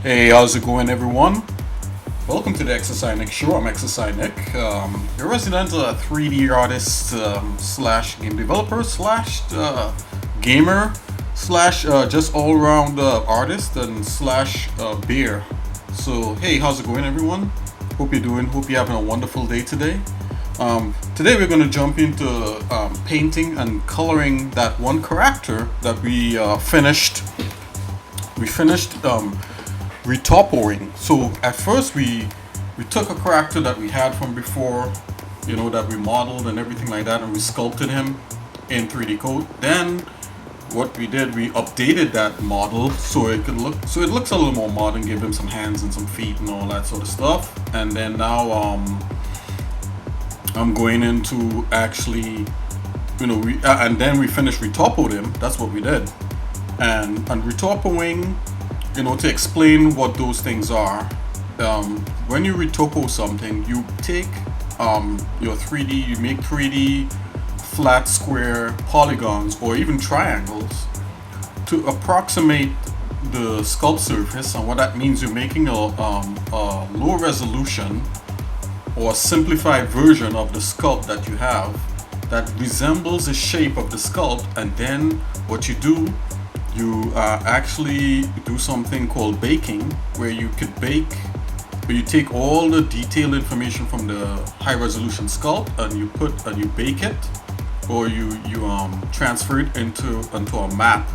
Hey, how's it going, everyone? Welcome to the xsinick show. I'm xsinick, your resident 3D artist slash game developer slash gamer slash just all around artist and slash beer. So, hey, how's it going, everyone? Hope you're having a wonderful day today. Today we're going to jump into painting and coloring that one character that we finished. We finished retopoing. So at first we took a character that we had from before, that we modeled and everything like that, and we sculpted him in 3D code. Then what we did, we updated that model so it looks a little more modern, give him some hands and some feet and all that sort of stuff. And then now I'm going into actually, and then we finished retopoed him. That's what we did. And retopoing, to explain what those things are, when you retopo something, you take your 3D, you make 3D flat square polygons or even triangles to approximate the sculpt surface. And what that means, you're making a low resolution or simplified version of the sculpt that you have that resembles the shape of the sculpt. And then what you do, you actually do something called baking, where you could bake, where you take all the detailed information from the high resolution sculpt and you bake it, or you transfer it into a map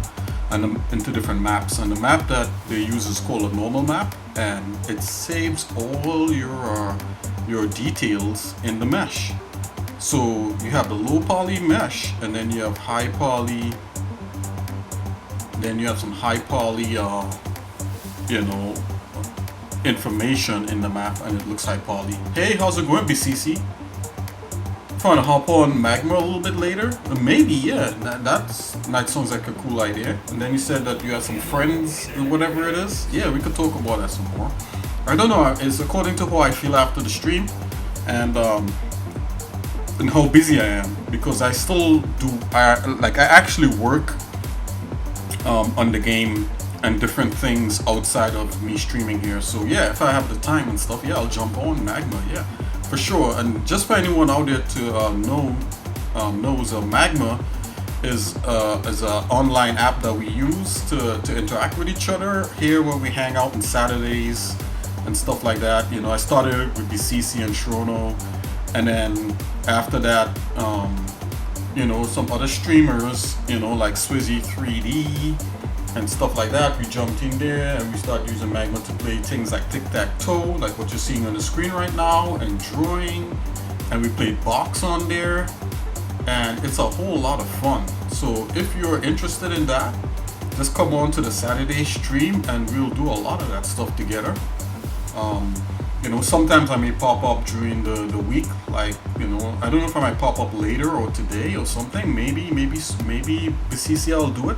and into different maps. And the map that they use is called a normal map, and it saves all your details in the mesh. So you have the low poly mesh, and then you have high poly. Then you have some high poly, information in the map, and it looks high poly. Hey, how's it going, BCC? Trying to hop on Magma a little bit later? Maybe, yeah. That sounds like a cool idea. And then you said that you have some friends, whatever it is. Yeah, we could talk about that some more. I don't know. It's according to how I feel after the stream, and how busy I am, because I still do. I actually work on the game and different things outside of me streaming here. So yeah, if I have the time and stuff, yeah, I'll jump on Magma, yeah, for sure. And just for anyone out there to knows, Magma is an online app that we use to interact with each other here, where we hang out on Saturdays and stuff like that. I started with BCC and Shrono, and then after that, some other streamers, like Swizzy 3D and stuff like that. We jumped in there and we started using Magma to play things like tic-tac-toe, like what you're seeing on the screen right now, and drawing. And we played box on there, and it's a whole lot of fun. So if you're interested in that, just come on to the Saturday stream and we'll do a lot of that stuff together. Sometimes I may pop up during the week, like, I don't know if I might pop up later or today or something. Maybe BCC I'll do it.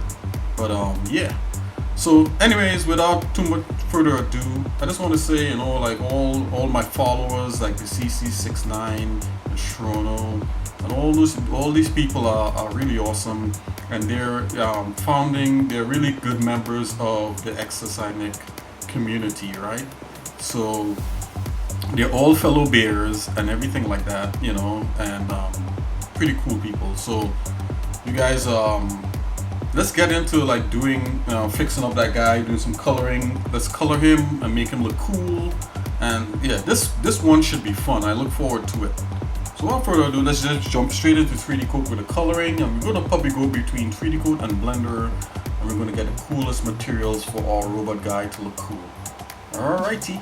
But yeah. So anyways, without too much further ado, I just want to say, like all my followers, like BCC69 and Shrono, and all these people are really awesome, and they're they're really good members of the xsinick community, right? So they're all fellow bears and everything like that, and pretty cool people. So you guys, let's get into like doing, fixing up that guy, doing some coloring. Let's color him and make him look cool. And yeah, this one should be fun. I look forward to it. So without further ado, let's just jump straight into 3D code with the coloring, and we're gonna probably go between 3D code and Blender, and we're gonna get the coolest materials for our robot guy to look cool. Alrighty.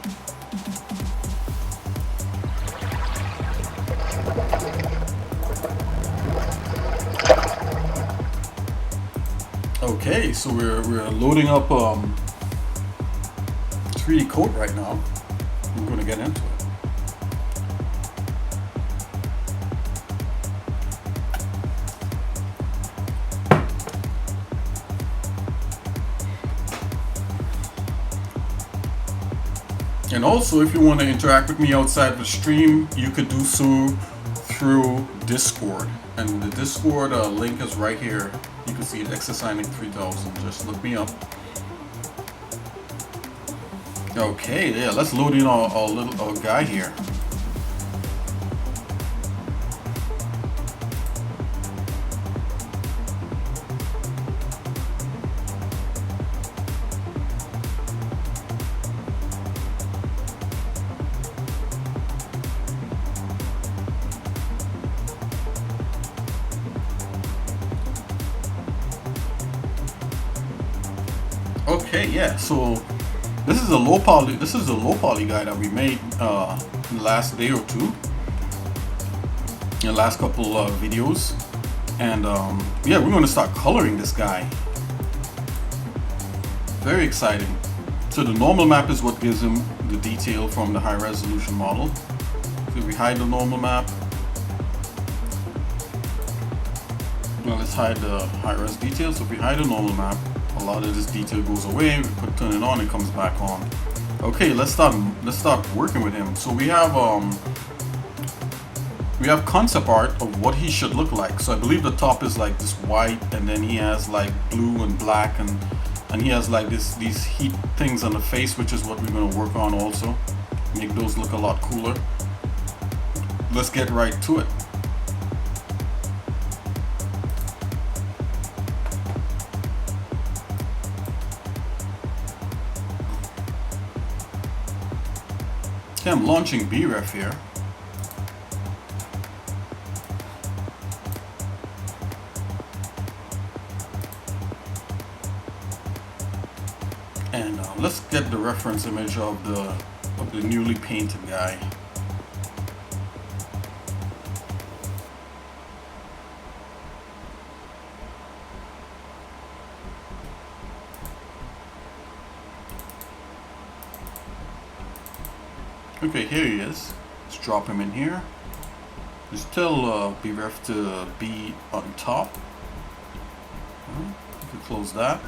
Okay, so we're loading up 3D code right now. We're going to get into it. And also, if you want to interact with me outside the stream, you could do so through Discord. And the Discord link is right here. You can see it, xsinick 3000. Just look me up. Okay, yeah, let's load in our guy here. Okay, yeah, so this is a low poly guy that we made in the last day or two, in the last couple of videos. And yeah, we're going to start coloring this guy. Very exciting. So the normal map is what gives him the detail from the high resolution model. So we hide the normal map. Well, let's hide the high res detail. So if we hide the normal map, a lot of this detail goes away. We turn it on, it comes back on. Okay, let's start working with him. So we have concept art of what he should look like. So I believe the top is like this white, and then he has like blue and black, and he has like these heat things on the face, which is what we're going to work on also. Make those look a lot cooler. Let's get right to it. Okay, I'm launching BREF here. And let's get the reference image of the newly painted guy. Okay, here he is. Let's drop him in here. Just tell BREF to be on top. You can close that.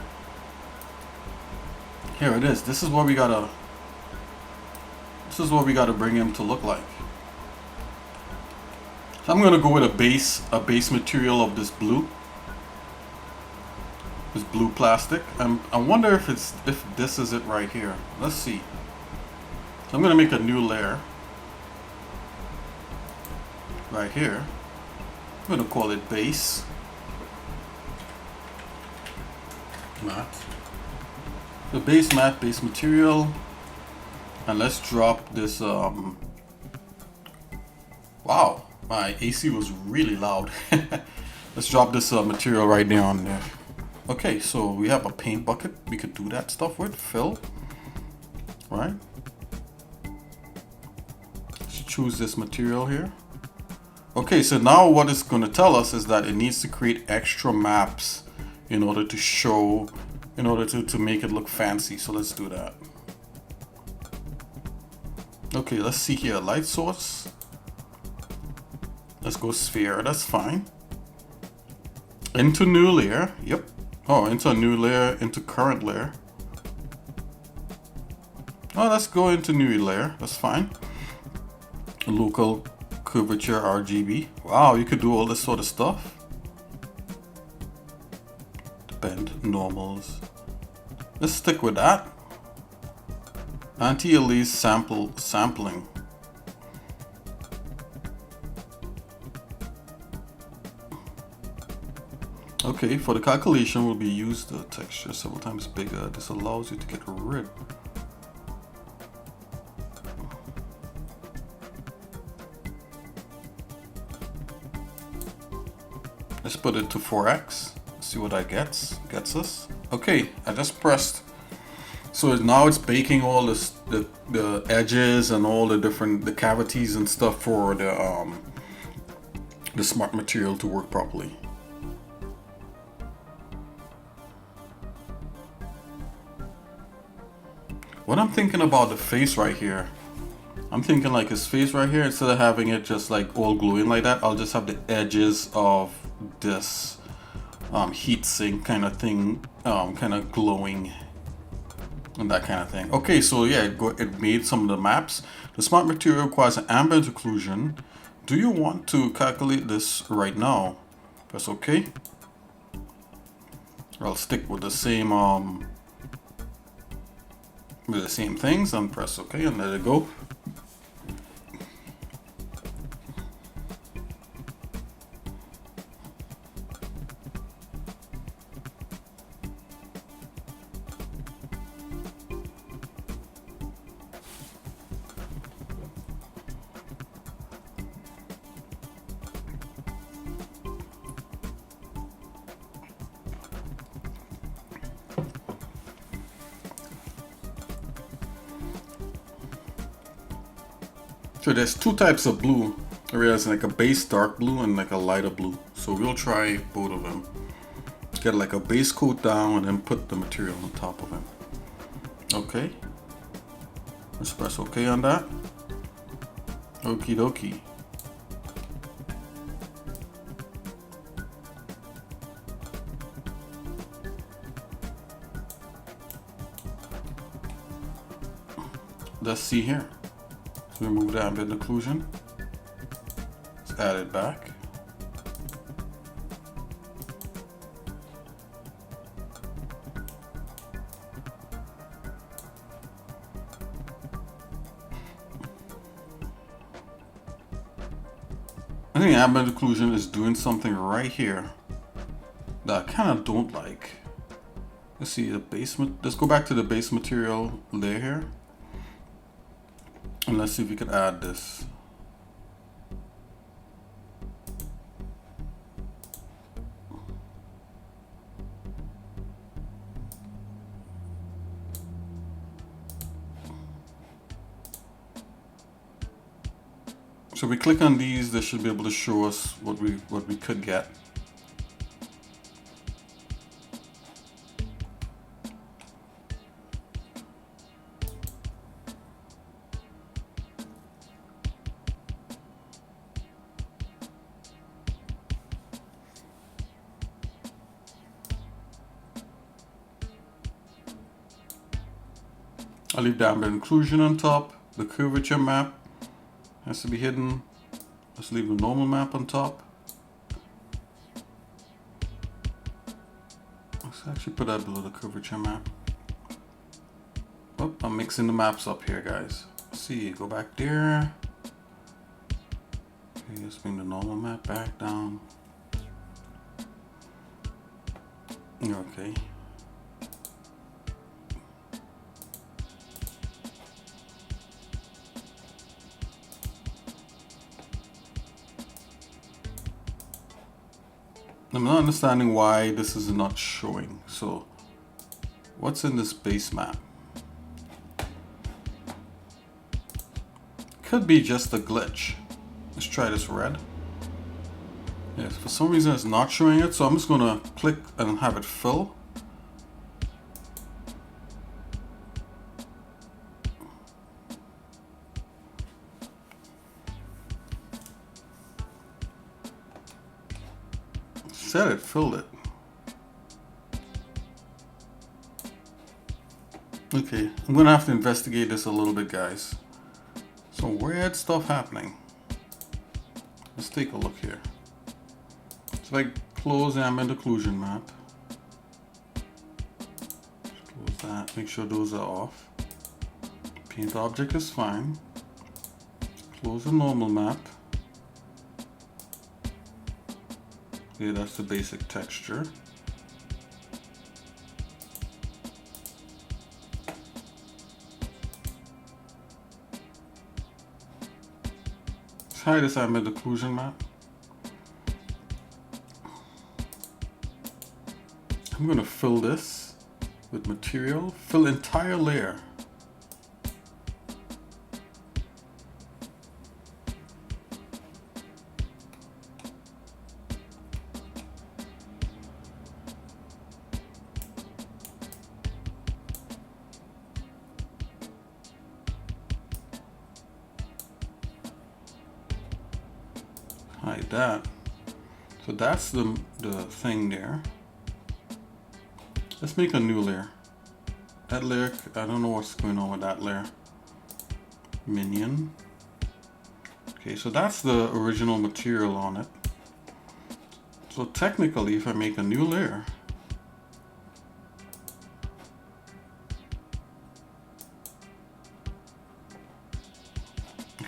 Here it is. This is what we gotta bring him to look like. So I'm gonna go with a base material of this blue plastic. I wonder if this is it right here. Let's see. So I'm gonna make a new layer right here. I'm gonna call it base matte. The base matte, base material, and let's drop this. Wow, my AC was really loud. Let's drop this material right there on there. Okay, so we have a paint bucket. We could do that stuff with fill, right? Let's choose this material here. Okay, so now what it's going to tell us is that it needs to create extra maps in order to show, in order to make it look fancy. So let's do that. Okay, let's see here, light source. Let's go sphere, that's fine. Into new layer, yep. Oh, into a new layer, into current layer. Oh, let's go into new layer, that's fine. Local curvature RGB. Wow, you could do all this sort of stuff. Bend, normals. Let's stick with that. Anti-alias sampling. Okay, for the calculation we'll be use the texture several times bigger. This allows you to get rid. Let's put it to 4x. See what that gets us. Okay, I just pressed. So now it's baking all this, the edges and all the cavities and stuff for the smart material to work properly. What I'm thinking about the face right here, I'm thinking like his face right here, instead of having it just like all glowing like that, I'll just have the edges of this heat sink kind of thing, kind of glowing and that kind of thing. Okay, so yeah, it made some of the maps. The smart material requires an ambient occlusion. Do you want to calculate this right now? Press OK. I'll stick with the same with the same things and press OK and let it go. So there's two types of blue. There's like a base dark blue and like a lighter blue. So we'll try both of them. Get like a base coat down and then put the material on top of it. Okay. Let's press OK on that. Okie dokie. Let's see here. Remove the ambient occlusion. Let's add it back. I think ambient occlusion is doing something right here that I kind of don't like. Let's see the basement. Let's go back to the base material layer here. And let's see if we could add this. So we click on these, they should be able to show us what we could get. I'll leave the ambient occlusion on top. The curvature map has to be hidden. Let's leave the normal map on top. Let's actually put that below the curvature map. Oh, I'm mixing the maps up here, guys. Let's see, go back there. Okay, let's bring the normal map back down. Okay. I'm not understanding why this is not showing. So, what's in this base map? Could be just a glitch. Let's try this red. Yes, for some reason it's not showing it, so I'm just gonna click and have it fill. Said it filled it. Okay, I'm gonna have to investigate this a little bit, guys. Some weird stuff happening. Let's take a look here. So I close the ambient occlusion map. Close that, make sure those are off. Paint object is fine. Close the normal map. Okay, that's the basic texture. Let's hide this ambient occlusion map. I'm going to fill this with material, fill entire layer. Hide that. So that's the thing there. Let's make a new layer. That layer, I don't know what's going on with that layer. Minion. Okay, so that's the original material on it. So technically, if I make a new layer,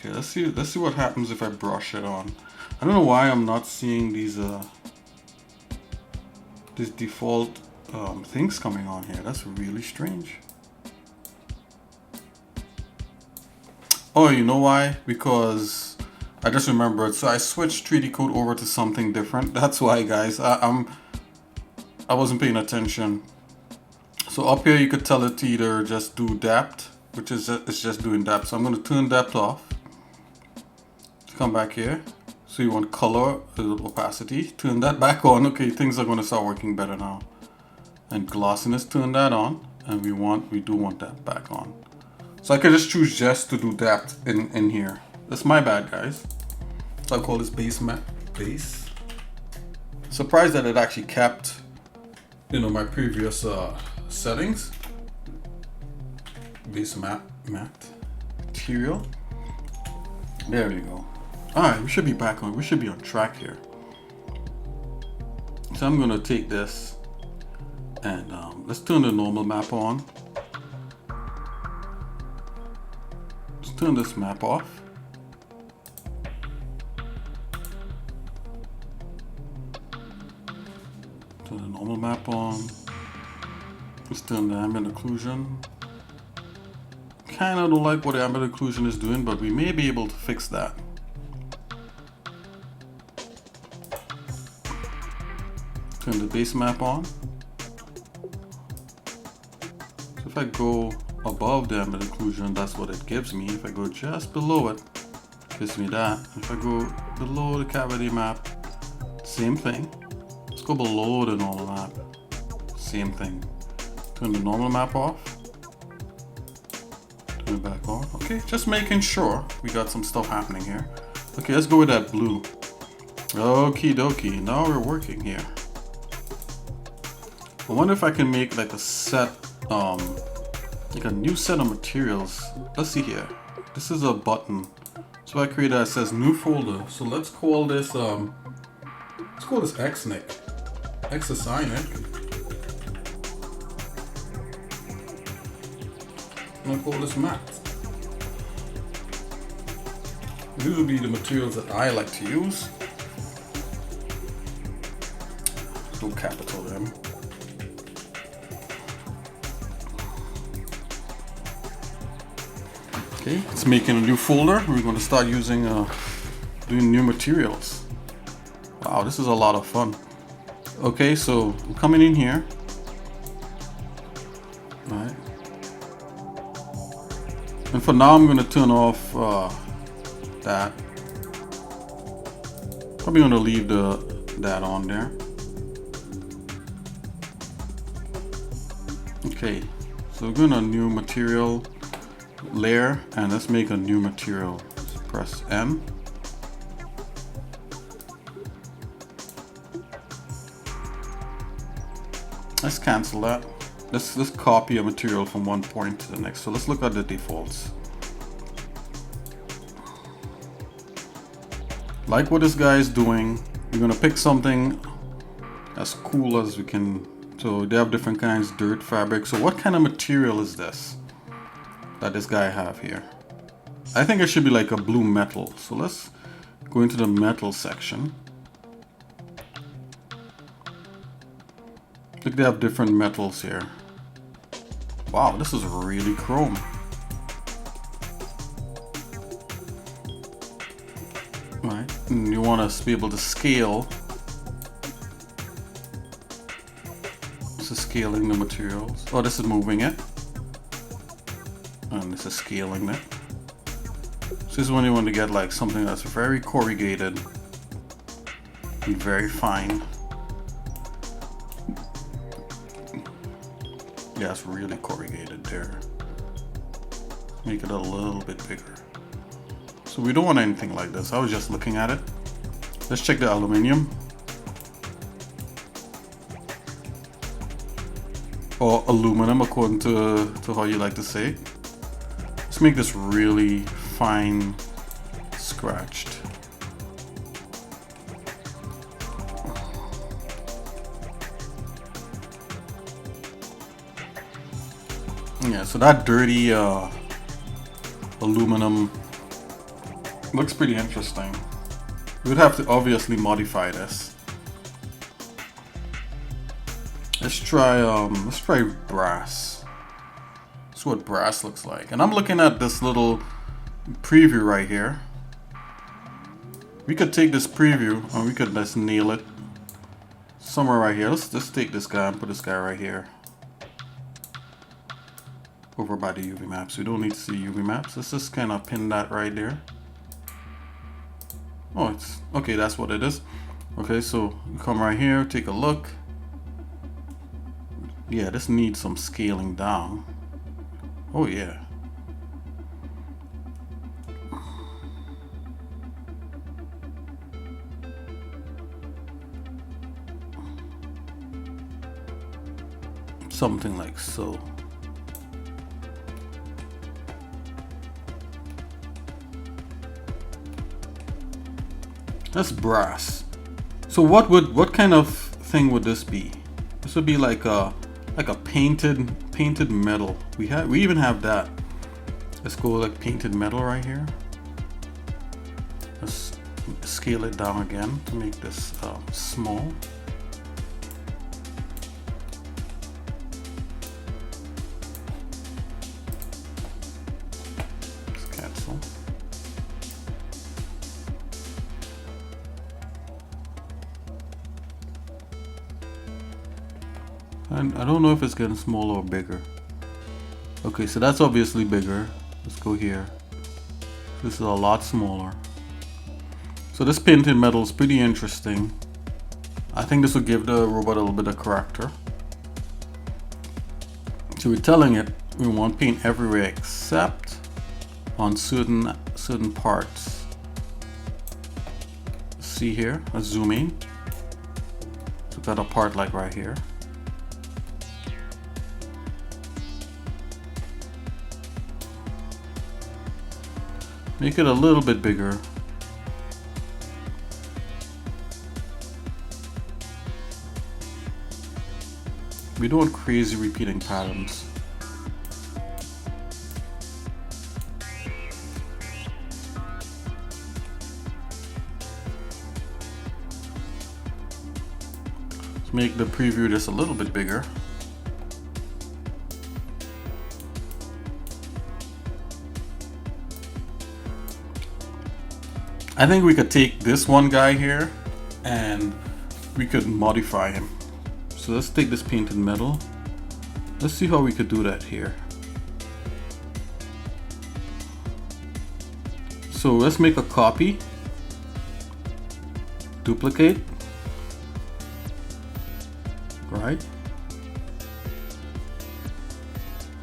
Okay, let's see what happens if I brush it on. I don't know why I'm not seeing these default things coming on here. That's really strange. Oh, you know why? Because I just remembered. So I switched 3D code over to something different. That's why, guys. I wasn't paying attention. So up here you could tell it to either just do depth, which is it's just doing depth. So I'm going to turn depth off. Come back here. So you want color, opacity. Turn that back on. Okay, things are going to start working better now. And glossiness, turn that on. And we do want that back on. So I could just choose just to do depth in here. That's my bad, guys. So I call this base map base. Surprised that it actually kept, you know, my previous settings. Base map material. There we go. All right, we should be back on. We should be on track here. So I'm gonna take this and let's turn the normal map on. Let's turn this map off. Turn the normal map on. Let's turn the ambient occlusion. Kinda don't like what the ambient occlusion is doing, but we may be able to fix that. Turn the base map on. So if I go above the ambient occlusion, that's what it gives me. If I go just below it, it gives me that. If I go below the cavity map, same thing. Let's go below the normal map, same thing. Turn the normal map off. Turn it back on. Okay, just making sure we got some stuff happening here. Okay, let's go with that blue. Okie dokie, now we're working here. I wonder if I can make like a set, like a new set of materials. Let's see here. This is a button. So I created that says new folder. So let's call this xsinick. Xsinick. I'm gonna call this matte. These will be the materials that I like to use. Do capital M. Okay, it's making a new folder. We're going to start using doing new materials. Wow, this is a lot of fun. Okay, so I'm coming in here. All right. And for now, I'm going to turn off that. Probably going to leave that on there. Okay, so we're going to new material layer, and let's make a new material. Let's press M. Let's cancel that. Let's copy a material from one point to the next. So let's look at the defaults. Like what this guy is doing, we're gonna pick something as cool as we can. So they have different kinds, dirt, fabric. So what kind of material is this that this guy have here? I think it should be like a blue metal. So let's go into the metal section. Look, they have different metals here. Wow, this is really chrome. Right, and you want to be able to scale. This is scaling the materials. Oh, this is moving it. And this is scaling it. So this is when you want to get like something that's very corrugated and very fine. Yeah, it's really corrugated there. Make it a little bit bigger. So we don't want anything like this. I was just looking at it. Let's check the aluminum. Or aluminum, according to how you like to say it. Let's make this really fine scratched. Yeah, so that dirty aluminum Looks pretty interesting. We'd have to obviously modify this. Let's try brass. That's what brass looks like. And I'm looking at this little preview right here. We could take this preview and we could just nail it somewhere right here. Let's just take this guy and put this guy right here. Over by the UV maps. We don't need to see UV maps. Let's just kind of pin that right there. Oh, it's okay. That's what it is. Okay, so you come right here, take a look. Yeah, this needs some scaling down. Oh yeah. Something like so. That's brass. So what kind of thing would this be? This would be like a painted metal. We even have that. Let's go like painted metal right here. Let's scale it down again to make this small. Let's cancel. And I don't know if it's getting smaller or bigger. Okay, so that's obviously bigger. Let's go here. This is a lot smaller. So this painted metal is pretty interesting. I think this will give the robot a little bit of character. So we're telling it we want paint everywhere except on certain parts. See here, let's zoom in. So we've got a part like right here. Make it a little bit bigger. We don't want crazy repeating patterns. Let's make the preview just a little bit bigger. I think we could take this one guy here and we could modify him. So let's take this painted metal. Let's see how we could do that here. So let's make a copy, duplicate, right?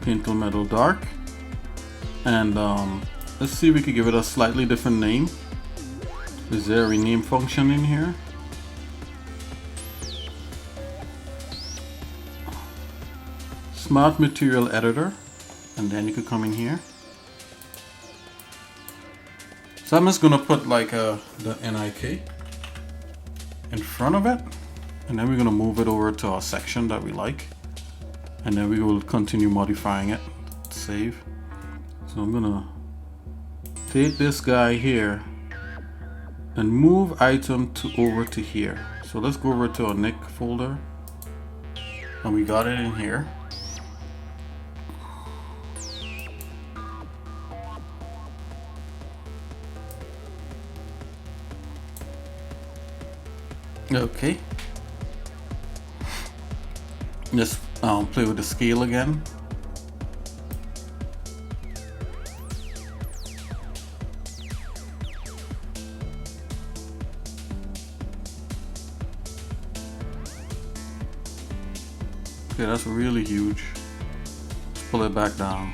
Painted metal dark, and let's see if we could give it a slightly different name. Is there a rename function in here? Smart material editor, and then you could come in here. So I'm just gonna put like the NIK in front of it, and then we're gonna move it over to our section that we like, and then we will continue modifying it. Save. So I'm gonna take this guy here and move item over to here. So let's go over to our Nick folder, and we got it in here. Okay. Just play with the scale again. Okay, that's really huge. Let's pull it back down.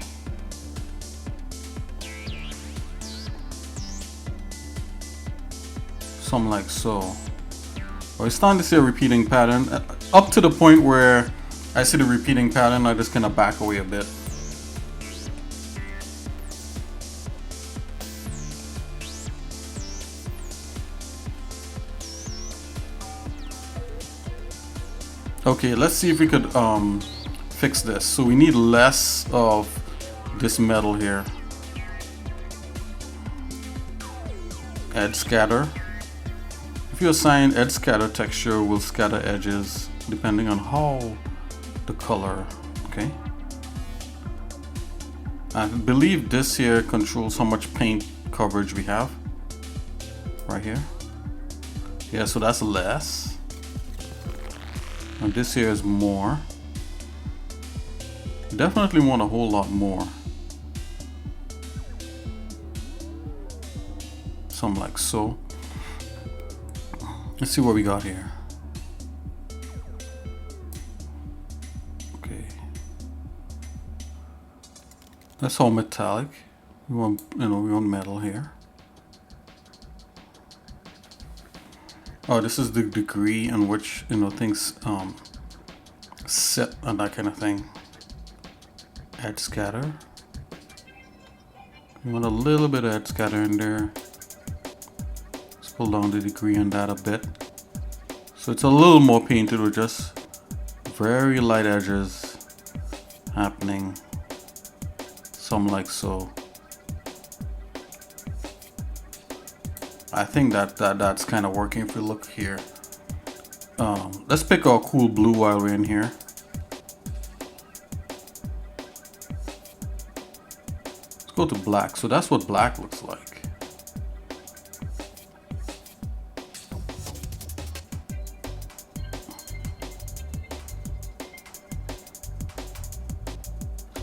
Something like so. Well, it's starting to see a repeating pattern. Up to the point where I see the repeating pattern, I just kind of back away a bit. Okay, let's see if we could fix this. So we need less of this metal here. edge scatter. If you assign edge scatter, texture will scatter edges depending on how the color, okay? I believe this here controls how much paint coverage we have. Right here. Yeah, so that's less. And this here is more. Definitely want a whole lot more. Something like so. Let's see what we got here. Okay. That's all metallic. We want, we want metal here. Oh, this is the degree in which, things sit and that kind of thing. Edge scatter. We want a little bit of edge scatter in there. Let's pull down the degree on that a bit. So it's a little more painted with just very light edges happening. Some like so. I think that's kind of working if we look here. Let's pick our cool blue while we're in here. Let's go to black. So that's what black looks like.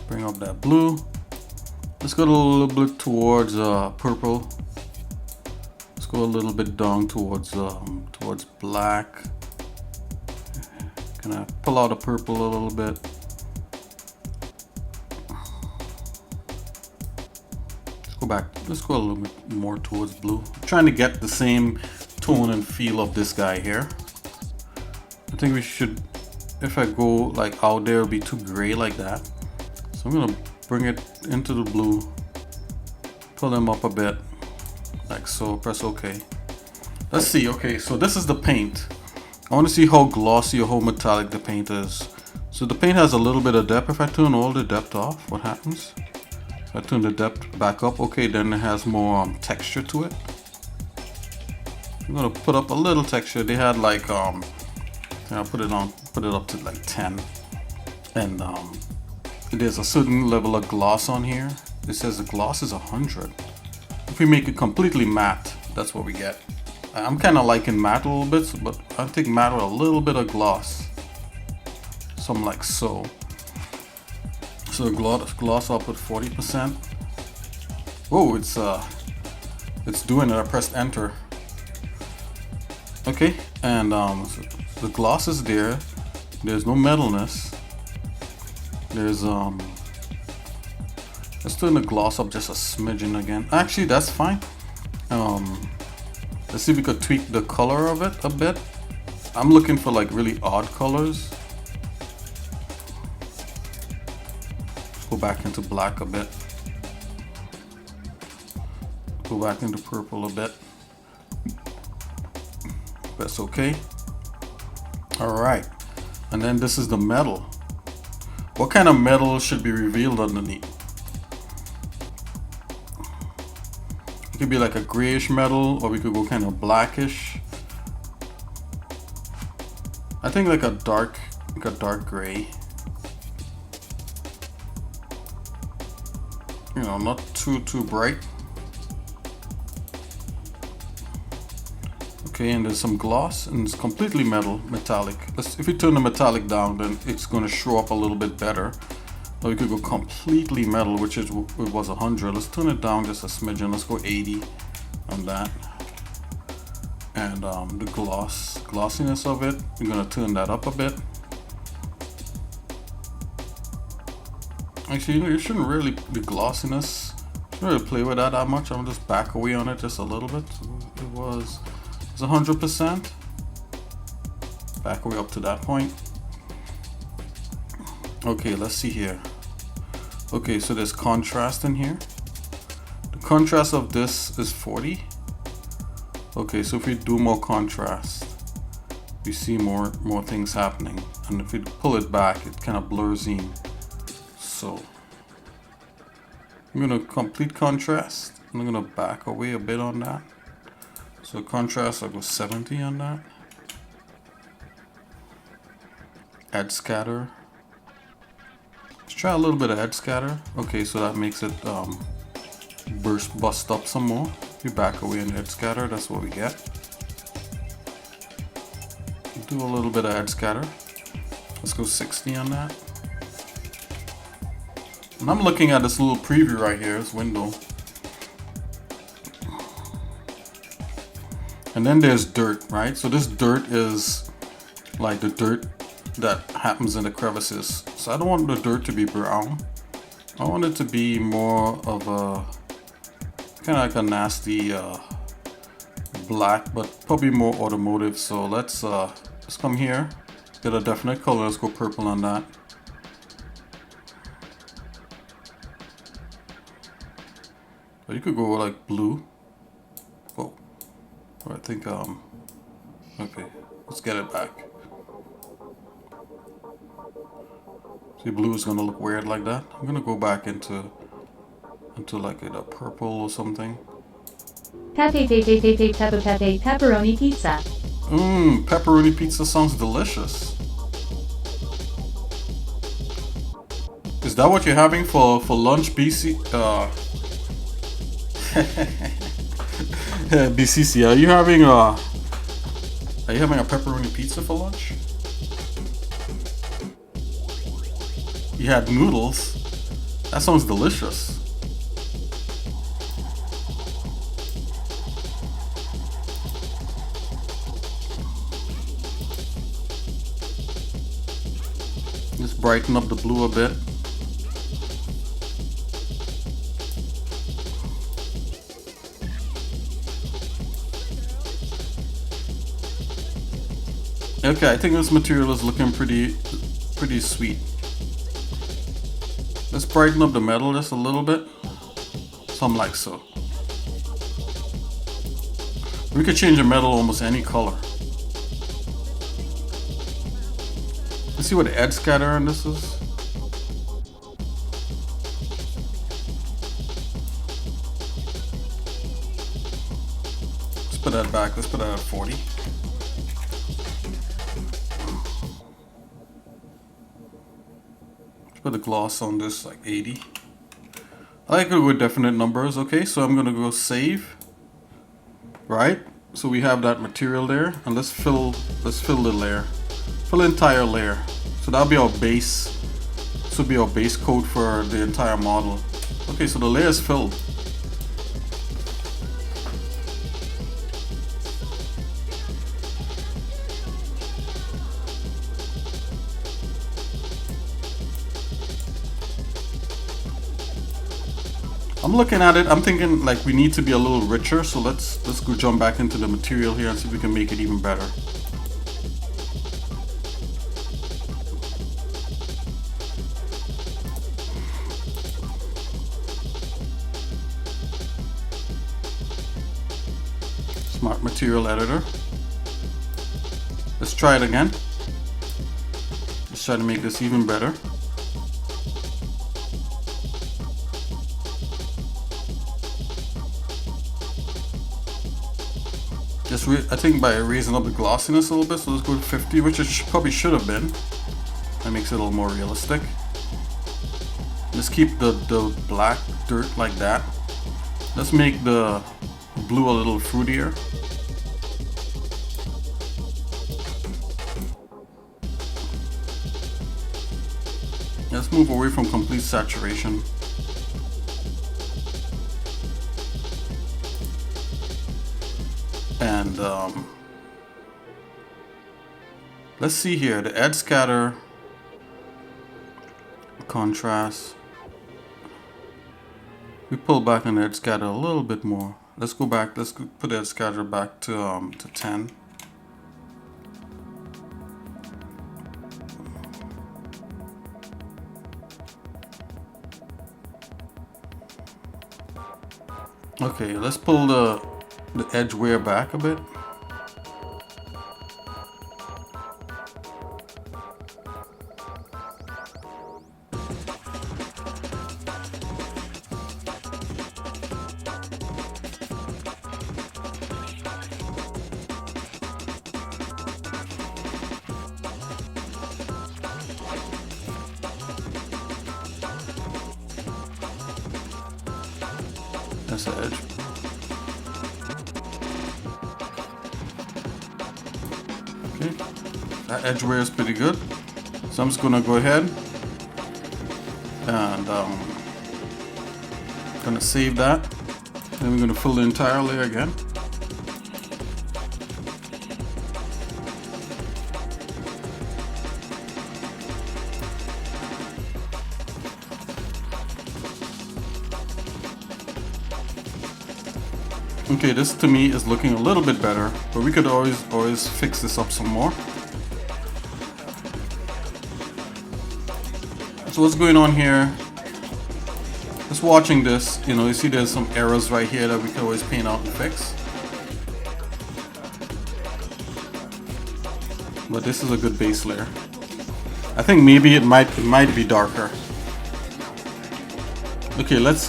Bring up that blue. Let's go a little bit towards purple. Let's go a little bit down towards black. Gonna pull out a purple a little bit. Let's go back. Let's go a little bit more towards blue. I'm trying to get the same tone and feel of this guy here. I think we should, if I go like out there, it'll be too gray like that. So I'm gonna bring it into the blue, pull them up a bit, like so, press OK. Let's see, okay, so this is the paint. I want to see how glossy or how metallic the paint is. So the paint has a little bit of depth. If I turn all the depth off, what happens? If I turn the depth back up, okay, then it has more texture to it. I'm gonna put up a little texture. They had like, I'll put it up to like 10. And there's a certain level of gloss on here. It says the gloss is 100. If we make it completely matte, that's what we get. I'm kind of liking matte a little bit, but I think matte with a little bit of gloss. Something like so. So gloss up at 40%. Whoa, it's doing it. I pressed enter. Okay, and so the gloss is there. There's no metalness. There's let's turn the gloss up just a smidgen again. Actually, that's fine. Let's see if we could tweak the color of it a bit. I'm looking for like really odd colors. Let's go back into black a bit. Go back into purple a bit. That's okay. All right, and then this is the metal. What kind of metal should be revealed underneath? It could be like a grayish metal, or we could go kind of blackish. I think like a dark gray. Not too bright. Okay, and there's some gloss, and it's completely metallic. If you turn the metallic down, then it's going to show up a little bit better. Or we could go completely metal, which it was 100. Let's turn it down just a smidgen. Let's go 80 on that. And the glossiness of it, we're going to turn that up a bit. Actually, you shouldn't really, the glossiness, you shouldn't really play with that much. I'm just back away on it just a little bit. It was 100%. Back away up to that point. Okay, let's see here. Okay, so there's contrast in here. The contrast of this is 40. Okay, so if we do more contrast, we see more things happening. And if we pull it back, it kind of blurs in. So I'm gonna complete contrast. I'm gonna back away a bit on that. So contrast, I'll go 70 on that. Add scatter. Let's try a little bit of edge scatter. Okay, so that makes it bust up some more. We back away in edge scatter, that's what we get. Do a little bit of edge scatter. Let's go 60 on that. And I'm looking at this little preview right here, this window. And then there's dirt, right? So this dirt is like the dirt that happens in the crevices. So I don't want the dirt to be brown. I want it to be more of a kind of like a nasty black, but probably more automotive. So let's come here, get a definite color. Let's go purple on that. Or you could go like blue. Oh, I think okay, let's get it back. See, blue is gonna look weird like that. I'm gonna go back into like a purple or something. Pepperoni pizza. Pepperoni pizza sounds delicious. Is that what you're having for lunch, BC? BCC, are you having a pepperoni pizza for lunch? You had noodles? That sounds delicious. Just brighten up the blue a bit. Okay, I think this material is looking pretty sweet. Let's brighten up the metal just a little bit. Something like so. We could change the metal almost any color. Let's see what the edge scatter on this is. Let's put that back. Let's put that at 40. Put the gloss on this like 80. I like it with definite numbers. Okay, so I'm gonna go save. Right? So we have that material there, and let's fill the layer. Fill the entire layer. So that'll be our base. This will be our base coat for the entire model. Okay, so the layer is filled. I'm looking at it, I'm thinking like we need to be a little richer, so let's go jump back into the material here and see if we can make it even better. Smart material editor. Let's try it again. Let's try to make this even better. I think by raising up the glossiness a little bit, so let's go to 50, which it probably should have been. That makes it a little more realistic. Let's keep the black dirt like that. Let's make the blue a little fruitier. Let's move away from complete saturation. And let's see here, the edge scatter, contrast. We pull back on the edge scatter a little bit more. Let's go back, let's put the edge scatter back to 10. Okay, let's pull the edge wear back a bit. That's the edge. Okay, that edge wear is pretty good. So I'm just gonna go ahead and gonna save that. Then we're gonna fill the entire layer again. Okay, this to me is looking a little bit better, but we could always fix this up some more. So what's going on here? Just watching this, you know, you see there's some errors right here that we can always paint out and fix. But this is a good base layer. I think maybe it might be darker. Okay, let's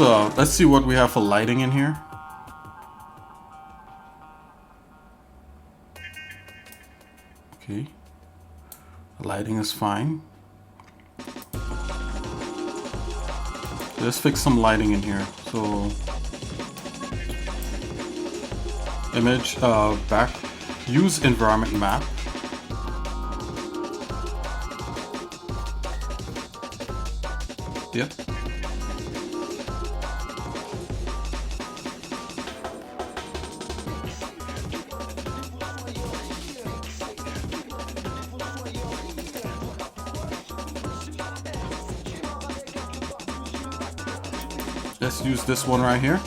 see what we have for lighting in here. Okay, the lighting is fine. Let's fix some lighting in here. So, image back. Use environment map. Yep. Let's use this one right here.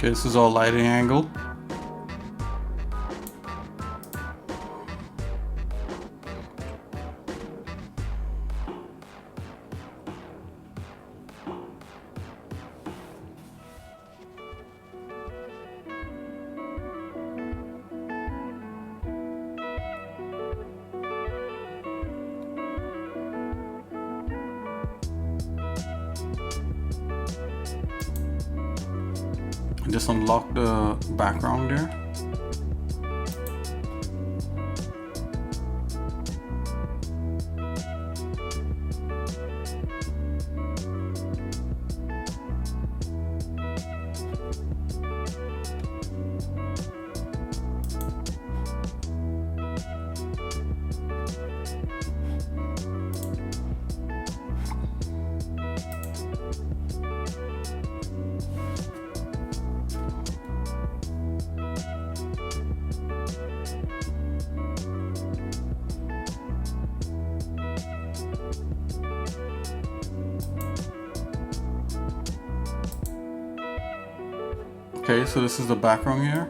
Okay, this is all lighting angle. Just unlock the background there. Okay, so this is the background here.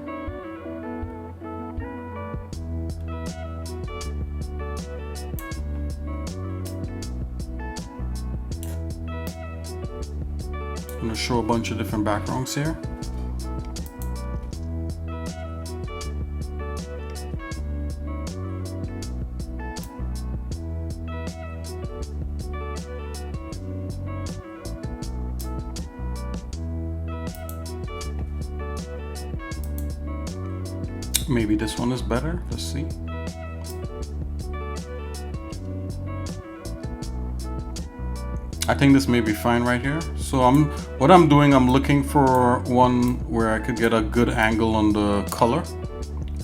I'm gonna show a bunch of different backgrounds here. Maybe this one is better. Let's see. I think this may be fine right here. So what I'm doing, I'm looking for one where I could get a good angle on the color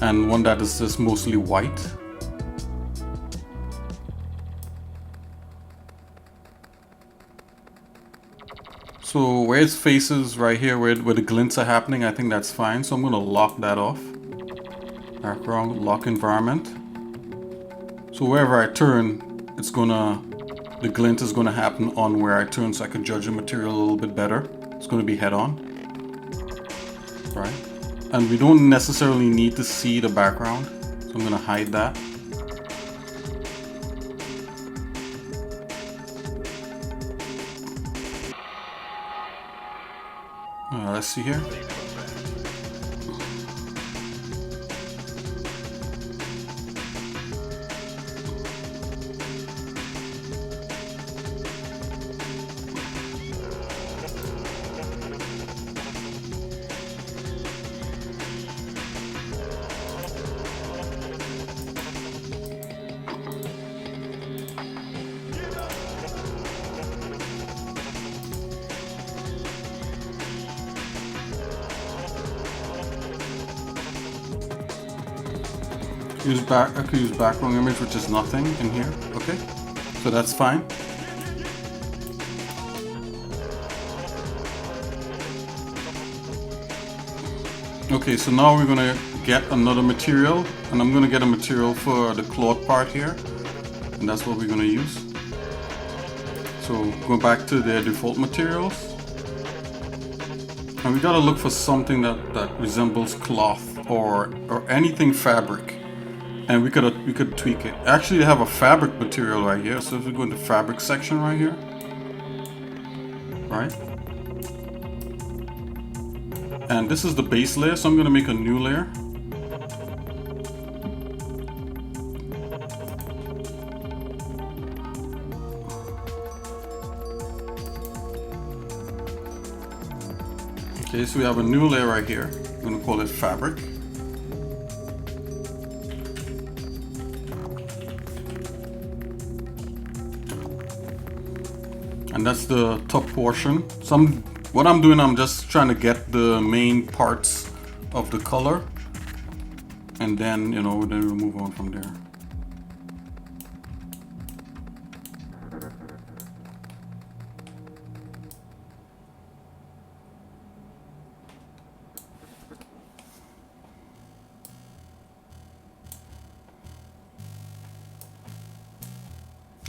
and one that is just mostly white. So where its faces right here, where the glints are happening, I think that's fine. So I'm gonna lock that off. Background, lock environment. So wherever I turn, the glint is gonna happen on where I turn, so I can judge the material a little bit better. It's gonna be head on, right? And we don't necessarily need to see the background, so I'm gonna hide that. Let's see here. I could use background image, which is nothing in here. Okay, so that's fine. Okay, so now we're gonna get another material, and I'm gonna get a material for the cloth part here, and that's what we're gonna use. So go back to the default materials, and we gotta look for something that resembles cloth or anything fabric, and we could tweak it. Actually, I have a fabric material right here, so if we go into fabric section right here, right? And this is the base layer, so I'm gonna make a new layer. Okay, so we have a new layer right here. I'm gonna call it fabric. And that's the top portion. What I'm doing, I'm just trying to get the main parts of the color, and then, you know, then we'll move on from there.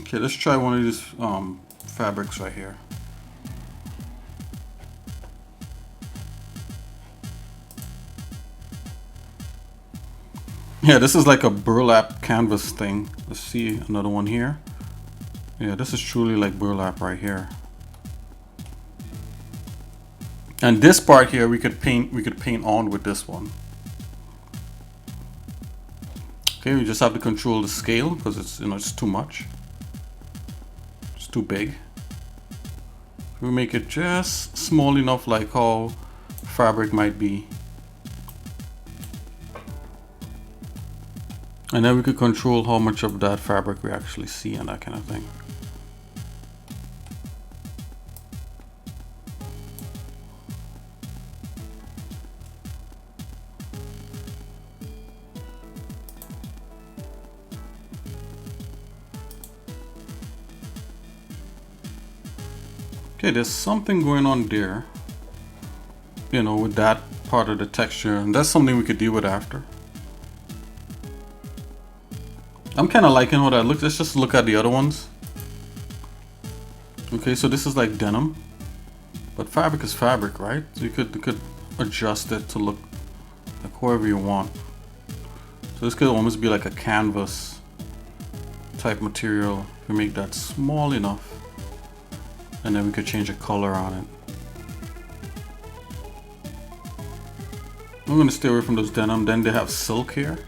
Okay, let's try one of these fabrics right here. Yeah, this is like a burlap canvas thing. Let's see another one here. Yeah, this is truly like burlap right here. And this part here we could paint on with this one. Okay, we just have to control the scale because it's, you know, it's too much. It's too big. We make it just small enough like how fabric might be. And then we could control how much of that fabric we actually see and that kind of thing. Okay, there's something going on there, you know, with that part of the texture, and that's something we could deal with after. I'm kind of liking how that looks. Let's just look at the other ones. Okay, so this is like denim, but fabric is fabric, right? So you could adjust it to look like however you want. So this could almost be like a canvas type material if we make that small enough, and then we could change the color on it. I'm gonna stay away from those denim. Then they have silk here.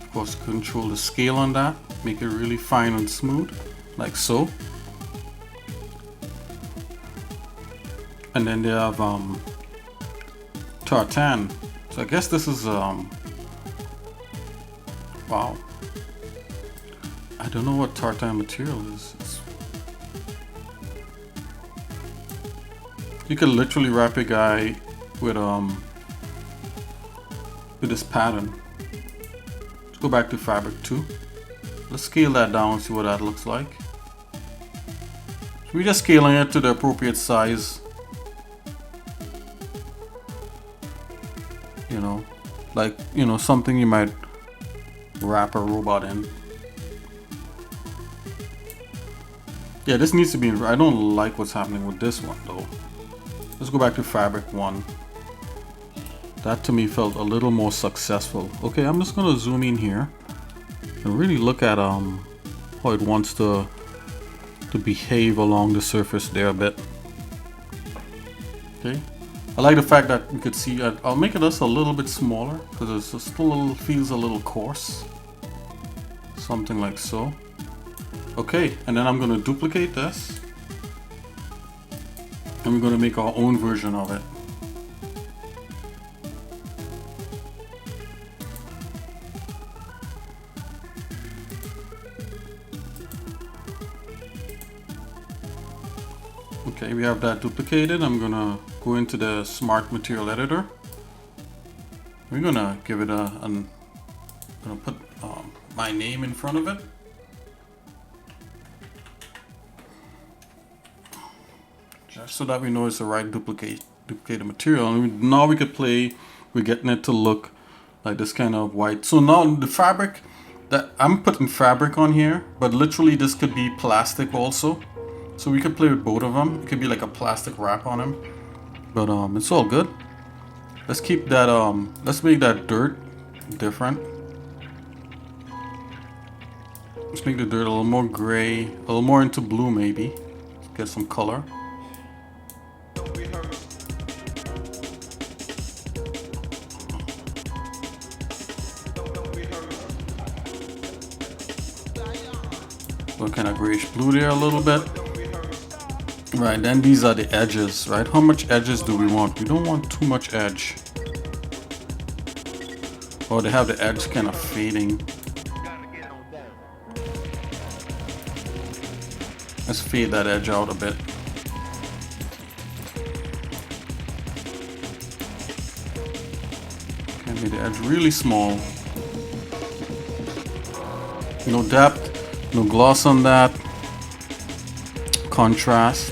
Of course, control the scale on that, make it really fine and smooth, like so. And then they have tartan. So I guess this is wow. I don't know what tartan material is. You could literally wrap a guy with this pattern. Let's go back to fabric 2. Let's scale that down and see what that looks like. So we're just scaling it to the appropriate size. You know, like, you know, something you might wrap a robot in. Yeah, this needs to be, I don't like what's happening with this one though. Let's go back to fabric 1. That to me felt a little more successful. Okay, I'm just gonna zoom in here and really look at how it wants to behave along the surface there a bit. Okay, I like the fact that you could see. I'll make it just a little bit smaller because it's just feels a little coarse. Something like so. Okay, and then I'm gonna duplicate this, and we're gonna make our own version of it. Okay, we have that duplicated. I'm gonna go into the Smart Material Editor, We're gonna give it gonna put my name in front of it. Just so that we know it's the right duplicated material. And now we could play, we're getting it to look like this kind of white. So now the fabric, that I'm putting fabric on here, but literally this could be plastic also. So we could play with both of them. It could be like a plastic wrap on them. But it's all good. Let's keep that, let's make that dirt different. Let's make the dirt a little more gray, a little more into blue maybe. Let's get some color. So kind of grayish blue there a little bit. Right, then these are the edges, right? How much edges do we want? We don't want too much edge. Oh, they have the edge kind of fading. Let's fade that edge out a bit. Okay, make the edge really small. No depth, no gloss on that. Contrast.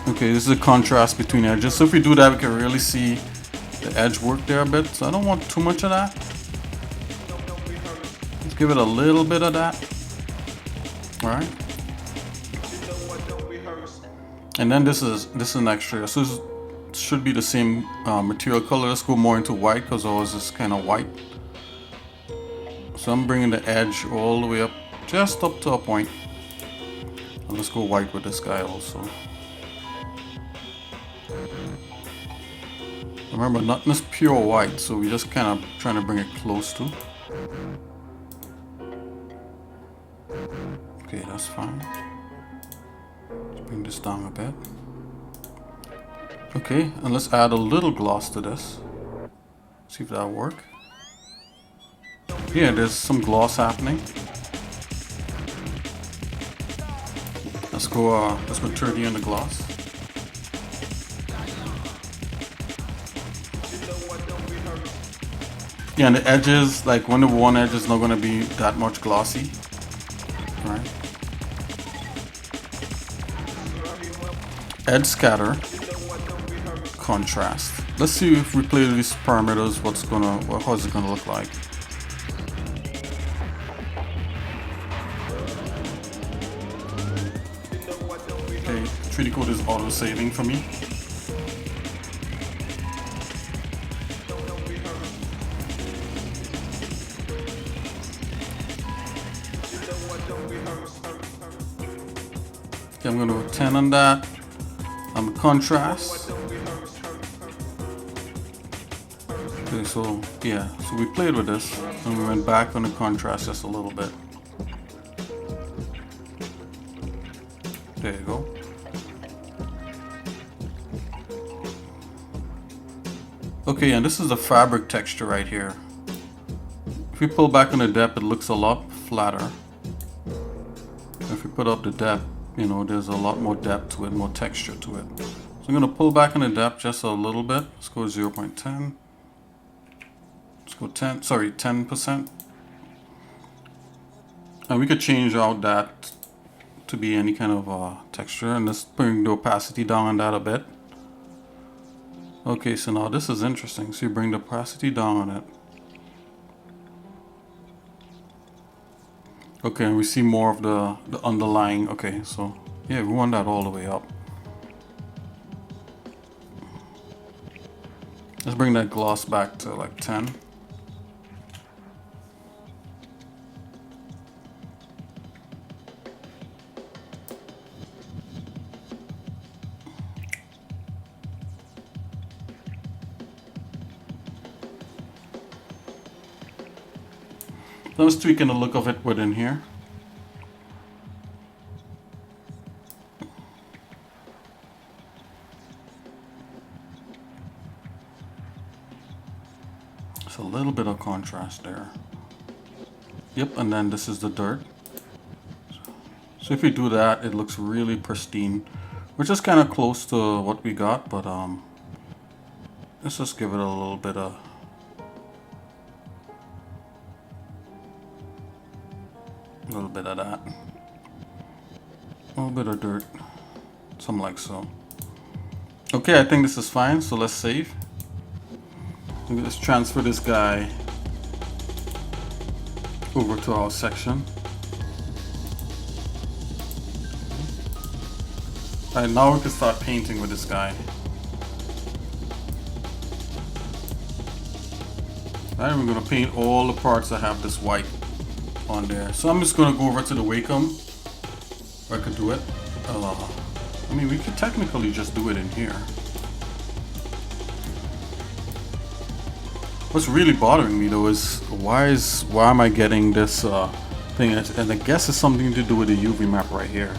Okay, this is a contrast between edges. So if we do that, we can really see the edge work there a bit. So I don't want too much of that. Let's give it a little bit of that. All right. And then this is an extra. So this should be the same material color. Let's go more into white because ours is kind of white. So I'm bringing the edge all the way up, just up to a point. And let's go white with this guy also. Remember, nothing is pure white, so we just kind of trying to bring it close to. Okay, that's fine. Let's bring this down a bit. Okay, and let's add a little gloss to this. See if that'll work. Yeah, there's some gloss happening. Let's go 30 on the gloss. Yeah, and the edges, like when the one edge is not going to be that much glossy. Right. Edge scatter. Contrast. Let's see if we play with these parameters, how's it gonna look like. Okay, 3D code is auto saving for me. Okay, I'm gonna go 10 on that. On the contrast. Okay, so yeah, so we played with this and we went back on the contrast just a little bit. There you go. Okay, and this is the fabric texture right here. If we pull back on the depth, it looks a lot flatter. If we put up the depth, you know, there's a lot more depth to it, more texture to it. So I'm gonna pull back on the depth just a little bit. Let's go 0.10. Let's go 10%. And we could change out that to be any kind of texture, and let's bring the opacity down on that a bit. Okay, so now this is interesting. So you bring the opacity down on it. Okay, and we see more of the underlying. Okay, so yeah, we want that all the way up. Let's bring that gloss back to like 10. Let's tweak in the look of it within here. It's a little bit of contrast there. Yep, and then this is the dirt. So if we do that, it looks really pristine, which is kind of close to what we got, but Let's just give it a little bit of that. A little bit of dirt. Something like so. Okay, I think this is fine, so let's save. Let's transfer this guy over to our section. Alright, now we can start painting with this guy. Alright, we're going to paint all the parts that have this white on there. So I'm just going to go over to the Wacom where I could do it. I mean, we could technically just do it in here. What's really bothering me though is why am I getting this thing? And I guess it's something to do with the UV map right here.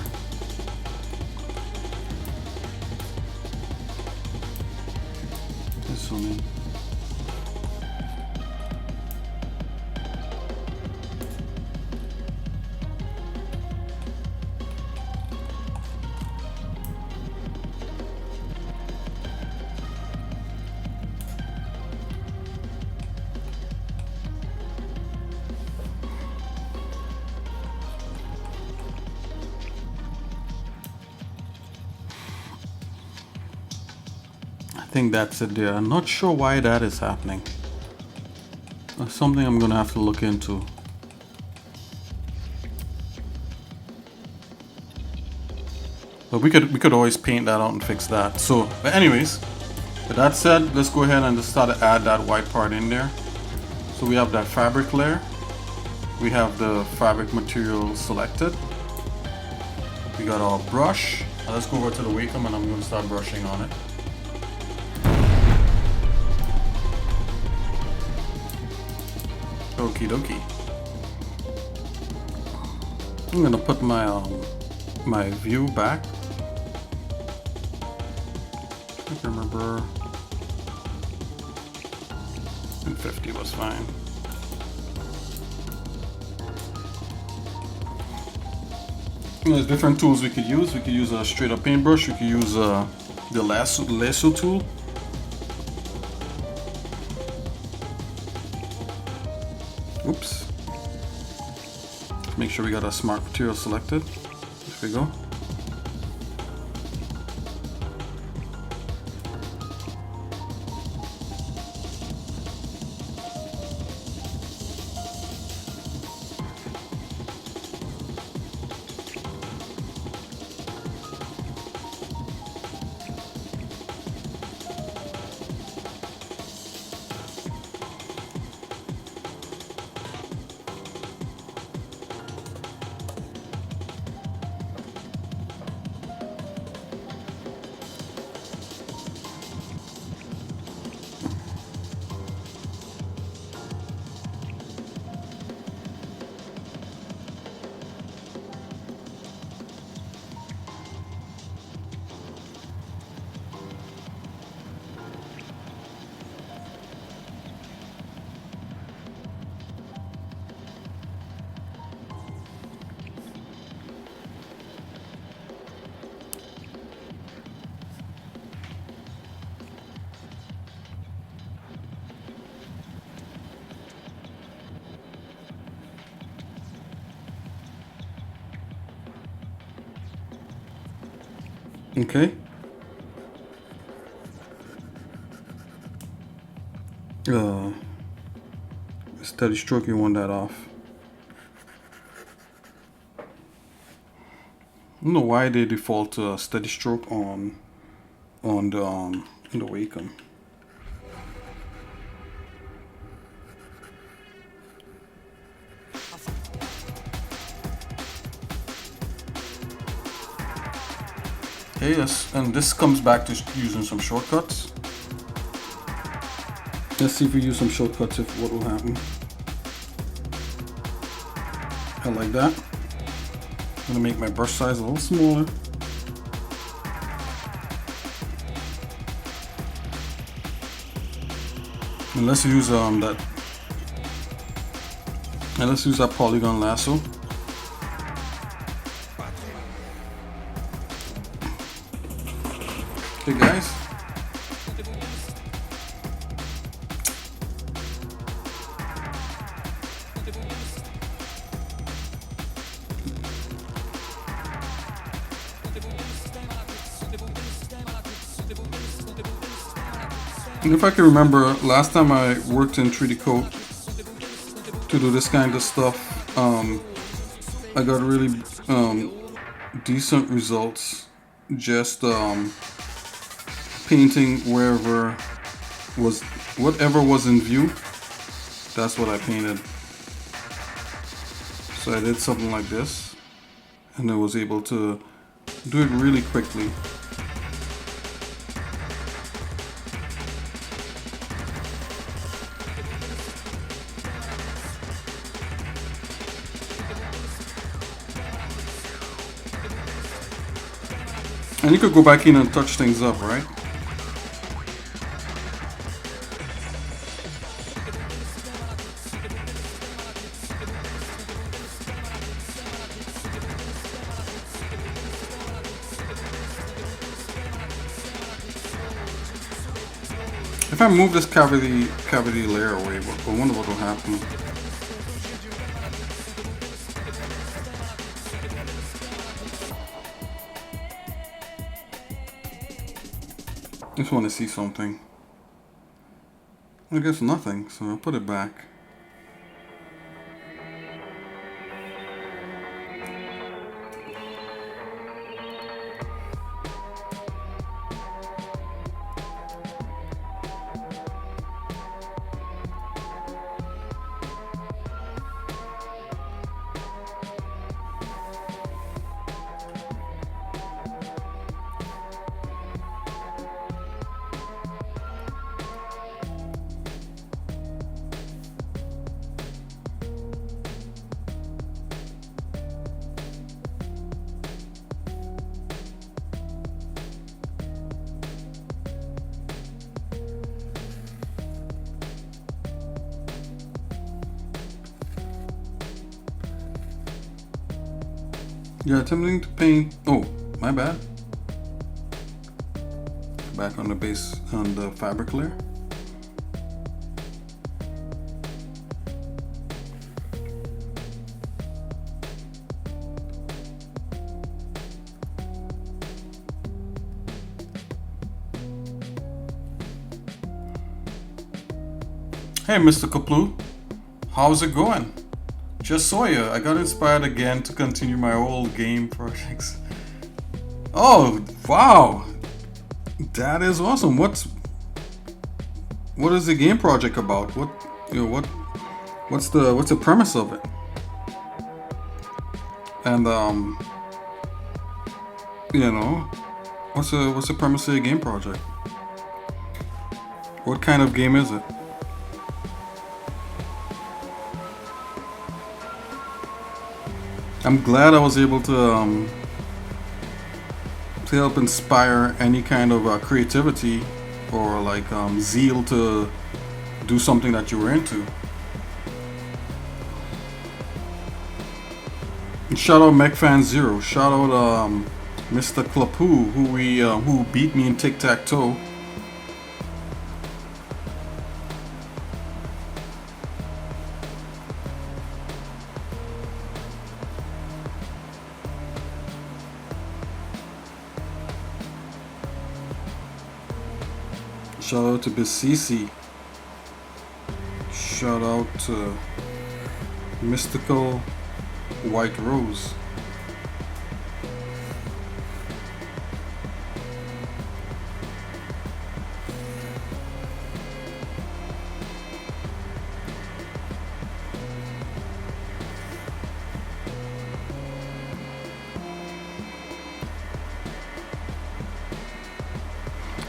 Let's zoom in. I think that's it there. I'm not sure why that is happening. That's something I'm gonna have to look into. But we could always paint that out and fix that. So, but anyways, with that said, let's go ahead and just start to add that white part in there. So we have that fabric layer. We have the fabric material selected. We got our brush. Now let's go over to the Wacom and I'm going to start brushing on it. Okie dokie. I'm gonna put my my view back. I can remember 50 was fine. There's different tools we could use. We could use a straight up paintbrush. We could use the lasso tool. Oops. Make sure we got our smart material selected. There we go. Okay. Steady stroke, you want that off. I don't know why they default to a steady stroke on the in the Wacom. Okay, yes, and this comes back to using some shortcuts. Let's see if we use some shortcuts, if what will happen. I like that. I'm gonna make my brush size a little smaller. And let's use that polygon lasso. Okay guys, And if I can remember, last time I worked in 3D Coat to do this kind of stuff, I got really decent results just painting whatever was in view. That's what I painted. So I did something like this, and I was able to do it really quickly. And you could go back in and touch things up, right? If I move this cavity layer away, I wonder what will happen. Just want to see something. I guess nothing, so I'll put it back. Yeah, attempting to paint. Oh, my bad. Back on the base, on the fabric layer. Hey, Mr. Kaplu, how's it going? Just saw you. I got inspired again to continue my old game projects. Oh, wow. That is awesome. What is the game project about? What's the premise of it? And what's the premise of the game project? What kind of game is it? I'm glad I was able to help inspire any kind of creativity or like zeal to do something that you were into. And shout out MechFan0. Shout out Mr. Klapu who beat me in tic-tac-toe. Shout out to Bisisi. Shout out to Mystical White Rose.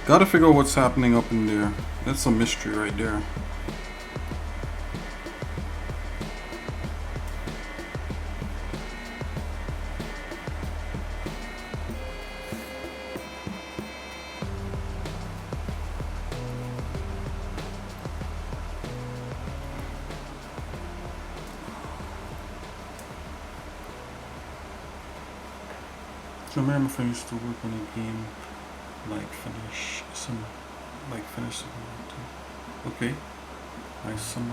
Gotta figure out what's happening up in there. That's a mystery right there. So I remember if I used to work on a game finish some okay, nice some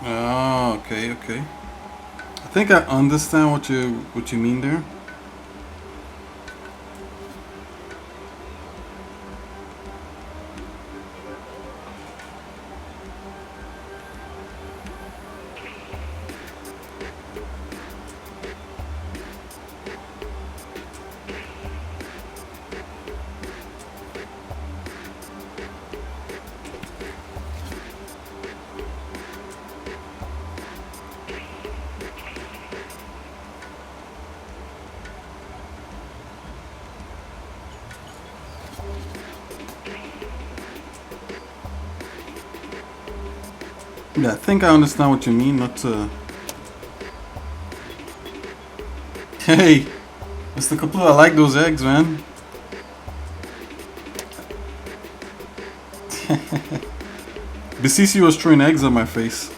Ah, okay, okay. I think I understand what you mean there. Yeah, I think I understand what you mean. Not to. Hey, Mr. Kaplu, I like those eggs, man. BCC was throwing eggs at my face,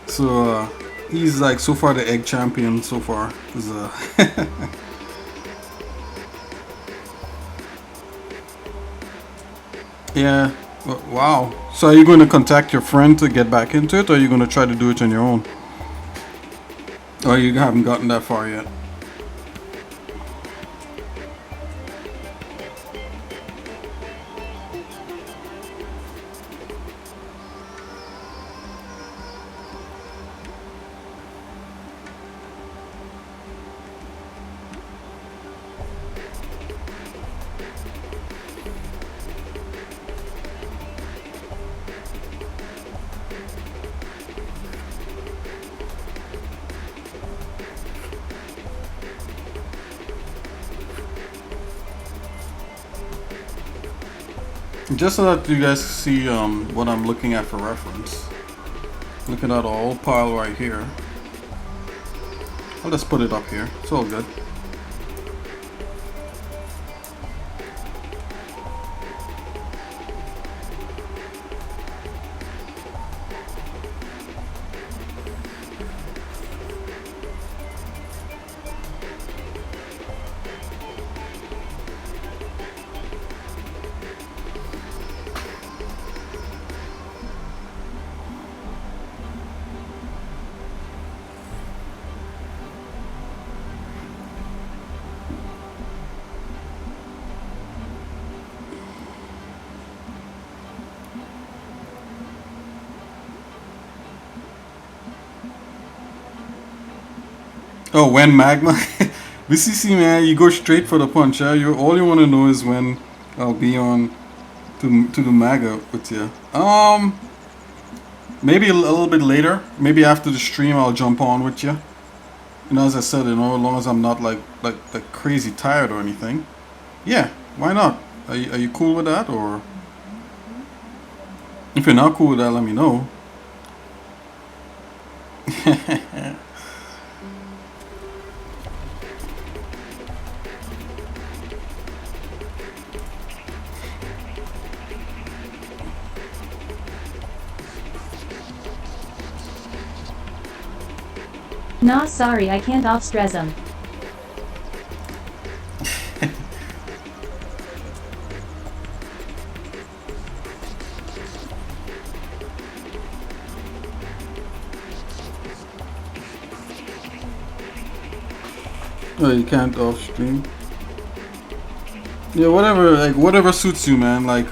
so he's like so far the egg champion so far. 'Cause, yeah. Wow. So are you going to contact your friend to get back into it, or are you going to try to do it on your own? Or you haven't gotten that far yet? Just so that you guys see what I'm looking at for reference. Look at that whole pile right here. I'll just put it up here. It's all good. Oh, when magma? BCC man, you go straight for the punch. Yeah? All you want to know is when I'll be on to the maga with you. Maybe a little bit later. Maybe after the stream, I'll jump on with you. You know, as I said, as long as I'm not like crazy tired or anything. Yeah, why not? Are you cool with that, or if you're not cool with that, let me know. Nah, sorry, I can't off stress 'em. Oh, you can't off stream. Yeah, whatever suits you, man. Like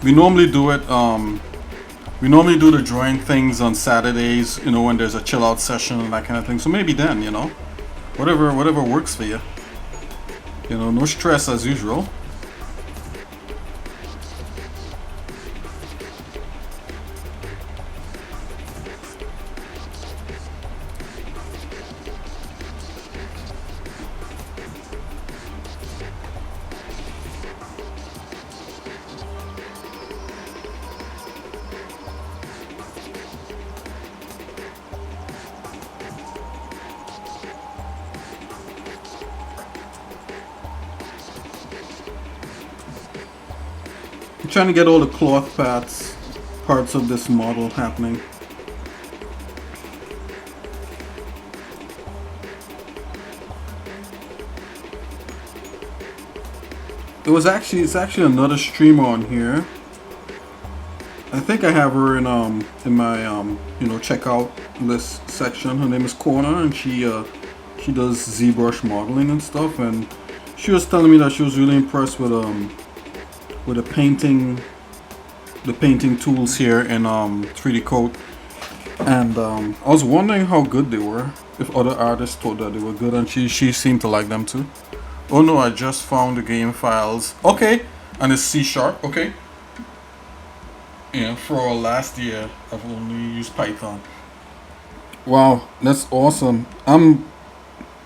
we normally do it. We normally do the drawing things on Saturdays. You know, when there's a chill out session and that kind of thing. So maybe then, you know, whatever works for you. You know, no stress as usual. I'm trying to get all the cloth parts of this model happening. It's actually another streamer on here. I think I have her in my checkout list section. Her name is Corner, and she does ZBrush modeling and stuff. And she was telling me that she was really impressed with the painting tools here in 3D Coat. And I was wondering how good they were. If other artists thought that they were good, and she seemed to like them too. Oh no, I just found the game files. Okay, and it's C#. Okay. Yeah, for last year, I've only used Python. Wow, that's awesome. I'm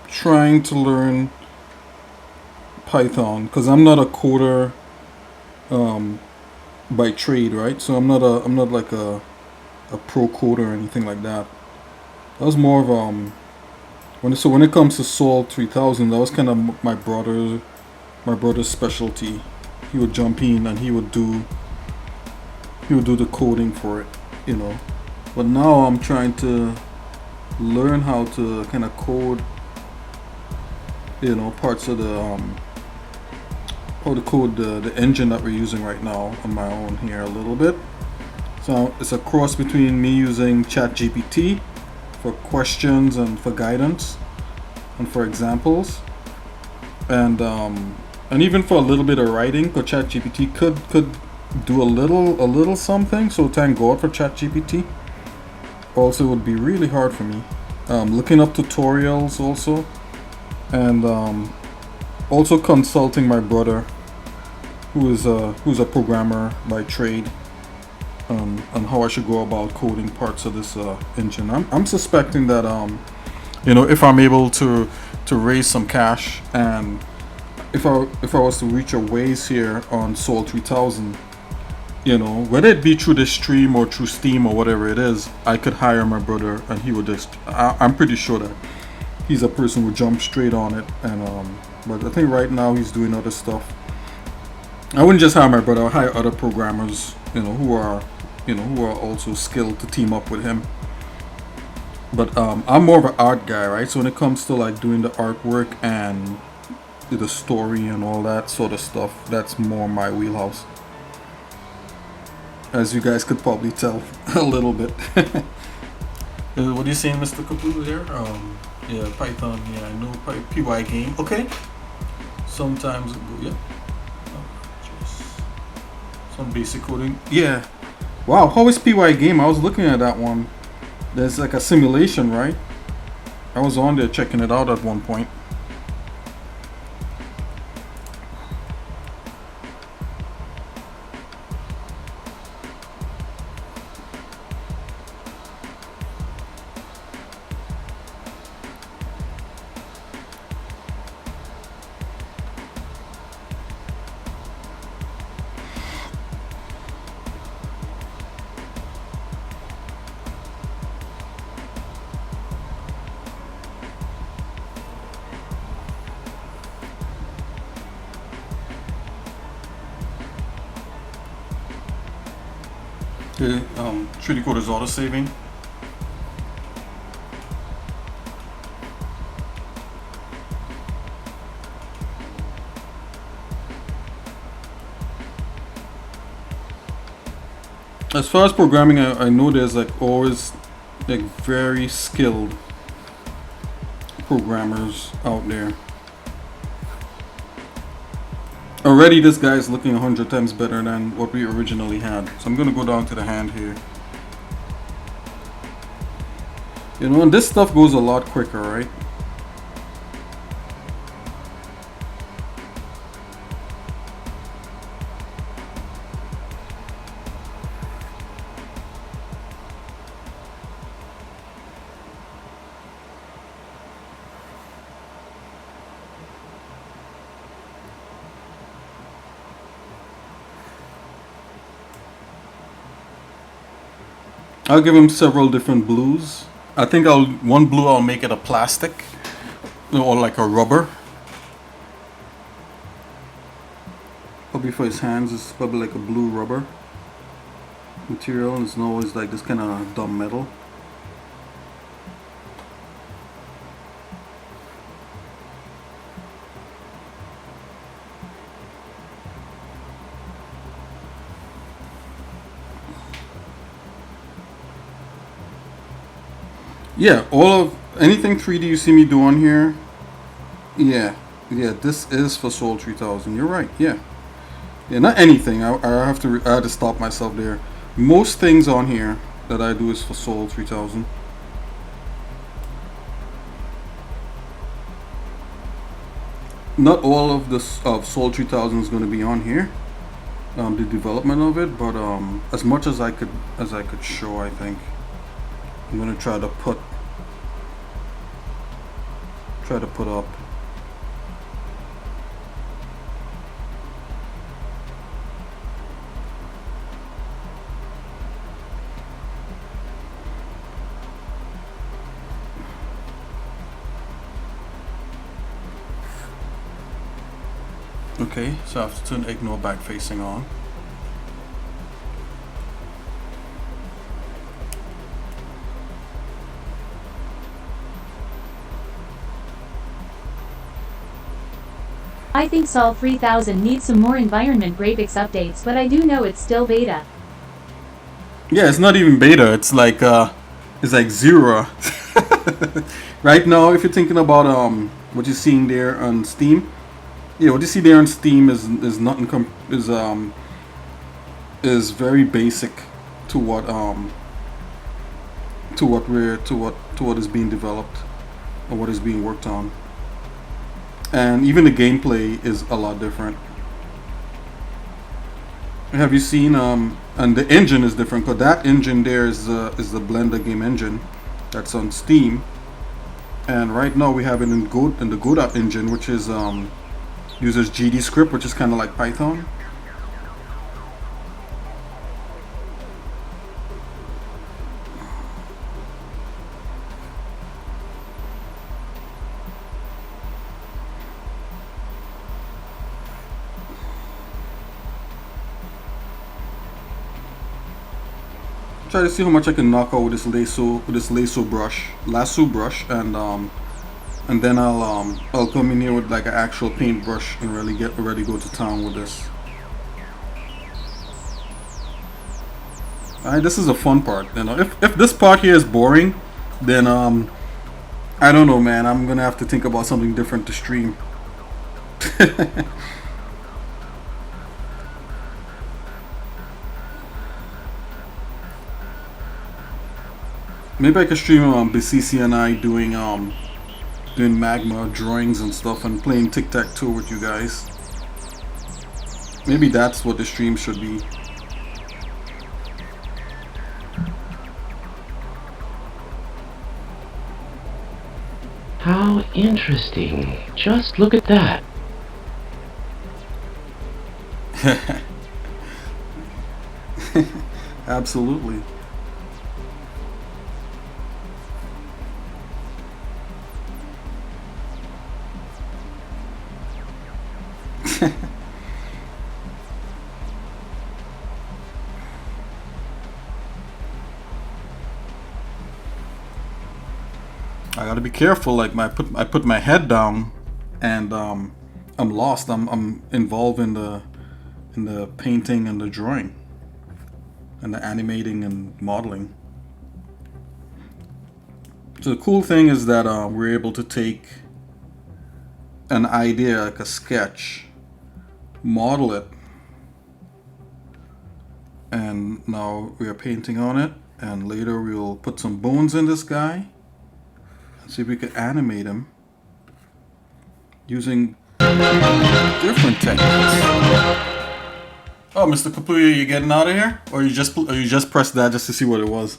trying to learn Python because I'm not a coder by trade, right? So I'm not like a pro coder or anything like that. That was more of when it comes to Sol 3000, that was kind of my brother's specialty. He would jump in and he would do the coding for it. But now I'm trying to learn how to kind of code, parts of how to code the engine that we're using right now on my own here a little bit. So it's a cross between me using ChatGPT for questions and for guidance and for examples, and even for a little bit of writing, because ChatGPT could do a little something. So thank God for ChatGPT. Also, it would be really hard for me looking up tutorials also, and also consulting my brother, who's a programmer by trade, on how I should go about coding parts of this engine. I'm suspecting that if I'm able to raise some cash, and if I was to reach a ways here on Sol 3000, whether it be through this stream or through Steam or whatever it is, I could hire my brother and he would just. I'm pretty sure that he's a person who would jump straight on it, and but I think right now he's doing other stuff. I wouldn't just hire my brother; I'll hire other programmers, who are also skilled to team up with him. But I'm more of an art guy, right? So when it comes to like doing the artwork and the story and all that sort of stuff, that's more my wheelhouse. As you guys could probably tell a little bit. What are you saying, Mr. Caputo there? Yeah, Python. Yeah, I know PY game. Okay. Sometimes, yeah. Just some basic coding. Yeah. Wow, how is PY game? I was looking at that one. There's like a simulation, right? I was on there checking it out at one point. Okay, 3D Coder's auto saving. As far as programming, I know there's like always like very skilled programmers out there. Already this guy is looking 100 times better than what we originally had. So I'm gonna go down to the hand here. And this stuff goes a lot quicker, right? I'll give him several different blues. I think one blue I'll make it a plastic or like a rubber. Probably for his hands, it's probably like a blue rubber material, and it's not always like this kind of dumb metal. Yeah, all of anything 3D you see me do on here. Yeah, yeah, this is for Soul 3000. You're right. Yeah, yeah, not anything. I have to stop myself there. Most things on here that I do is for Soul 3000. Not all of this of Soul 3000 is going to be on here. The development of it, but as much as I could show, I think I'm gonna try to put up. Okay, so I have to turn ignore back facing on. I think Sol 3000 needs some more environment graphics updates, but I do know it's still beta. Yeah, it's not even beta. It's like zero. Right now, if you're thinking about what you're seeing there on Steam, yeah, what you see there on Steam is nothing is very basic to what is being developed or what is being worked on, and even the gameplay is a lot different. Have you seen and the engine is different because that engine there is the Blender game engine that's on Steam, and right now we have it in the Godot engine, which is uses GD script, which is kind of like Python. Try to see how much I can knock out with this lasso brush, and then I'll come in here with like an actual paintbrush and really get ready to go to town with this. Alright, this is a fun part. You know, if this part here is boring, then I don't know, man. I'm gonna have to think about something different to stream. Maybe I could stream BCC and I doing magma drawings and stuff and playing tic-tac-toe with you guys. Maybe that's what the stream should be. How interesting. Just look at that. Absolutely. I gotta be careful. Like I put my head down, and I'm lost. I'm involved in the painting and the drawing, and the animating and modeling. So the cool thing is that we're able to take an idea, like a sketch, model it, and now we are painting on it, and later we'll put some bones in this guy and see if we can animate him using different techniques. Oh, Mr. Kapuya, you getting out of here, or you just pressed that just to see what it was?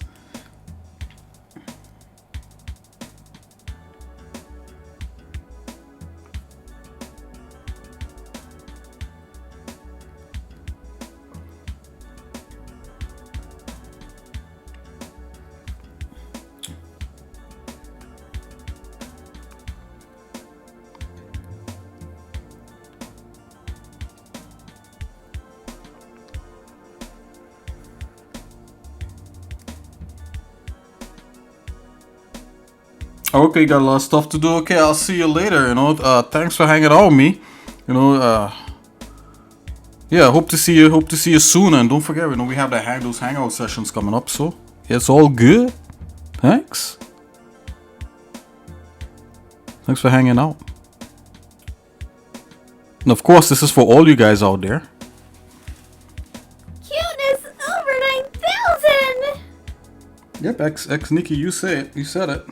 Okay, got a lot of stuff to do. Okay, I'll see you later. You know, thanks for hanging out with me. You know, yeah, hope to see you. Hope to see you soon. And don't forget, you know, we have those hangout sessions coming up. So it's all good. Thanks. Thanks for hanging out. And of course, this is for all you guys out there. Cuteness over 9,000! Yep, X Nikki, you say it. You said it.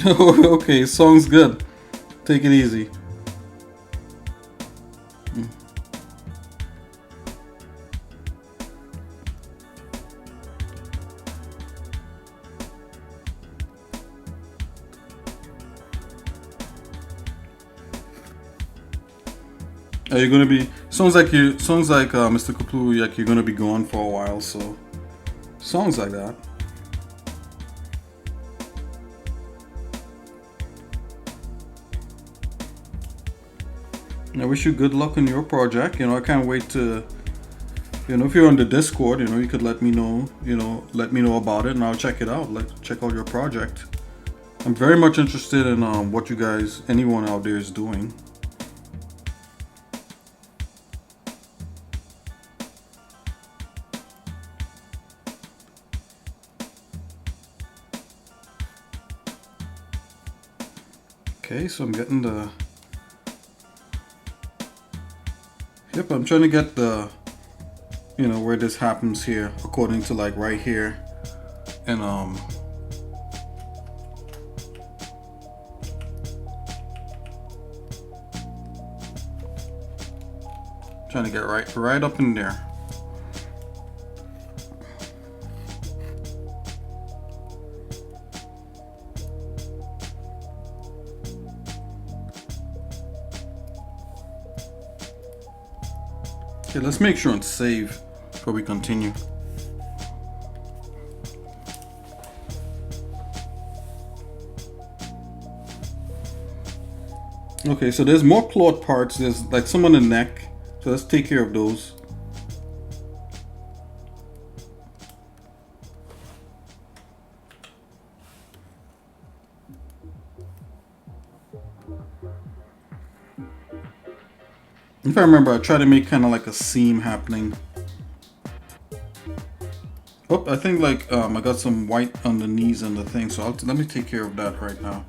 Okay, song's good. Take it easy. Are you gonna be? Sounds like Mr. Kaplu, like you're gonna be gone for a while. So, songs like that. I wish you good luck on your project. You know, I can't wait to, you know, if you're on the Discord, you know, you could let me know, let me know about it and I'll check it out. Check out your project. I'm very much interested in what you guys, anyone out there is doing. Okay, so I'm getting the... Yep, I'm trying to get the, you know, where this happens here, according to like right here, and trying to get right up in there. Okay, let's make sure and save before we continue. Okay, so there's more cloth parts. There's like some on the neck. So let's take care of those. If I remember, I tried to make kind of like a seam happening. Oh, I think like I got some white on the knees and the thing, so let me take care of that right now.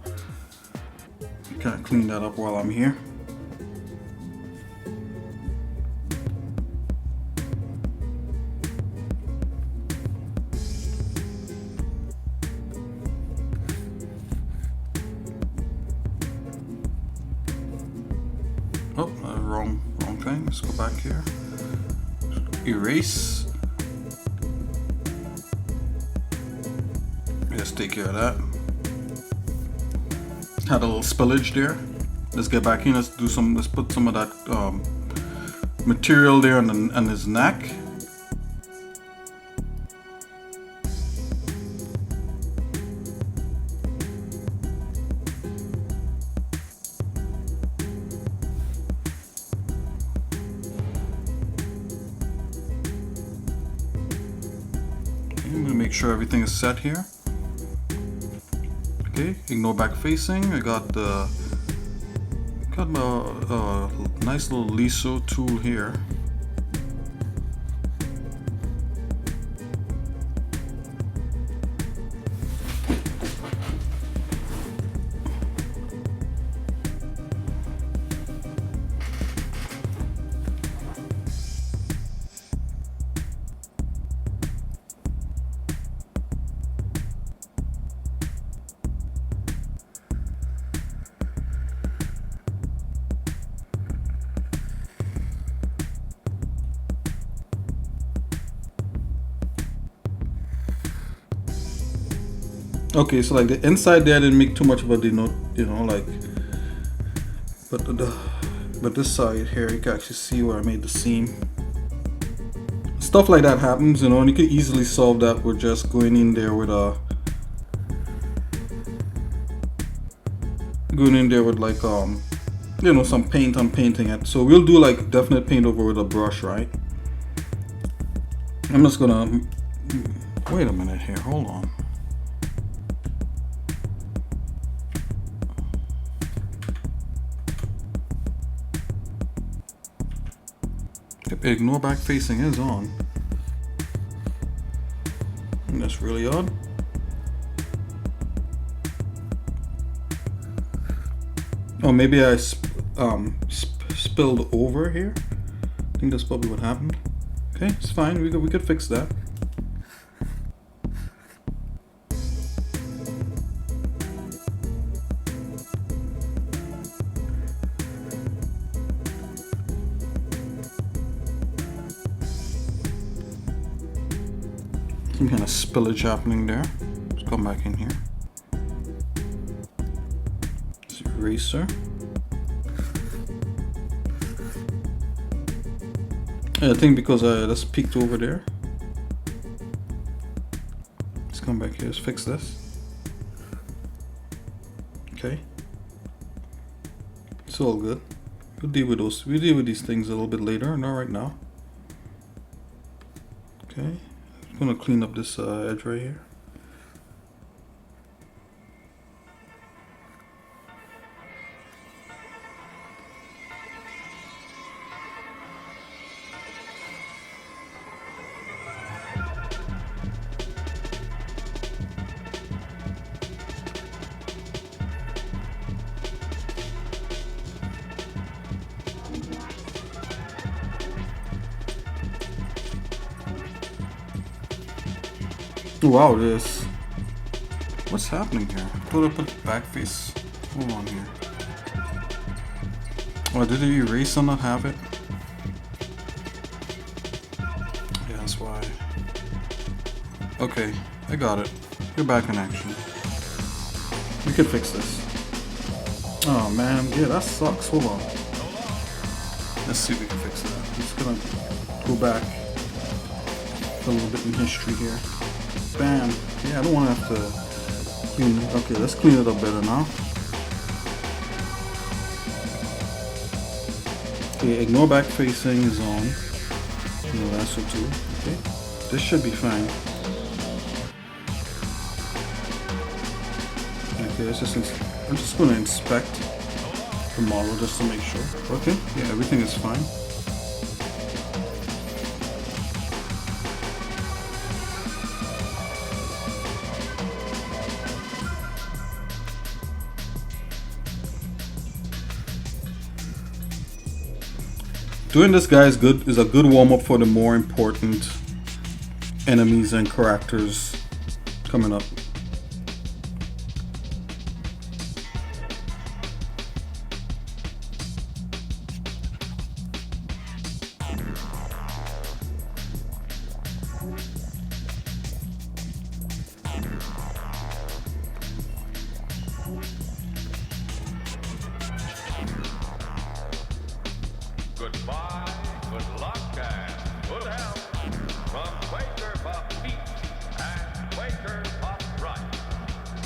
Kind of clean that up while I'm here. Oh, wrong thing. Let's go back here. Erase. Let's take care of that. Had a little spillage there. Let's get back in. Let's put some of that material there on his neck. I'm gonna make sure everything is set here. Okay, ignore back facing. I got my nice little liso tool here. Okay, so like the inside there didn't make too much of a denote, you know, like, but this side here you can actually see where I made the seam. Stuff like that happens, you know, and you can easily solve that with just going in there with like you know, some paint and painting it. So we'll do like definite paint over with a brush, right? I'm just gonna wait a minute here, hold on. ignore back facing is on. And that's really odd. Oh, maybe I spilled over here. I think that's probably what happened. Okay, it's fine. We could fix that. Some kind of spillage happening there. Let's come back in here. It's eraser. I think because I just peeked over there. Let's come back here. Let's fix this. Okay. It's all good. We'll deal with those. We'll deal with these things a little bit later, not right now. Okay. I'm gonna clean up this edge right here. Wow, this. What's happening here? Put up a back face. Hold on here. Oh, did the eraser not have it? Yeah, that's why. Okay, I got it. You're back in action. We could fix this. Oh man, yeah, that sucks. Hold on. Let's see if we can fix that. I'm just gonna go back a little bit in history here. Bam. Yeah, I don't want to have to clean it. Okay, let's clean it up better now. Okay, ignore back facing is on. No, that's so too. Okay, this should be fine. Okay, I'm just going to inspect the model just to make sure. Okay, yeah, everything is fine. Doing this, guys, is a good warm up for the more important enemies and characters coming up. Goodbye, good luck, and good health from Quaker Puff Beat and Quaker Puff Rice.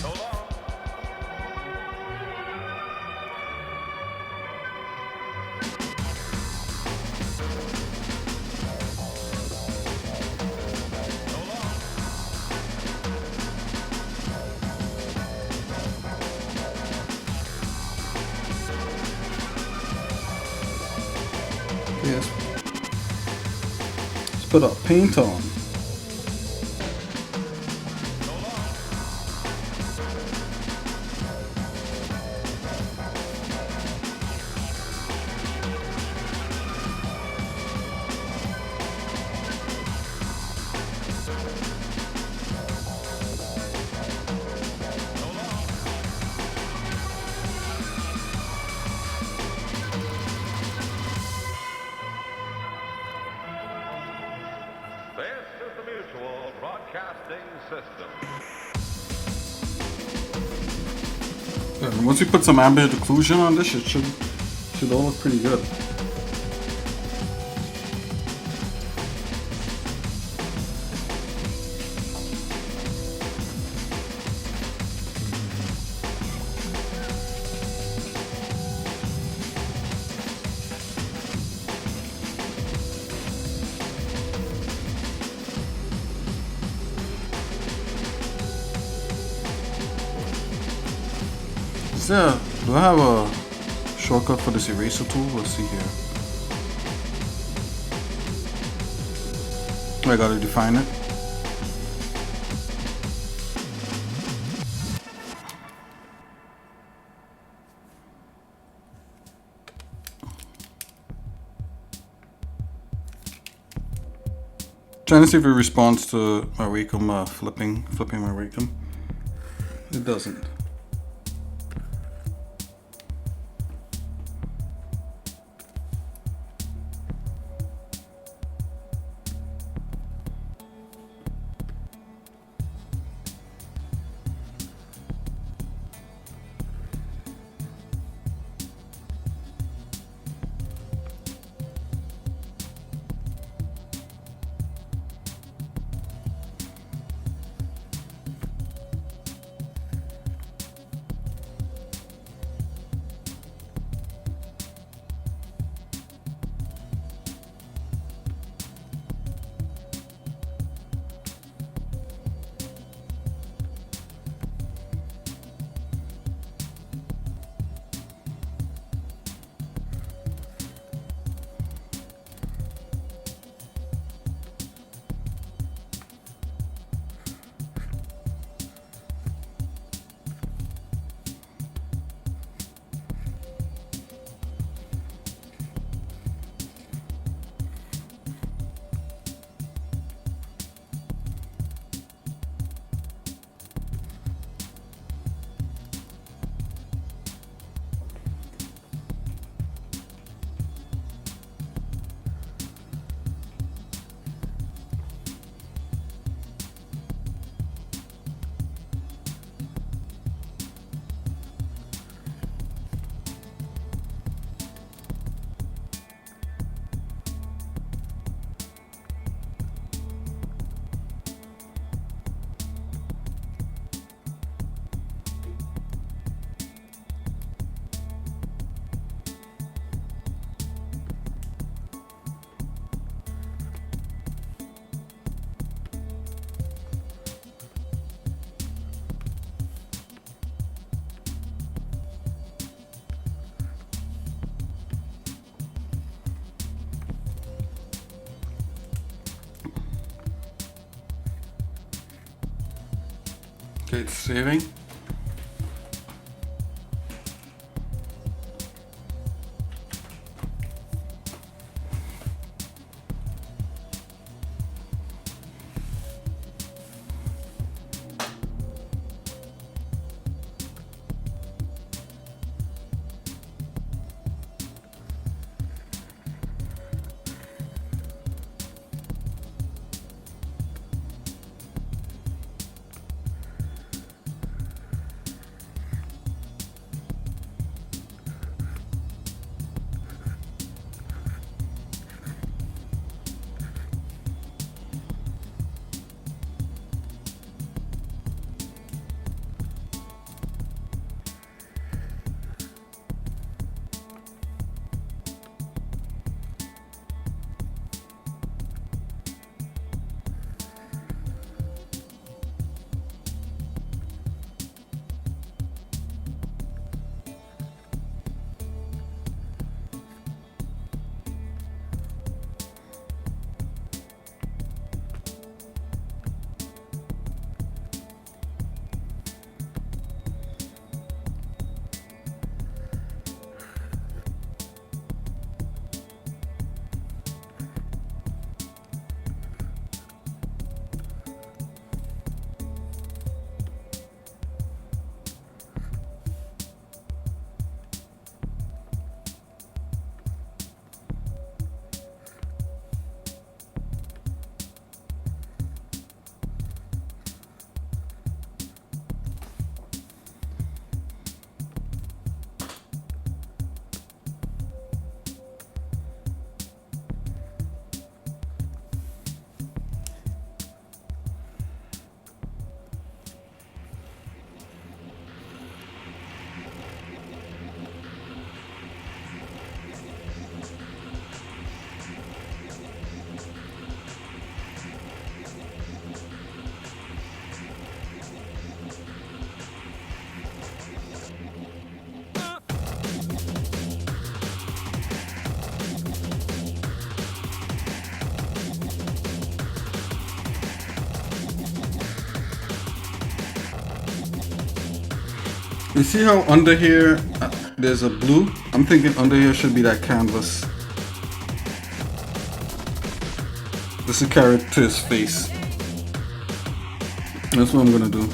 So long. Yes. Let's put our paint on. This is the Mutual Broadcasting System. Yeah, once we put some ambient occlusion on this, it should all look pretty good. Do I have a shortcut for this eraser tool? Let's see here. I gotta define it. Trying to see if it responds to my Wacom flipping my Wacom. It doesn't. Okay, it's saving. You see how under here there's a blue? I'm thinking under here should be that canvas. This is carry it to his face. That's what I'm gonna do.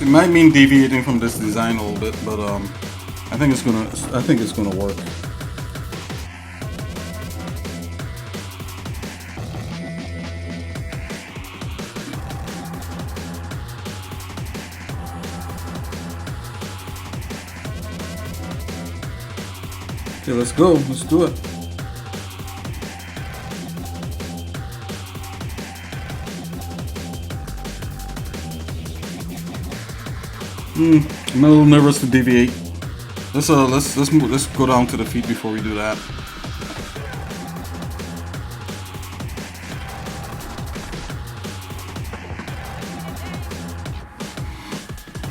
It might mean deviating from this design a little bit, but I think it's gonna work. Okay, let's go. Let's do it. I'm a little nervous to deviate. Let's go down to the feet before we do that.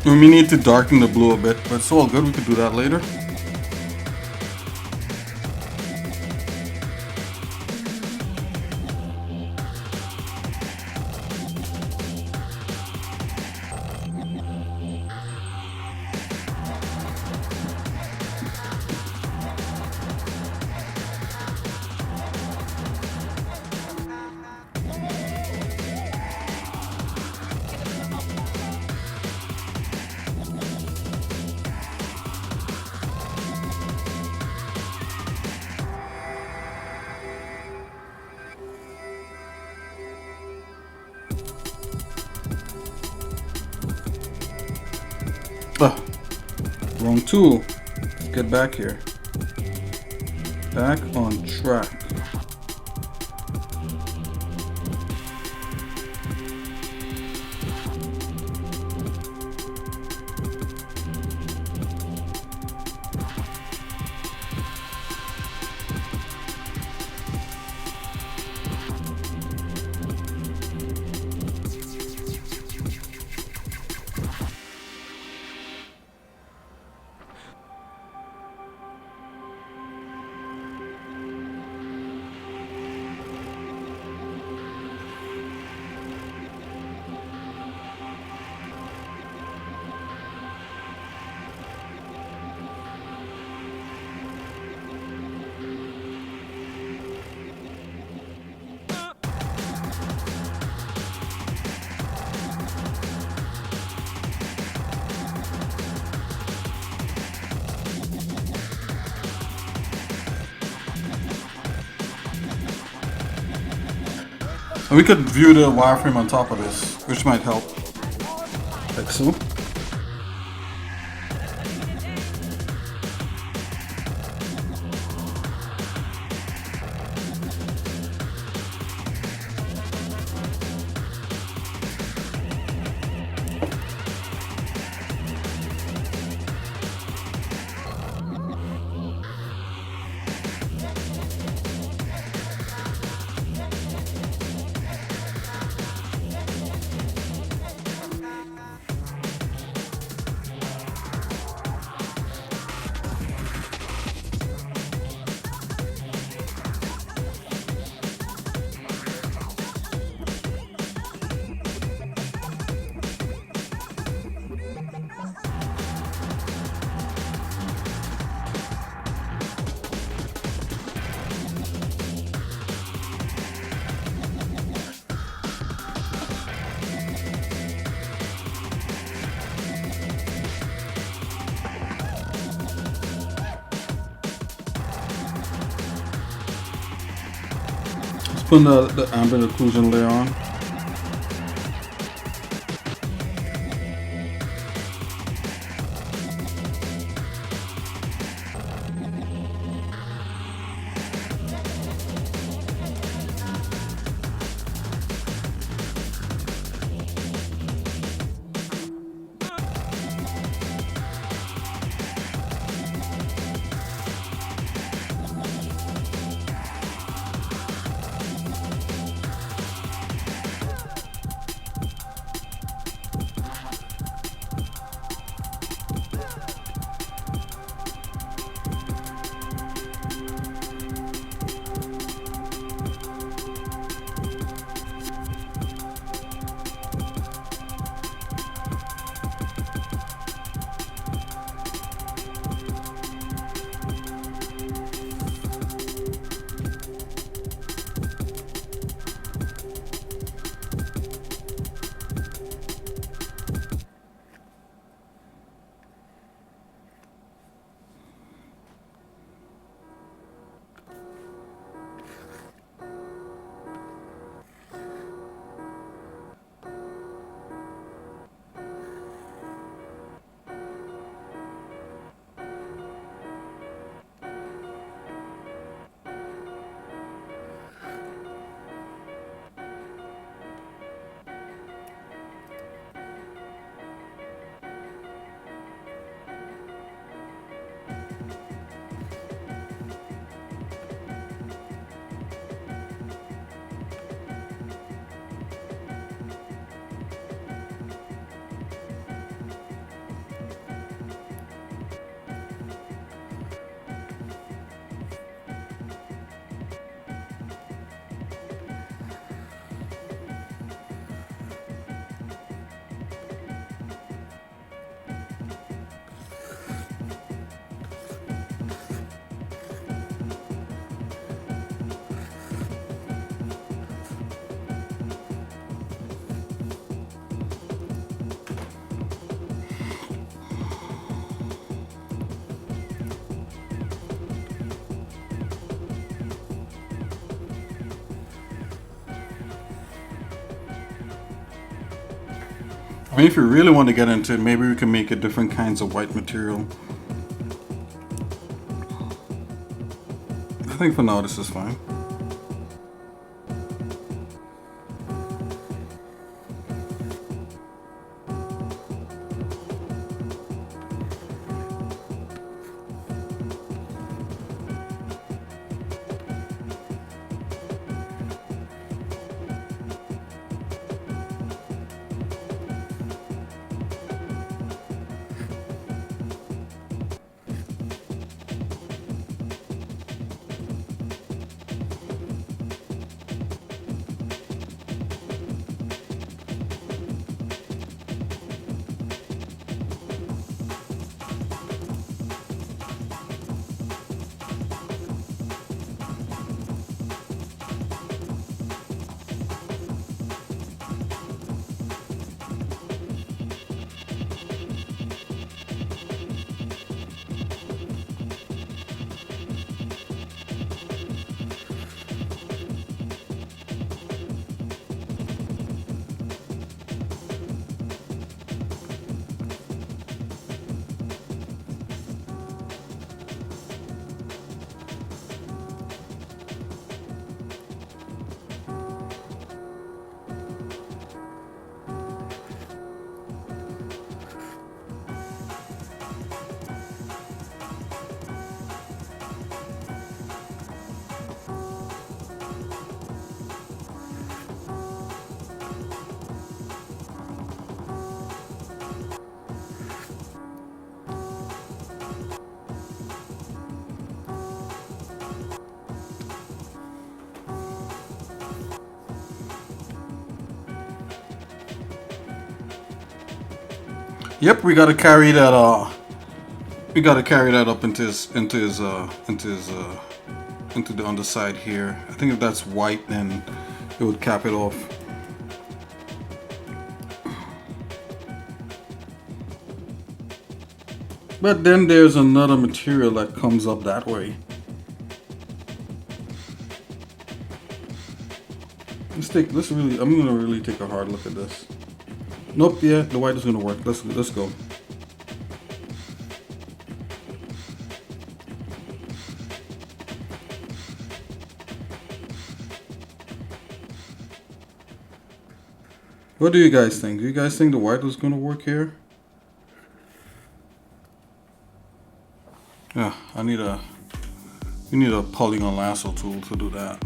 We need to darken the blue a bit, but it's all good. We could do that later. Wrong tool. Let's get back here. Back on track. And we could view the wireframe on top of this, which might help. Like so. Putting the ambient occlusion layer on. mean, if you really want to get into it, maybe we can make it different kinds of white material. I think for now this is fine. Yep, we gotta carry that. We gotta carry that up into the underside here. I think if that's white, then it would cap it off. But then there's another material that comes up that way. I'm gonna really take a hard look at this. Nope, yeah, the white is gonna work. Let's go. What do you guys think? Do you guys think the white was gonna work here? Yeah, we need a polygon lasso tool to do that.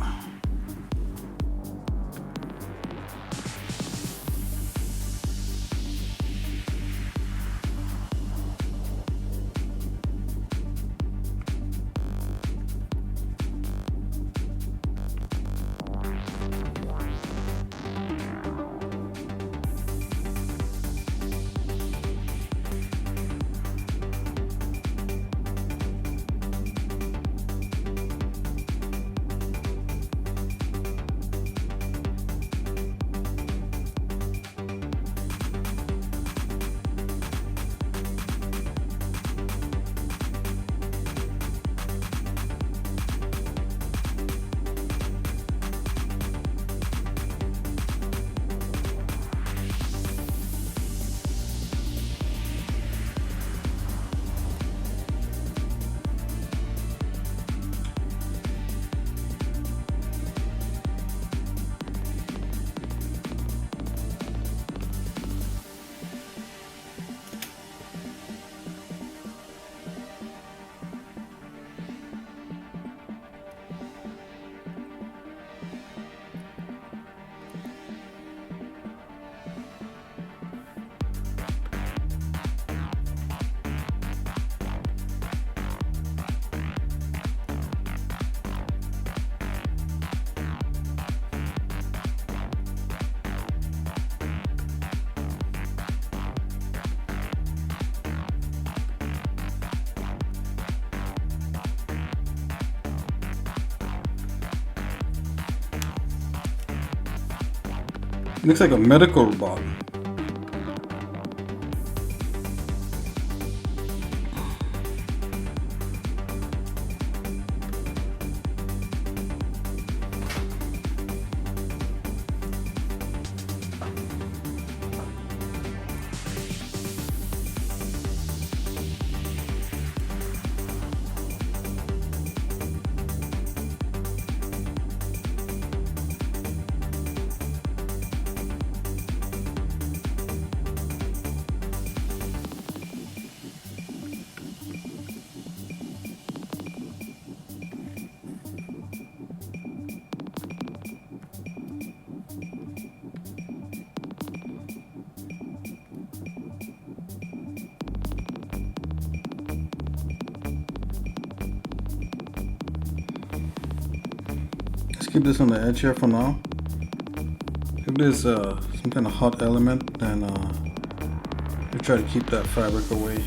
It looks like a medical robot. keep this on the edge here for now. If there's some kind of hot element, then we try to keep that fabric away.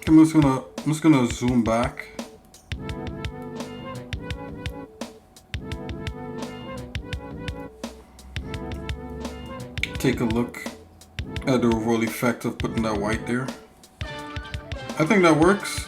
I'm just gonna zoom back. Take a look at the overall effect of putting that white there. I think that works.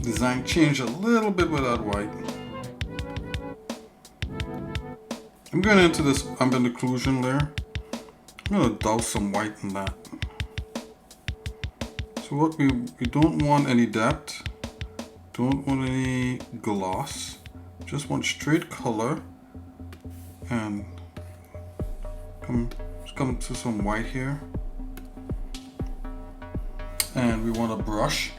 Design changed a little bit with that white. I'm going into this ambient occlusion layer. I'm going to douse some white in that. So what we don't want any depth, don't want any gloss, just want straight color, and just come to some white here. And we want a brush.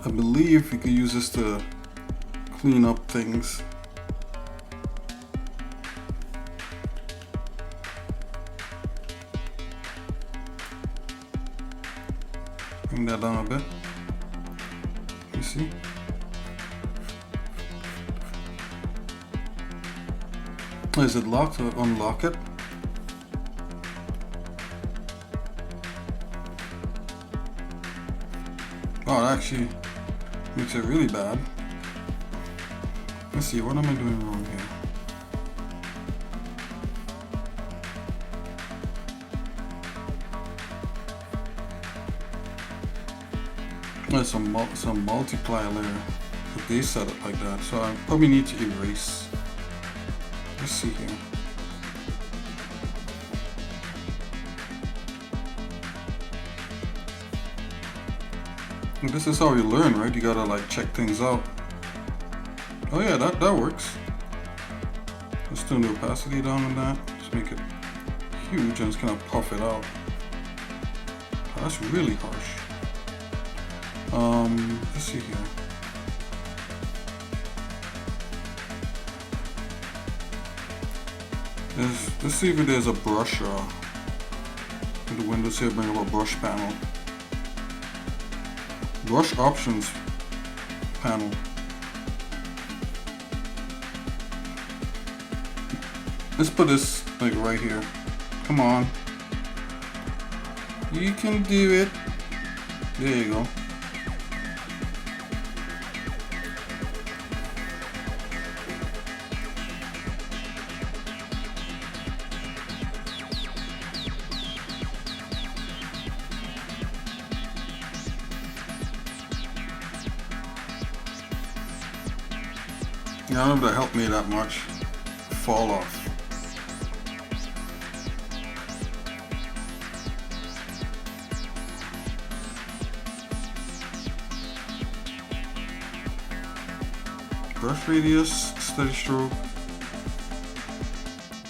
I believe you could use this to clean up things. Bring that down a bit. You see? Is it locked? To unlock it? Oh, that actually makes it really bad. Let's see, what am I doing wrong here? There's some multiply layer, but they set it like that, so I probably need to erase. Let's see here. And this is how you learn, right? You gotta like check things out. Oh yeah, that works. Let's turn the opacity down on that. Just make it huge and just kind of puff it out. Oh, that's really harsh. Let's see here. Let's see if there's a brush in the windows here. Bring up a brush panel. Brush options panel. Let's put this like right here. Come on. You can do it. There you go. I don't know if that helped me that much. Fall off. Brush radius, steady stroke,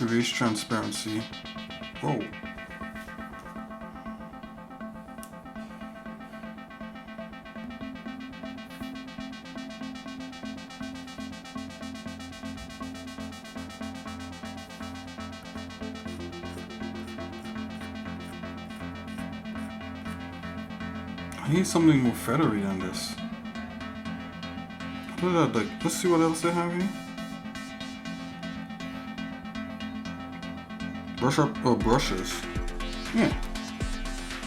erase transparency. Whoa. I need something more feathery than this. What is that like? Let's see what else they have here. Brush up or brushes. Yeah.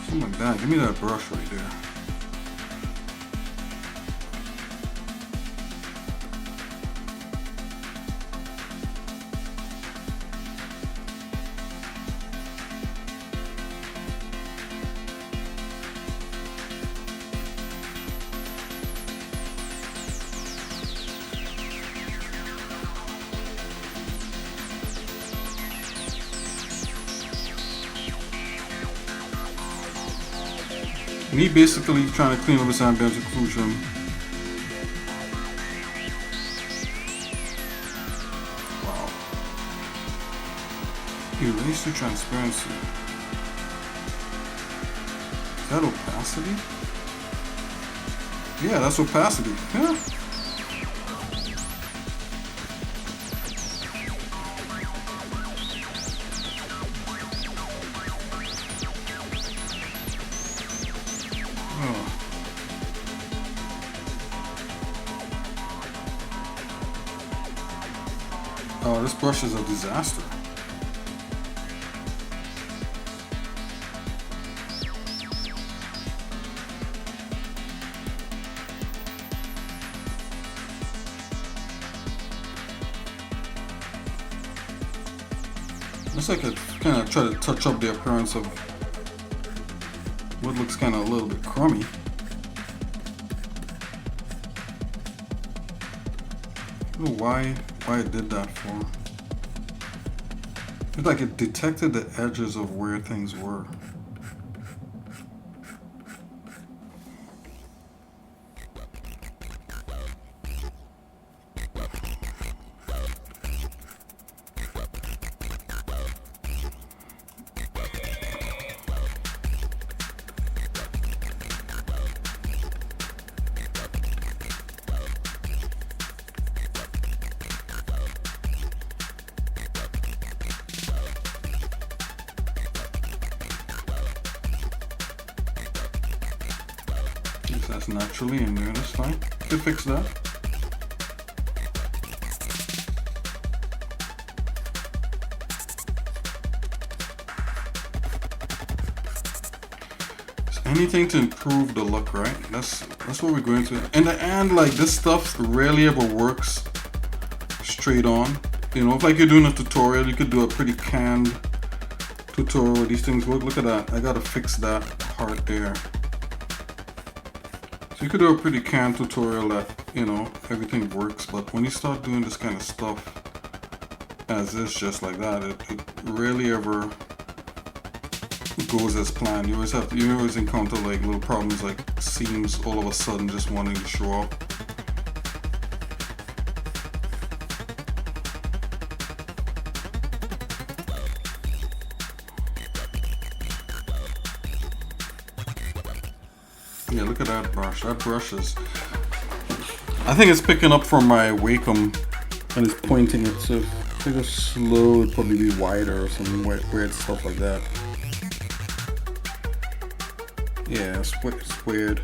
Something like that. Give me that brush right there. Me basically trying to clean up this ambient occlusion. Wow. Erase to transparency. Is that opacity? Yeah, that's opacity. Yeah. Oh, this brush is a disaster. Looks like it kind of try to touch up the appearance of what looks kind of a little bit crummy. I don't know why it did that for. It's like it detected the edges of where things were. That's naturally in there, that's fine. Could fix that. Anything to improve the look, right? That's what we're going to. In the end, like, this stuff rarely ever works straight on. You know, if like you're doing a tutorial, you could do a pretty canned tutorial where these things work. Look at that. I gotta fix that part there. So you could do a pretty canned tutorial that, you know, everything works, but when you start doing this kind of stuff as is, just like that, it rarely ever goes as planned. You always encounter like little problems, like seams all of a sudden just wanting to show up. Yeah, look at that brush. That brush is, I think it's picking up from my Wacom and it's pointing it, so if it goes slow, it'd probably be wider or some weird stuff like that. Yeah, it's weird.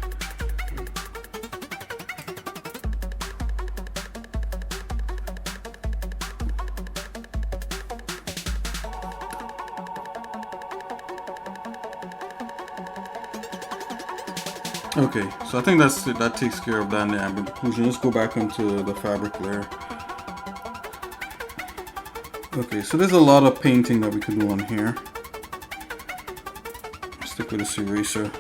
Okay, so I think that's it. That takes care of that in the ambient occlusion. Let's go back into the fabric layer. Okay, so there's a lot of painting that we can do on here. Stick with this eraser.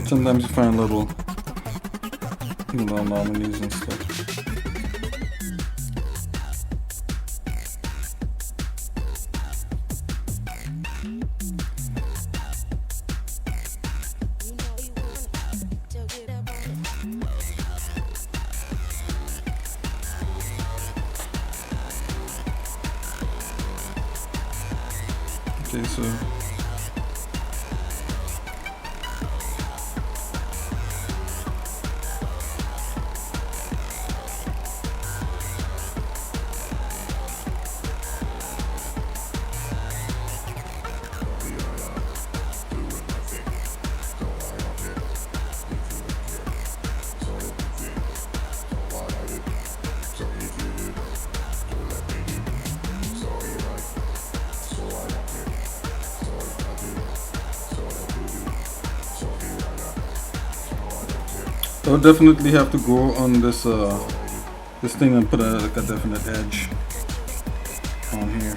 Sometimes you find little anomalies and stuff. Okay, so I'll definitely have to go on this this thing and put like a definite edge on here.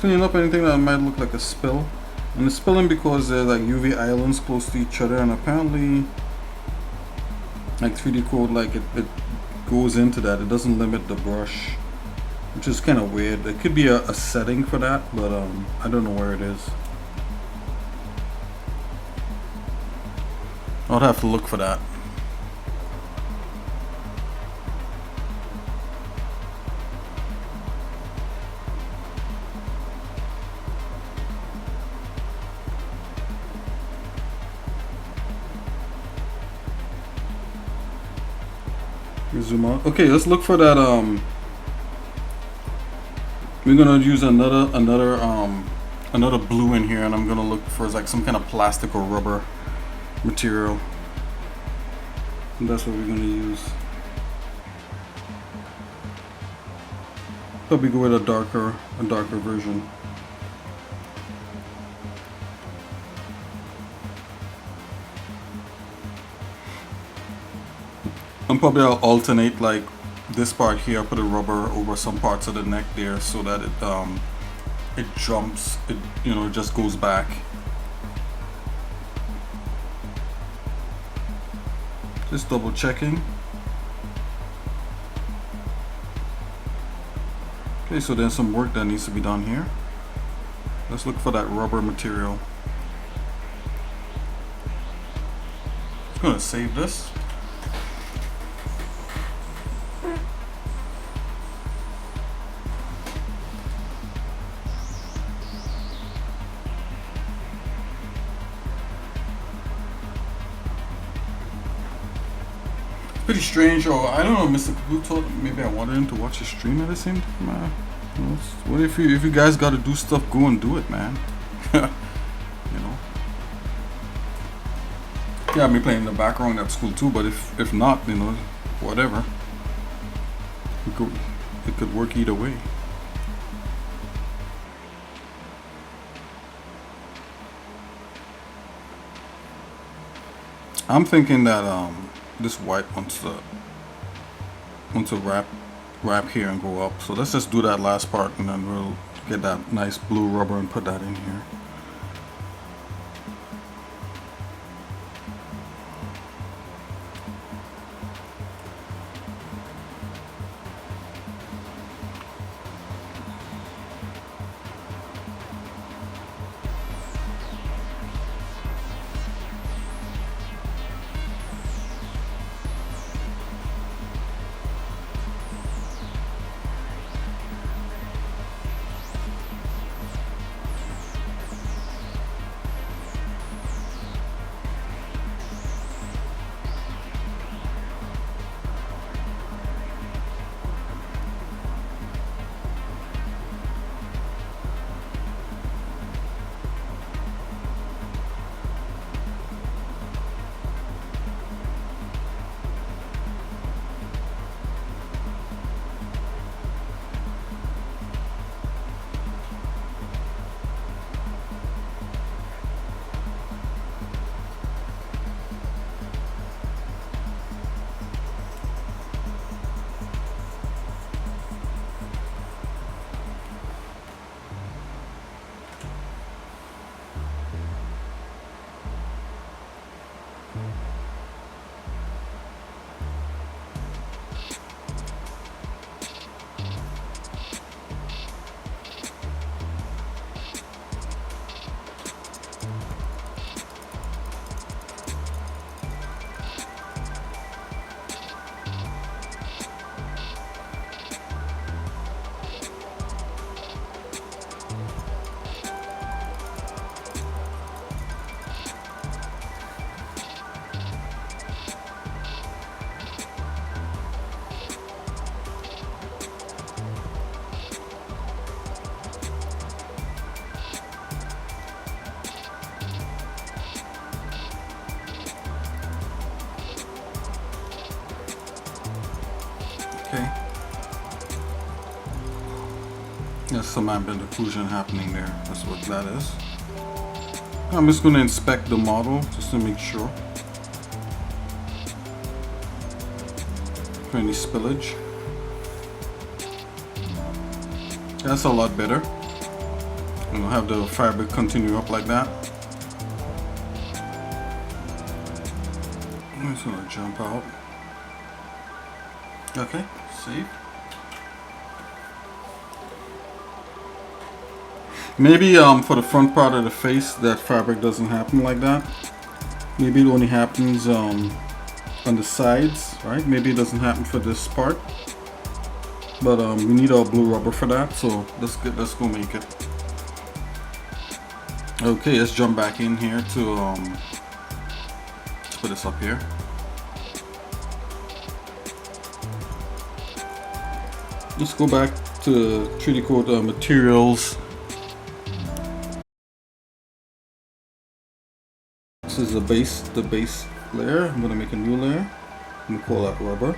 Cleaning up anything that might look like a spill, and it's spilling because there's like UV islands close to each other, and apparently like 3D code, like it goes into that. It doesn't limit the brush, which is kind of weird. There could be a setting for that, but I don't know where it is. I'll have to look for that. Zoom out. Okay, let's look for that. We're gonna use another blue in here, and I'm gonna look for like some kind of plastic or rubber material, and that's what we're gonna use. Probably go with a darker version. And probably I'll alternate, like this part here, put a rubber over some parts of the neck there, so that it jumps, it it just goes back. Just double checking. Okay, so there's some work that needs to be done here. Let's look for that rubber material. I'm gonna save this. Pretty strange, or I don't know, Mr. Blue told maybe I wanted him to watch the stream at the same time. What if you guys got to do stuff, go and do it, man. Yeah, me playing in the background at school too, but if not, whatever. It could work either way. I'm thinking that this white wants to wrap here and go up. So let's just do that last part, and then we'll get that nice blue rubber and put that in here. There's some ambient occlusion happening there. That's what that is. I'm just going to inspect the model just to make sure. For any spillage. That's a lot better. And we'll have the fabric continue up like that. I'm just going to jump out. Okay, save. Maybe for the front part of the face, that fabric doesn't happen like that. Maybe it only happens on the sides, right? Maybe it doesn't happen for this part. But we need our blue rubber for that, so let's go make it. Okay, let's jump back in here to let's put this up here. Let's go back to 3D code materials. This is the base layer. I'm gonna make a new layer. I'm gonna call that rubber.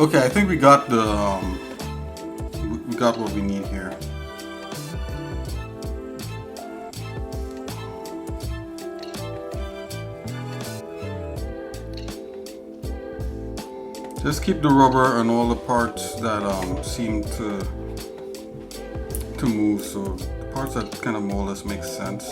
Okay, I think we got the we got what we need here. Just keep the rubber and all the parts that seem to move, so the parts that kind of more or less make sense.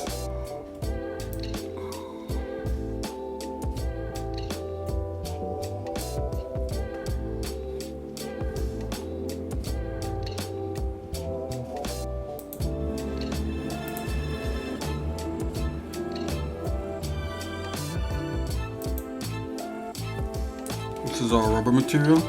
This is our rubber material.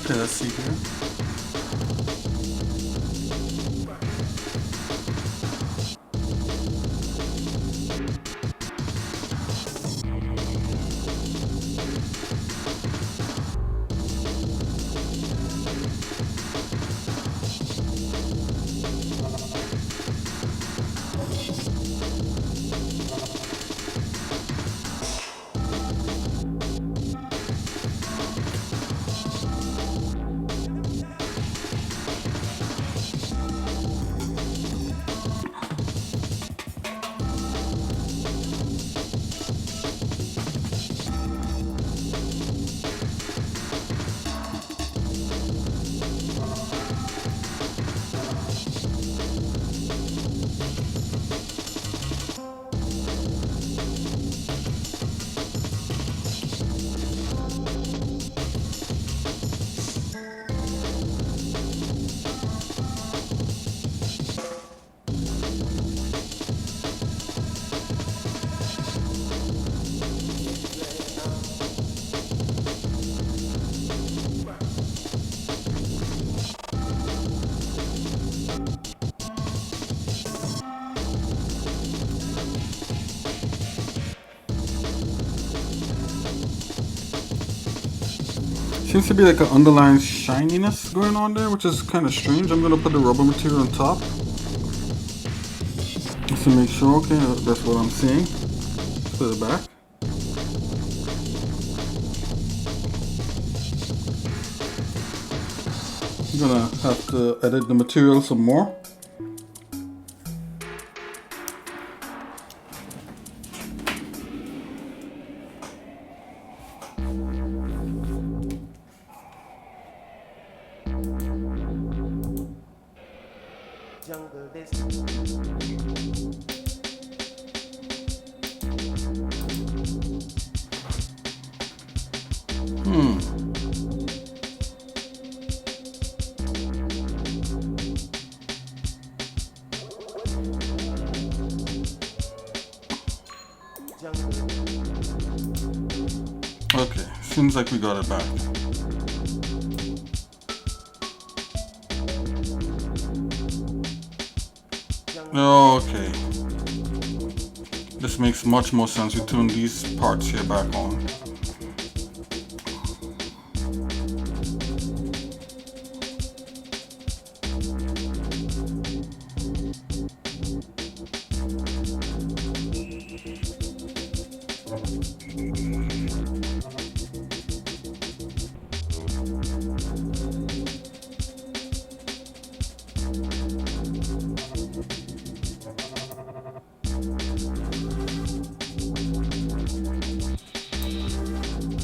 Okay, let's see here. Seems to be like an underlying shininess going on there, which is kind of strange. I'm gonna put the rubber material on top just to make sure. Okay, that's what I'm seeing. Put it back. I'm gonna have to edit the material some more. Okay, seems like we got it back. Okay. This makes much more sense. We turn these parts here back on.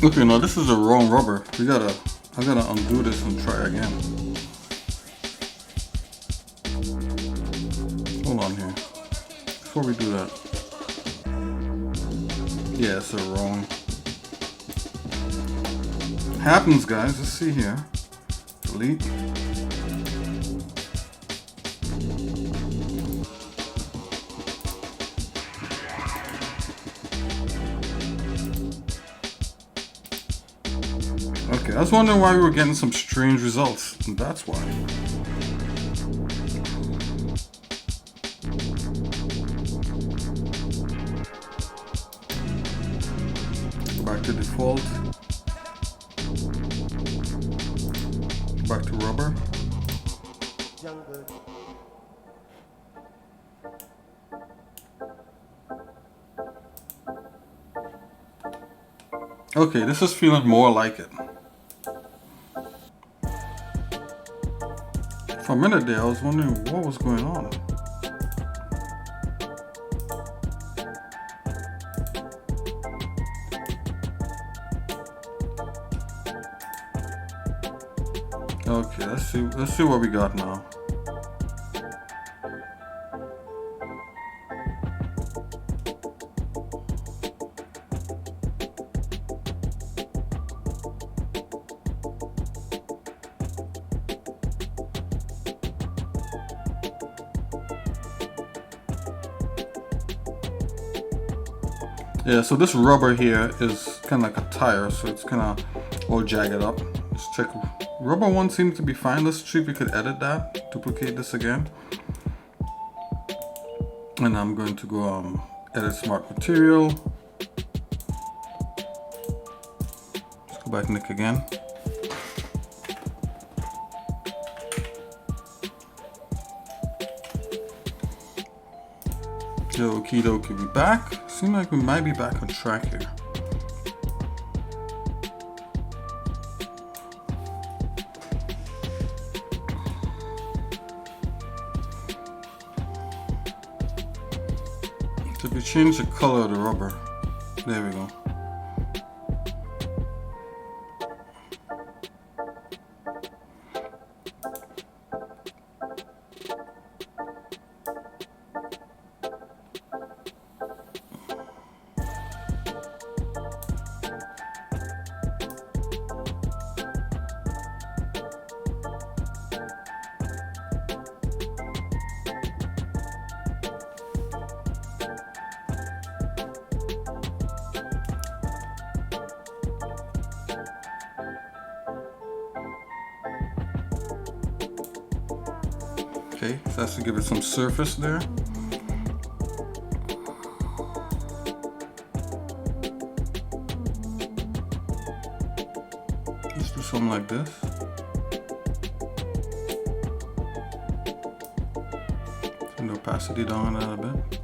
Okay, no, this is the wrong rubber. I gotta undo this and try again. Hold on here. Before we do that. Yeah, it's the wrong. Happens, guys. Let's see here. Delete. Okay, I was wondering why we were getting some strange results, and that's why. Go back to default. Back to rubber. Okay, this is feeling more like it. For a minute there, I was wondering what was going on. Okay, let's see what we got now. Yeah, so this rubber here is kind of like a tire, so it's kind of all jagged up. Let's check. Rubber one seems to be fine. Let's see if we could edit that, duplicate this again. And I'm going to go edit smart material. Let's go back Nick again. Okie dokie, we back. Seems like we might be back on track here. So if we change the color of the rubber, there we go. Okay, so that's to give it some surface there. Let's do something like this. Turn the opacity down on that a bit.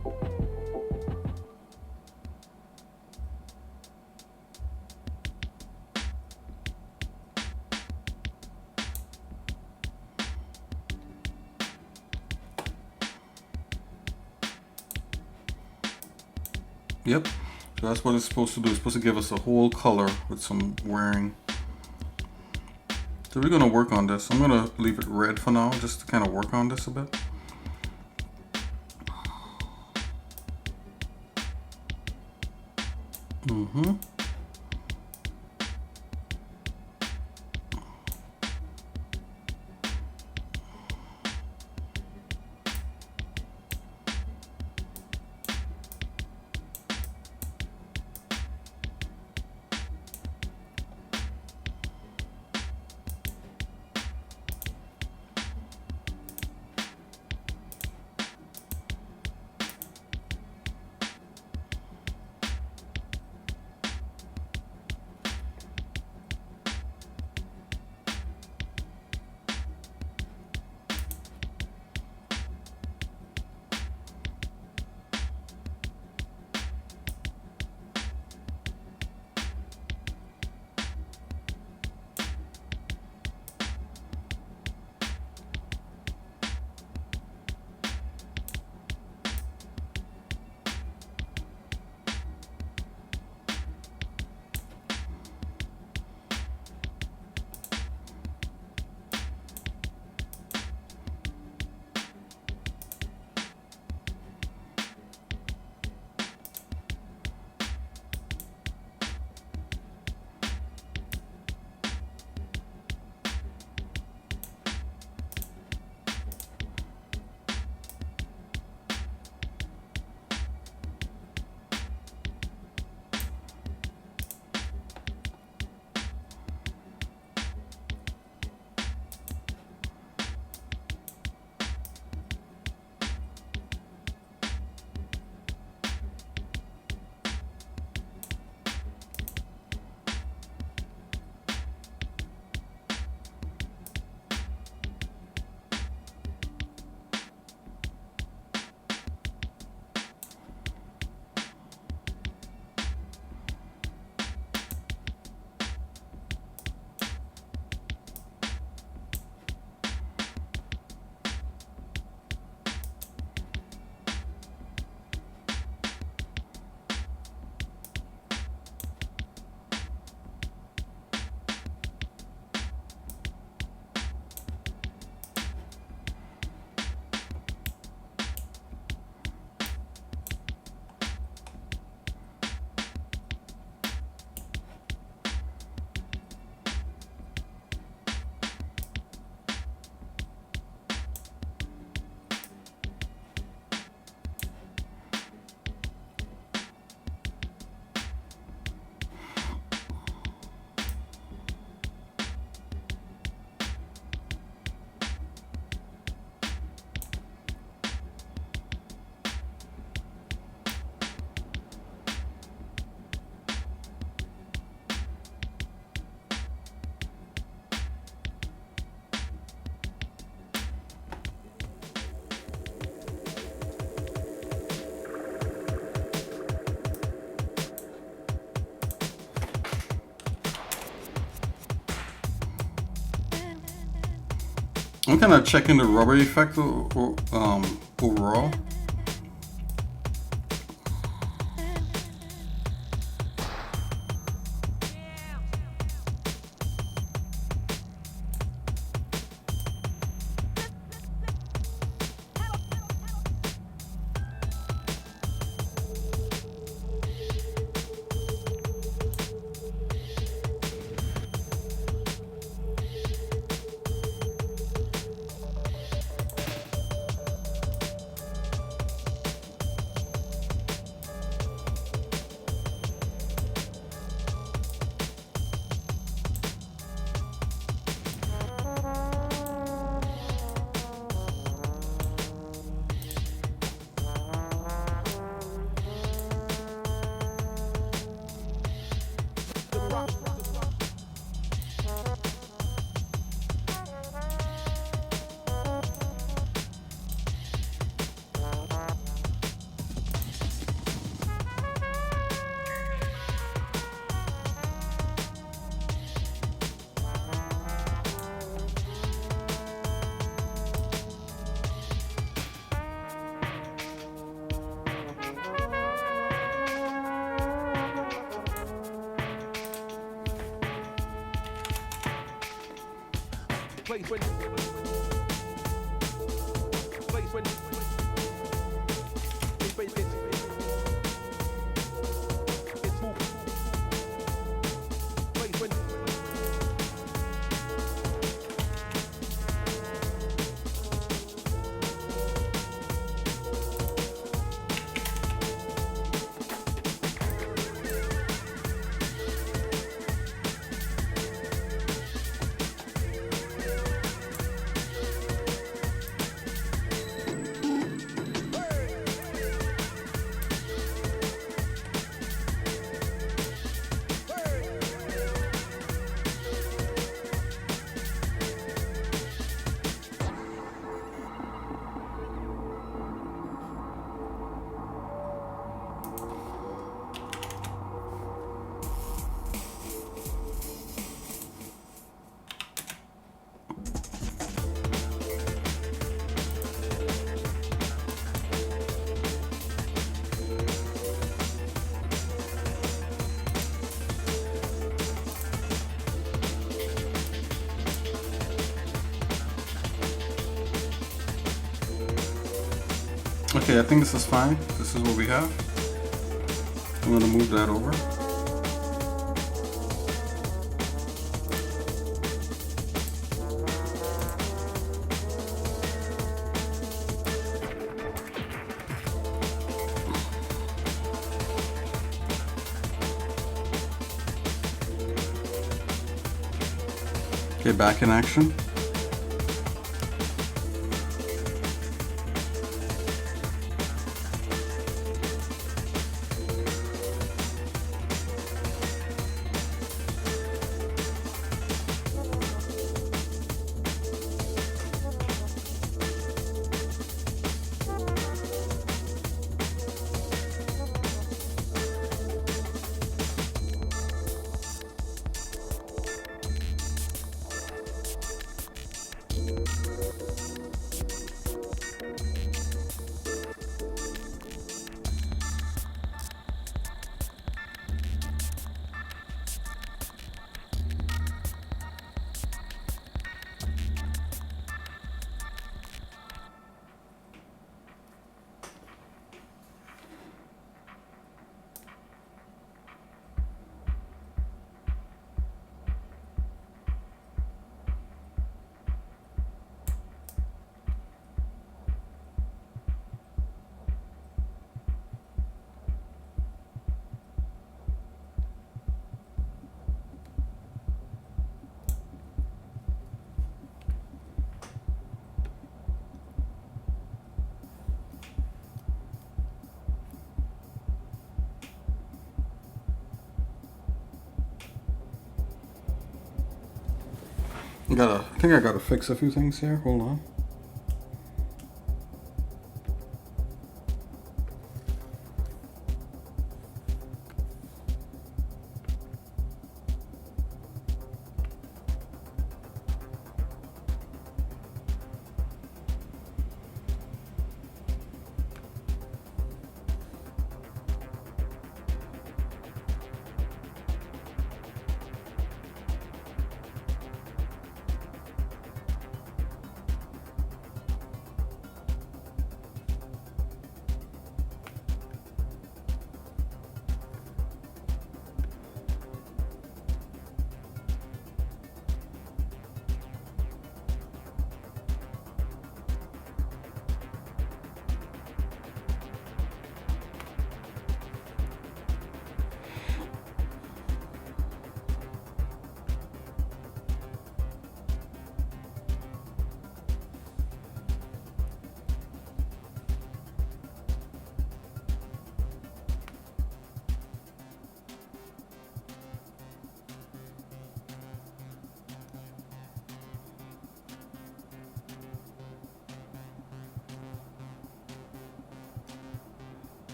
Yep, so that's what it's supposed to do. It's supposed to give us a whole color with some wearing. So we're gonna work on this. I'm gonna leave it red for now, just to kind of work on this a bit. I'm kind of checking the rubber effect overall. Place when place when it's moving. Place when Okay, I think this is fine. This is what we have. I'm gonna move that over. Okay, back in action. I think I gotta fix a few things here. Hold on.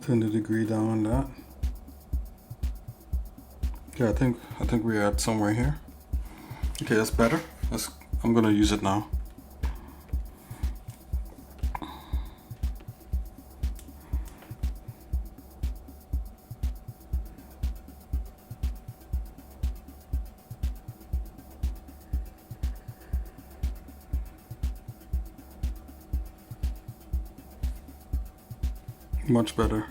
Turn the degree down on that. Yeah, I think we're at somewhere here. Okay, that's better. I'm gonna use it now. Much better.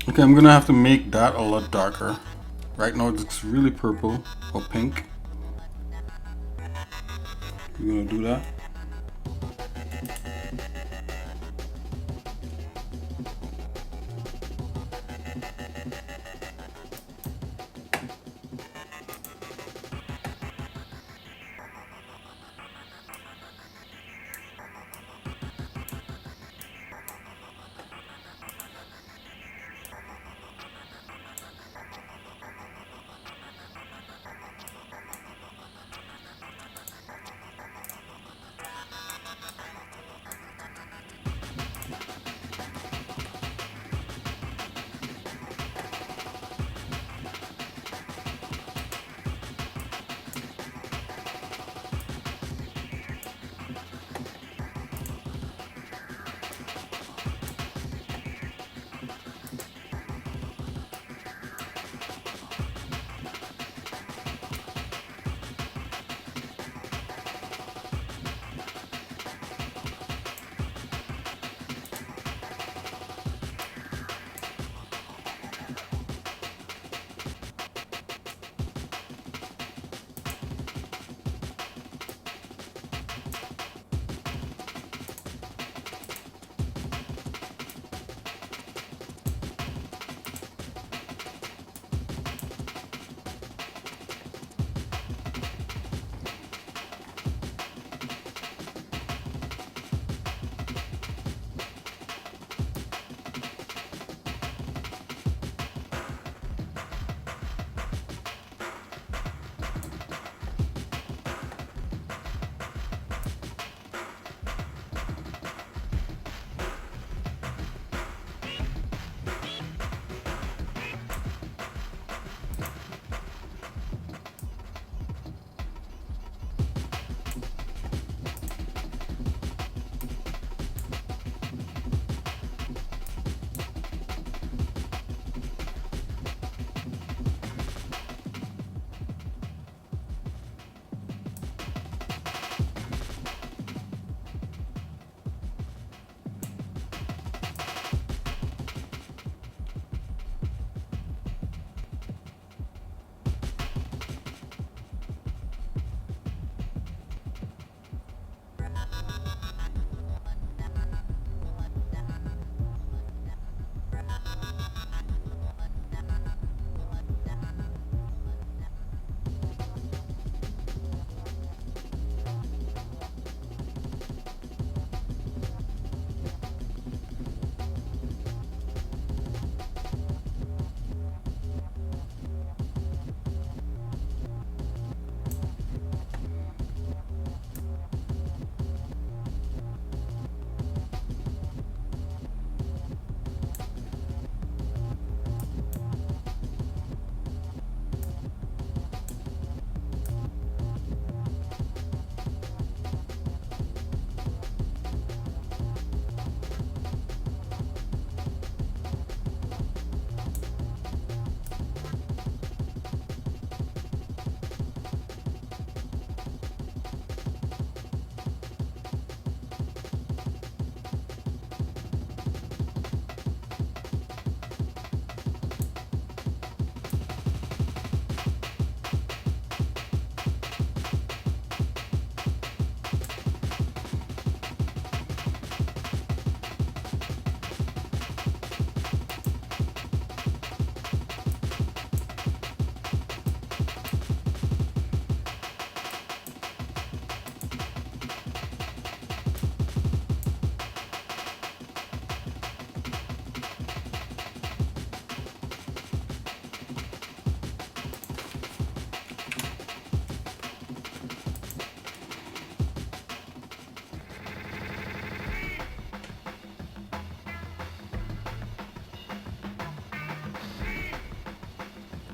Okay, I'm gonna have to make that a lot darker. Right now it's really purple or pink. We're gonna do that.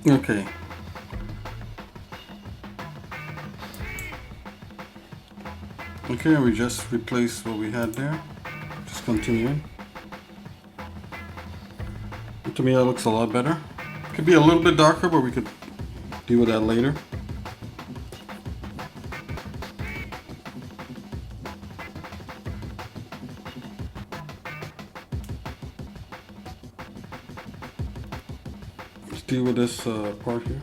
Okay. Okay, we just replaced what we had there. Just continuing. To me, that looks a lot better. Could be a little bit darker, but we could deal with that later. Let's deal with this part here.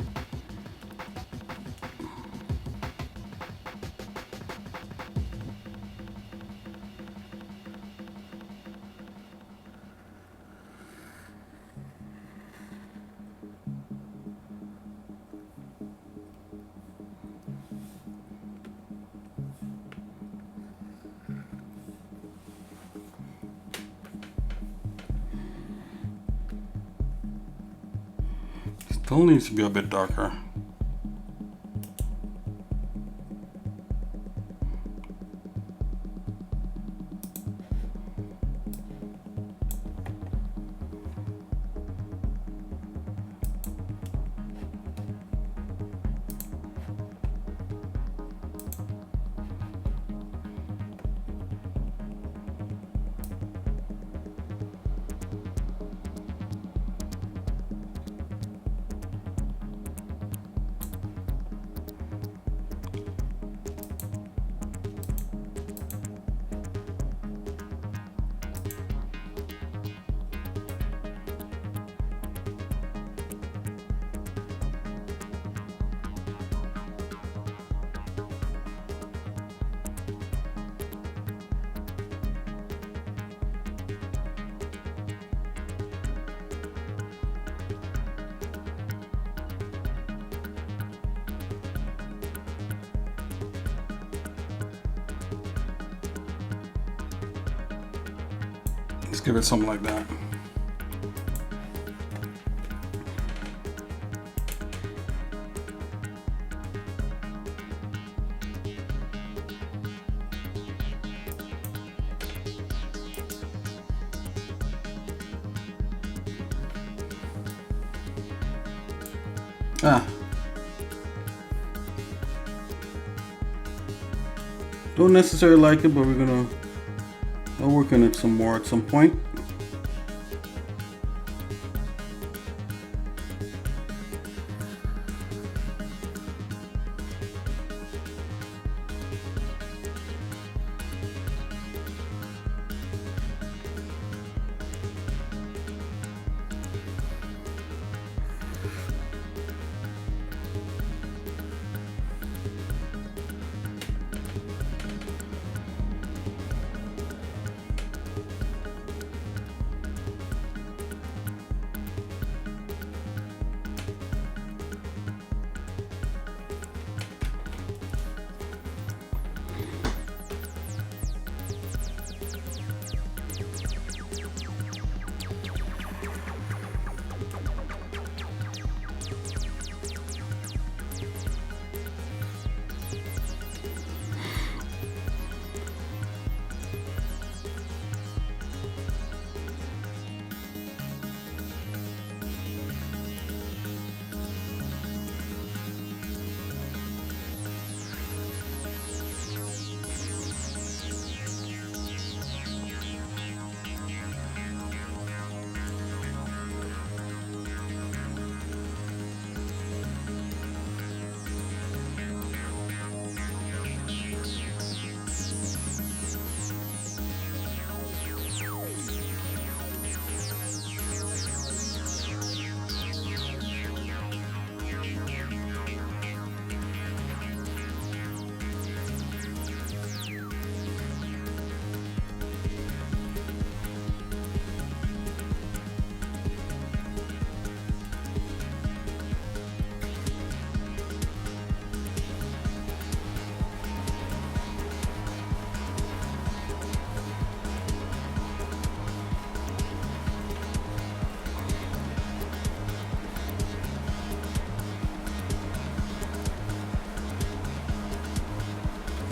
Still needs to be a bit darker. Let's give it something like that. Don't necessarily like it, but I'll work on it some more at some point.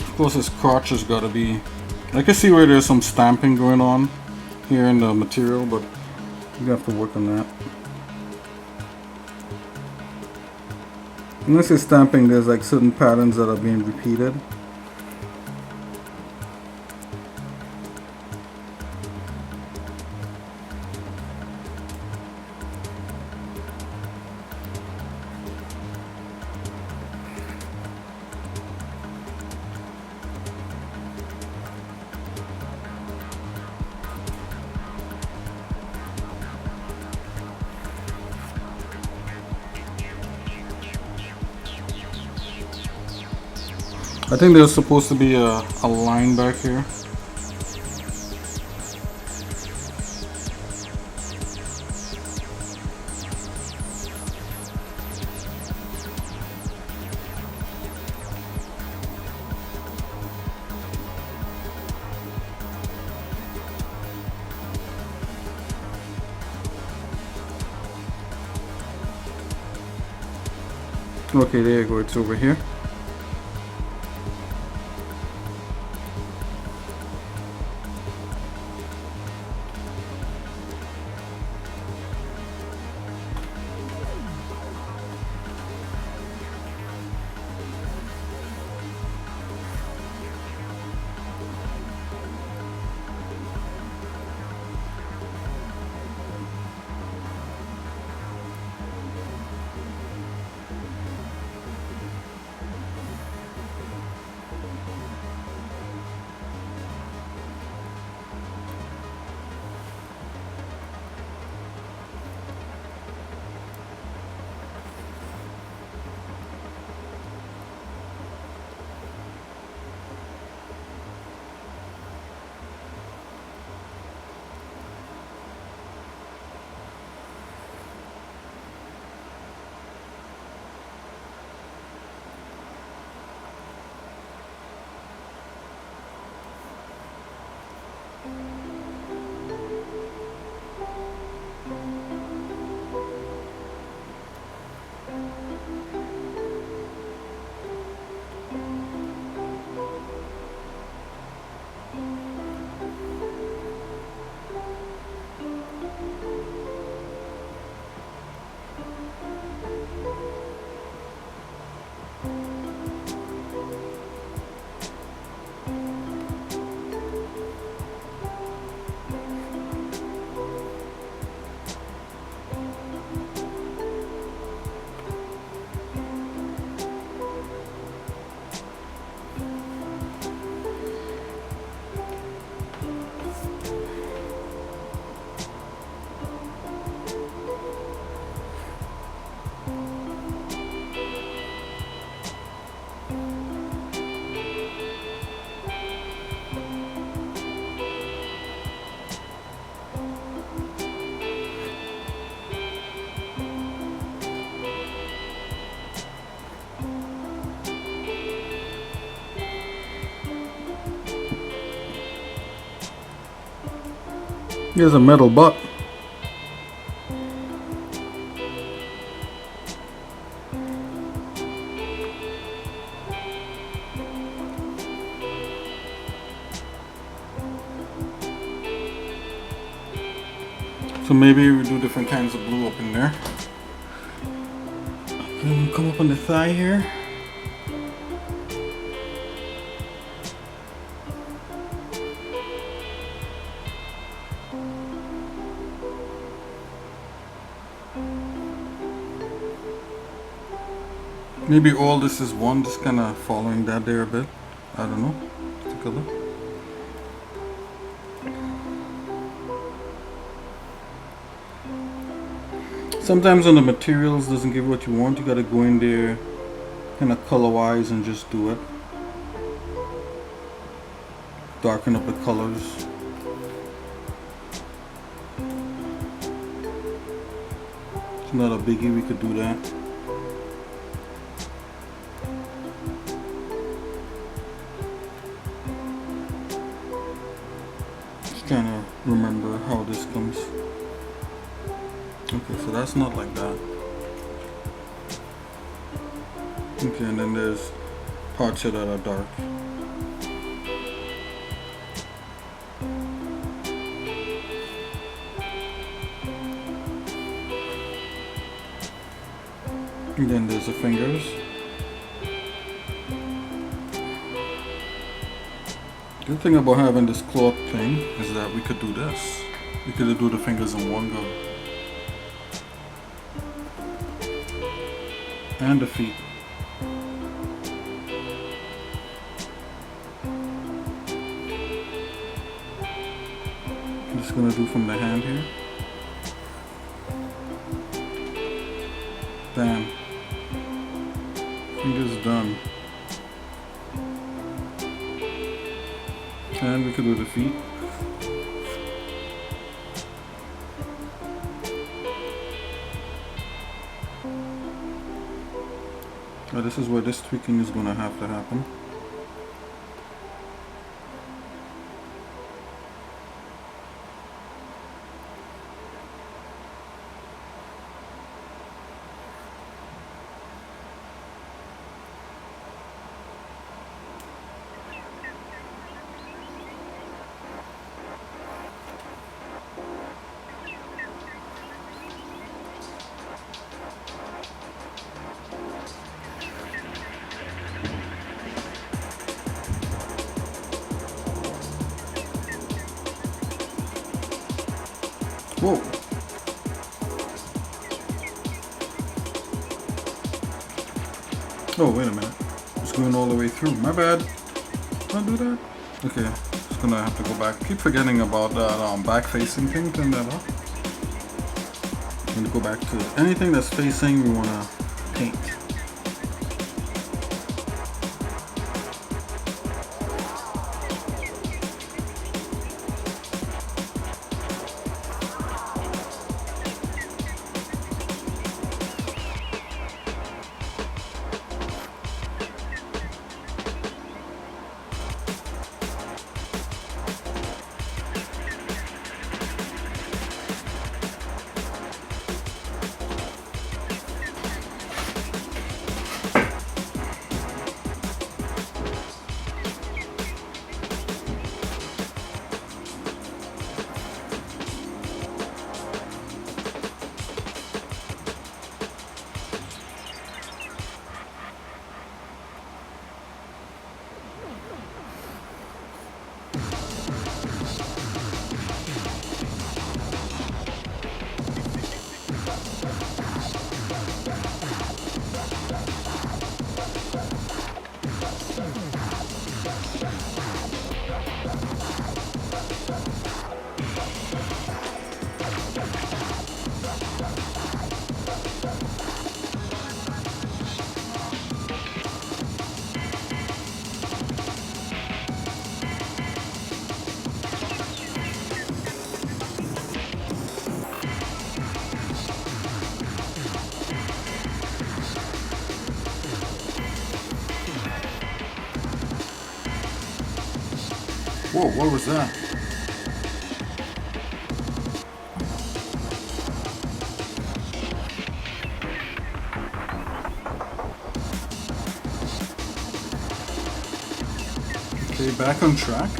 Of course, his crotch has got to be. I can see where there's some stamping going on here in the material, but you have to work on that. Unless you're stamping, there's like certain patterns that are being repeated. I think there's supposed to be a line back here. Okay, there you go, it's over here. Here's a metal butt. So maybe we do different kinds of blue up in there. Okay, come up on the thigh here. Maybe all this is one, just kind of following that there a bit. I don't know. Take a look. Sometimes when the materials doesn't give what you want, you gotta go in there kind of color wise and just do it. Darken up the colors. It's not a biggie, we could do that. Just trying to remember how this comes. Okay, so that's not like that. Okay, and then there's parts here that are dark. And then there's the fingers. Good thing about having this cloth thing is that we could do this. We could do the fingers in one go. And the feet. I'm just gonna do from the hand here. Bam. Fingers done. And we could do the feet. Now this is where this tweaking is gonna have to happen. Whoa. Oh, wait a minute. It's going all the way through. My bad. Don't do that. Okay, just gonna have to go back. Keep forgetting about that back facing thing. Turn that off. I'm gonna go back to anything that's facing we wanna paint. Whoa, what was that? Okay, back on track.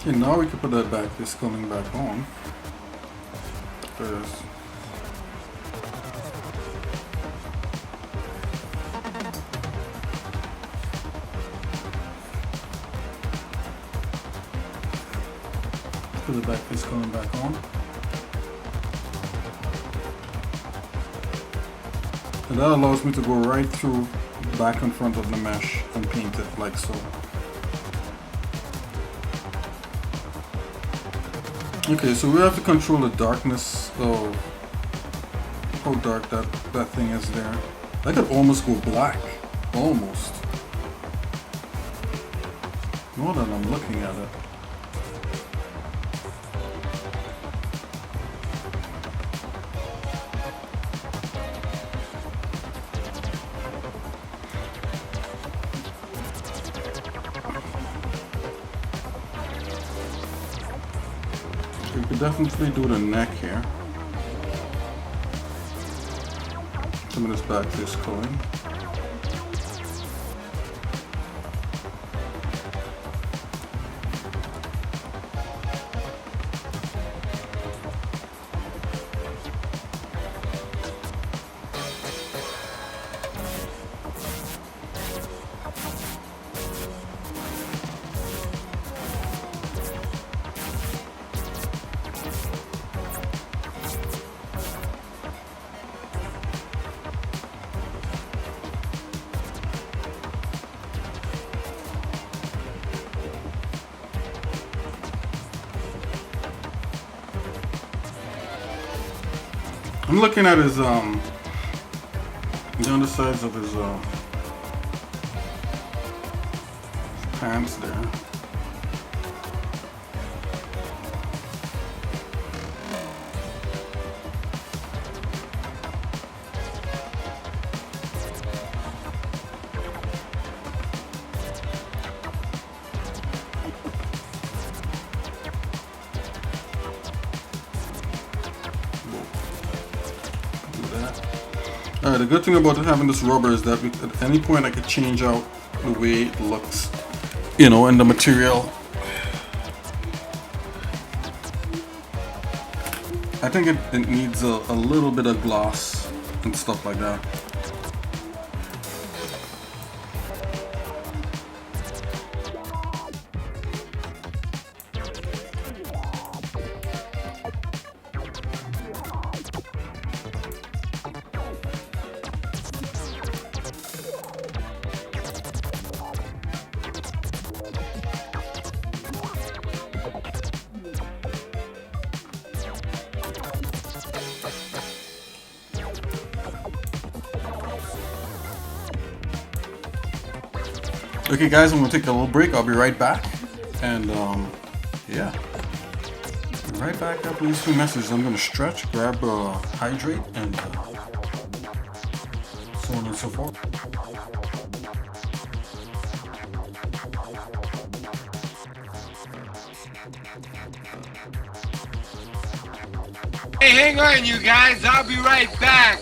Okay, now we can put that back, this coming back on. First. Put the back piece coming back on. And that allows me to go right through back in front of the mesh and paint it like so. Okay, so we have to control the darkness of how dark that thing is there. That could almost go black. Almost. More than I'm looking at it. We could definitely do the neck here. Some of this back face coloring. I'm looking at his the undersides of his pants there. Alright, the good thing about having this rubber is that at any point I could change out the way it looks, you know, in the material. I think it needs a little bit of gloss and stuff like that. Okay guys, I'm gonna take a little break. I'll be right back. And yeah. Right back after these 2 messages. I'm gonna stretch, grab hydrate, and so on and so forth. Hey, hang on you guys, I'll be right back.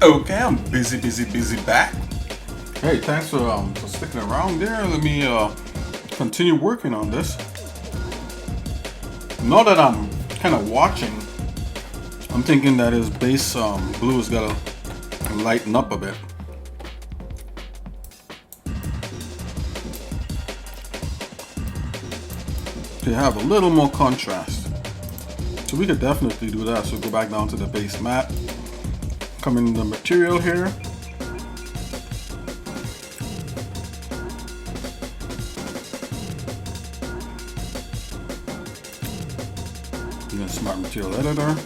Okay, I'm busy back. Hey, thanks for sticking around there. Let me continue working on this. Now that I'm kind of watching, I'm thinking that his base blue has got to lighten up a bit. To have a little more contrast. So we could definitely do that. So go back down to the base map. Come in the material here. And then Smart Material Editor.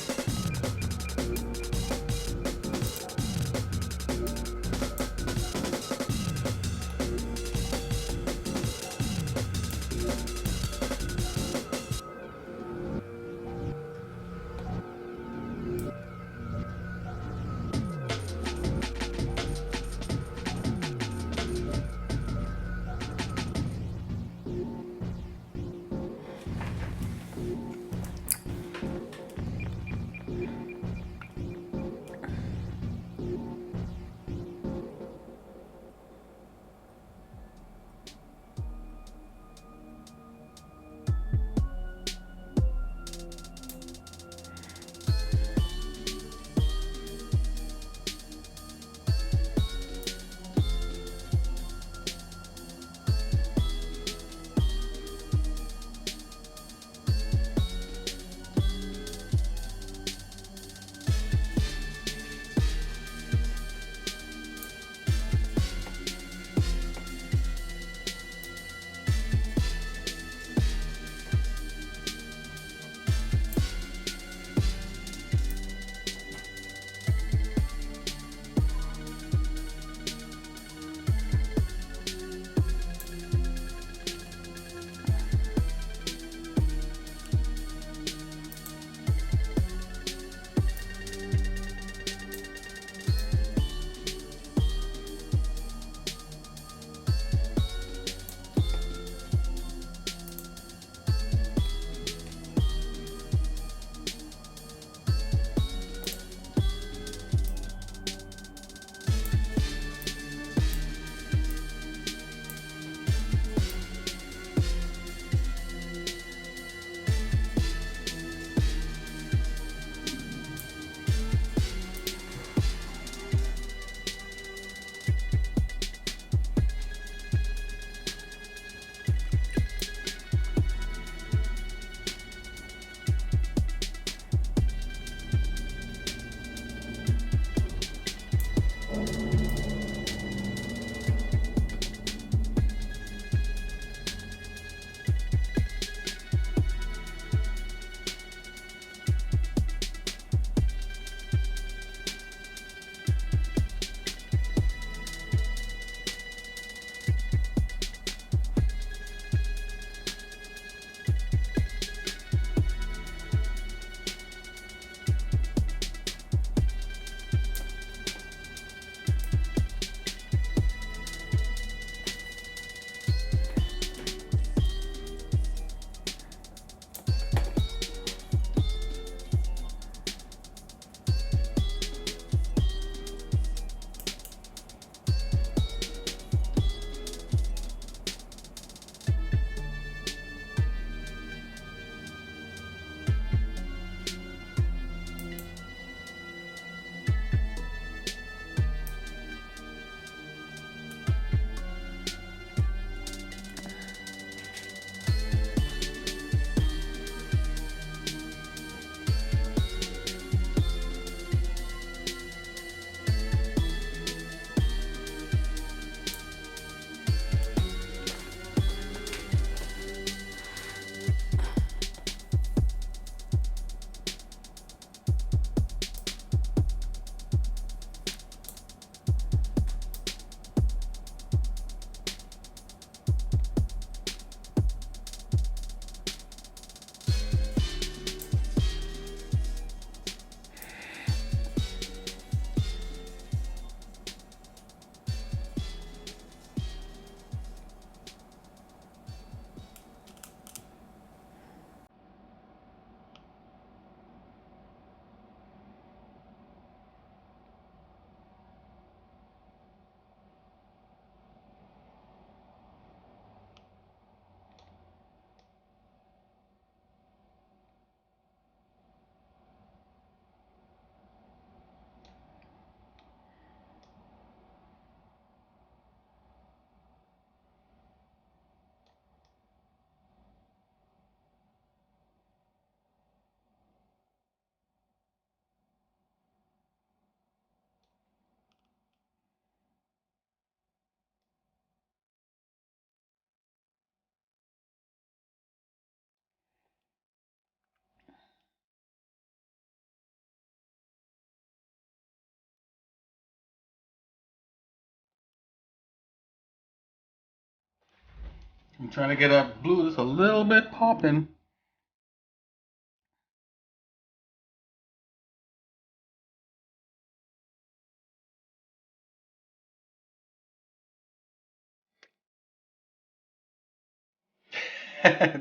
I'm trying to get that blue just a little bit popping.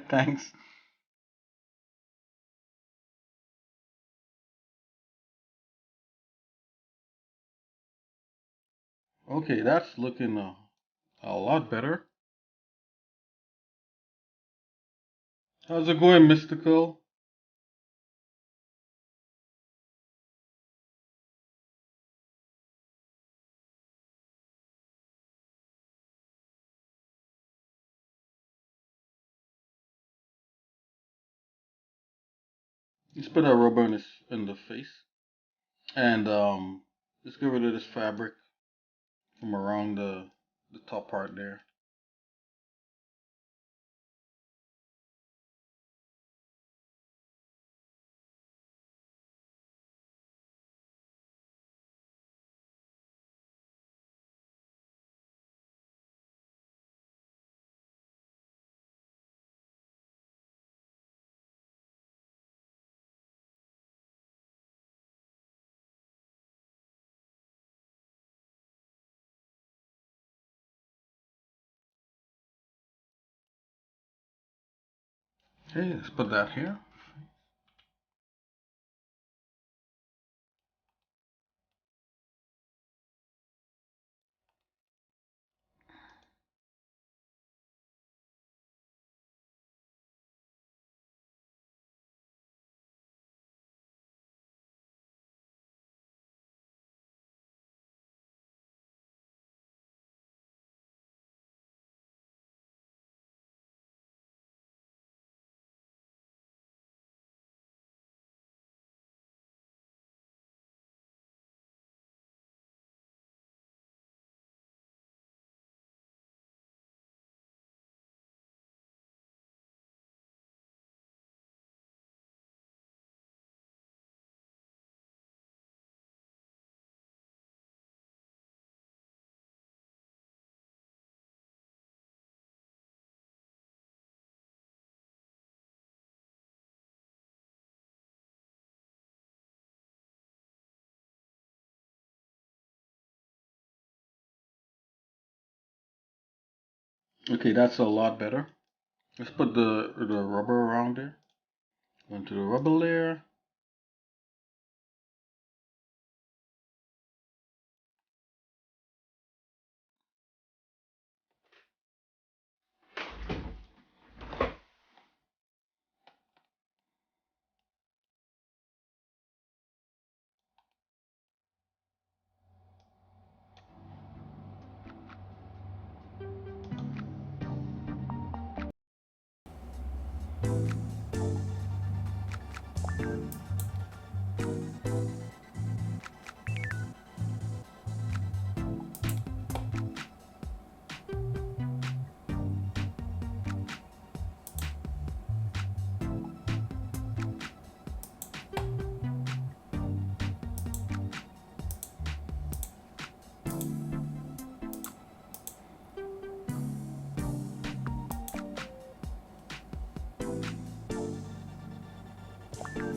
Thanks. Okay, that's looking a lot better. How's it going, Mystical? Let's put a rubber in the face. And let's get rid of this fabric from around the top part there. Okay, let's put that here. Okay, that's a lot better. Let's put the rubber around there. Onto the rubber layer.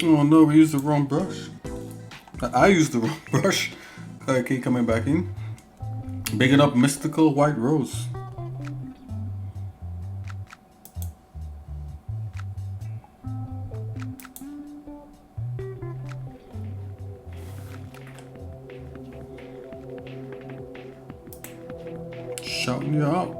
Oh no, we used the wrong brush. I used the wrong brush. Okay, coming back in. Bigging up Mystical White Rose. Shouting you out.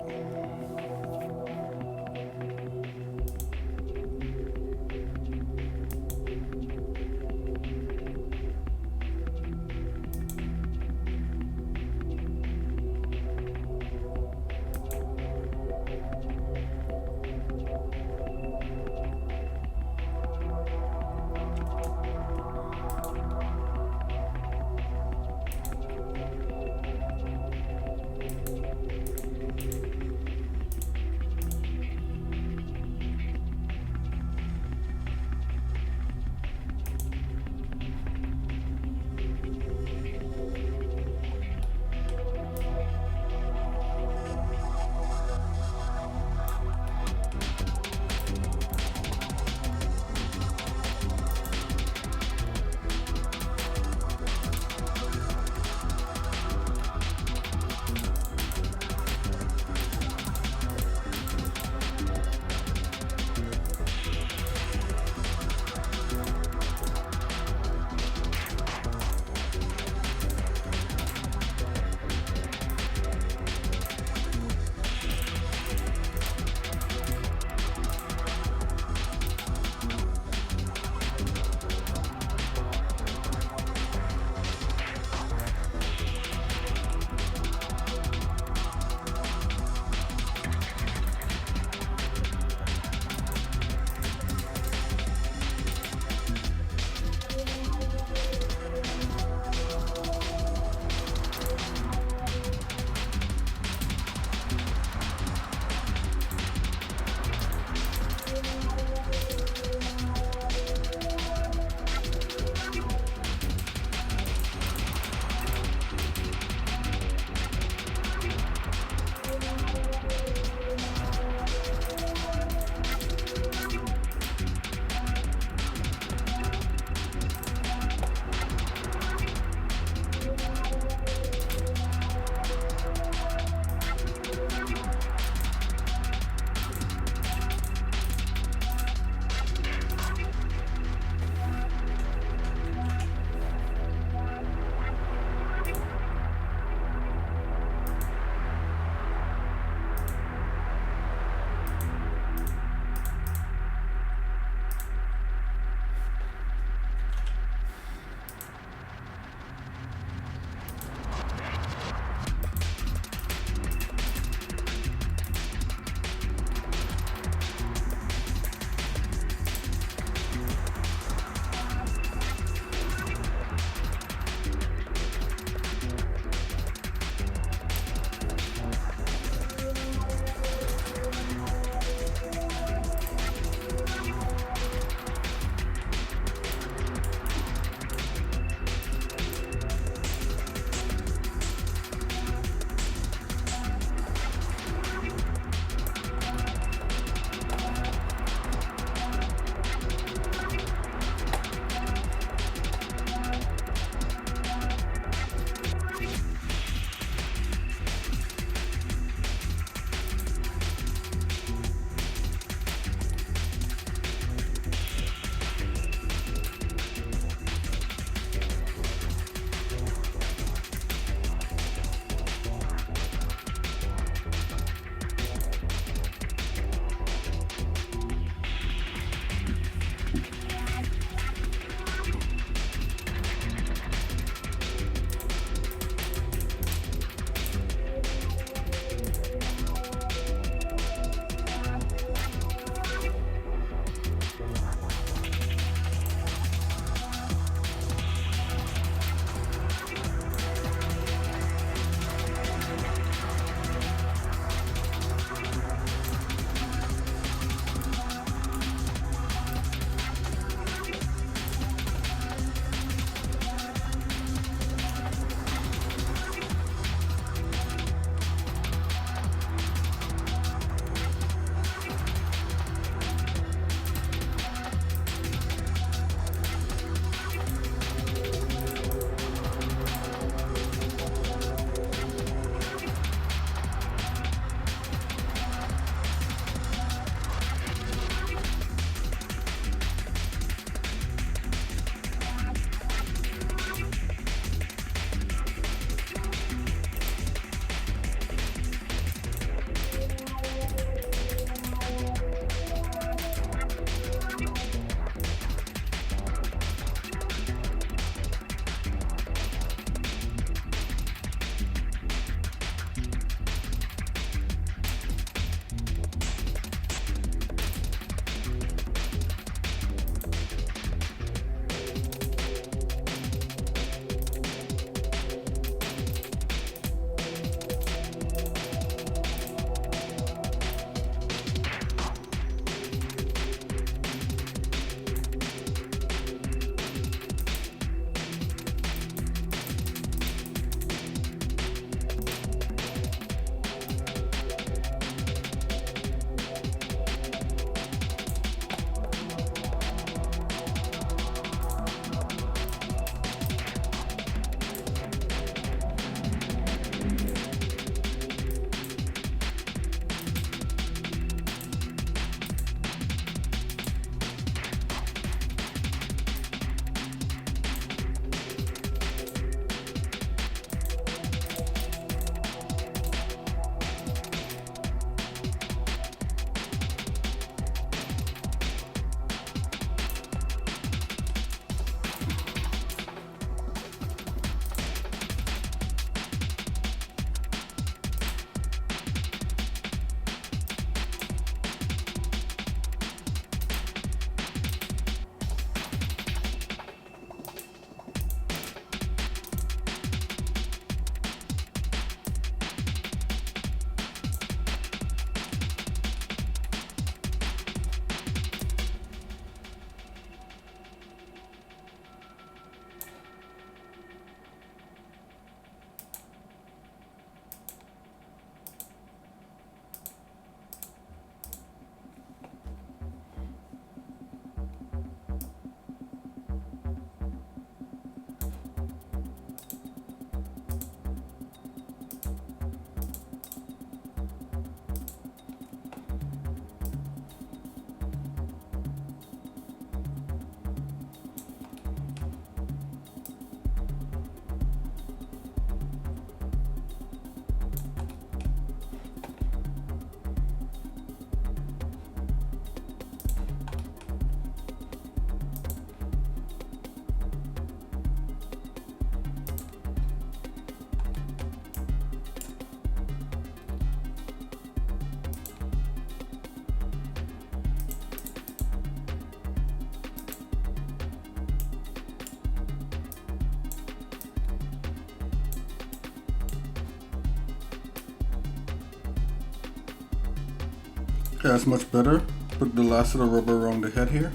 Okay, that's much better. Put the last of the rubber around the head here.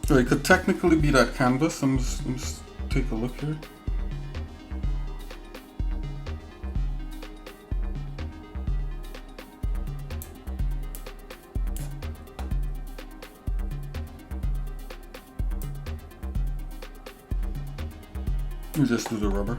So it could technically be that canvas. Let me just take a look here. Let me just do the rubber.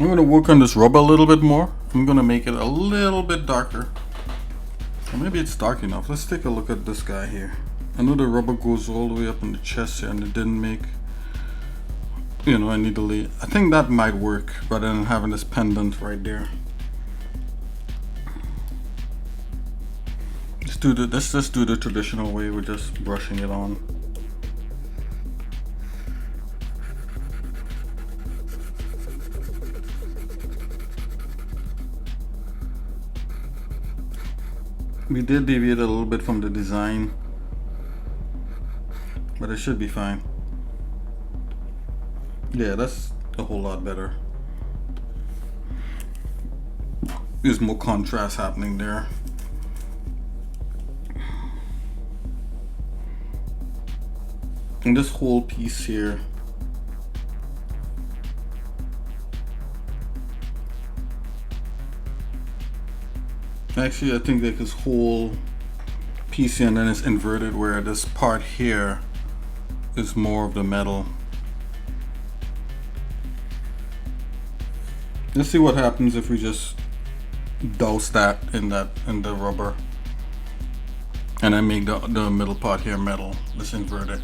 I'm gonna work on this rubber a little bit more. I'm gonna make it a little bit darker. Or maybe it's dark enough. Let's take a look at this guy here. I know the rubber goes all the way up in the chest here and it didn't make, you know, any delay. I think that might work rather than having this pendant right there. Let's just do the traditional way. We're just brushing it on. We did deviate a little bit from the design, but it should be fine. Yeah, that's a whole lot better. There's more contrast happening there. And this whole piece here, actually I think like this whole piece here, and then it's inverted where this part here is more of the metal. Let's see what happens if we just douse that in the rubber and then make the middle part here metal. Let's invert it.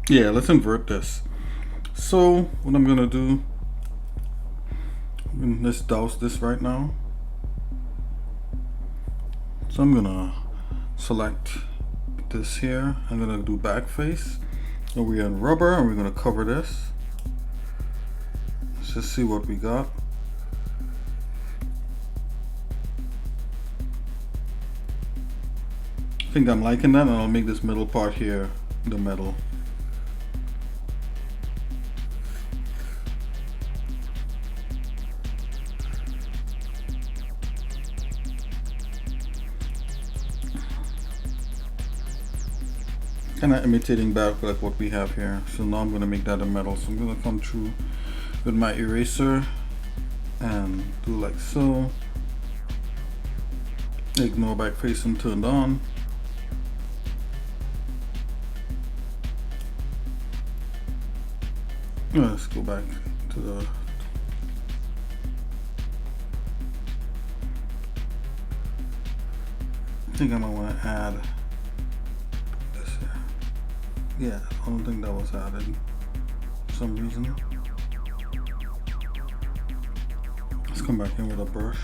Yeah, let's invert this. So what I'm gonna do, let's douse this right now. So I'm gonna select this here. I'm gonna do back face, and we're in rubber, and we're gonna cover this. Let's just see what we got. I think I'm liking that, and I'll make this middle part here the metal. Kind of imitating back like what we have here. So now I'm going to make that a metal. So I'm going to come through with my eraser and do like so. Ignore back facing turned on. Let's go back to the I think I might want to add this here. Yeah, I don't think that was added for some reason. Let's come back in with a brush.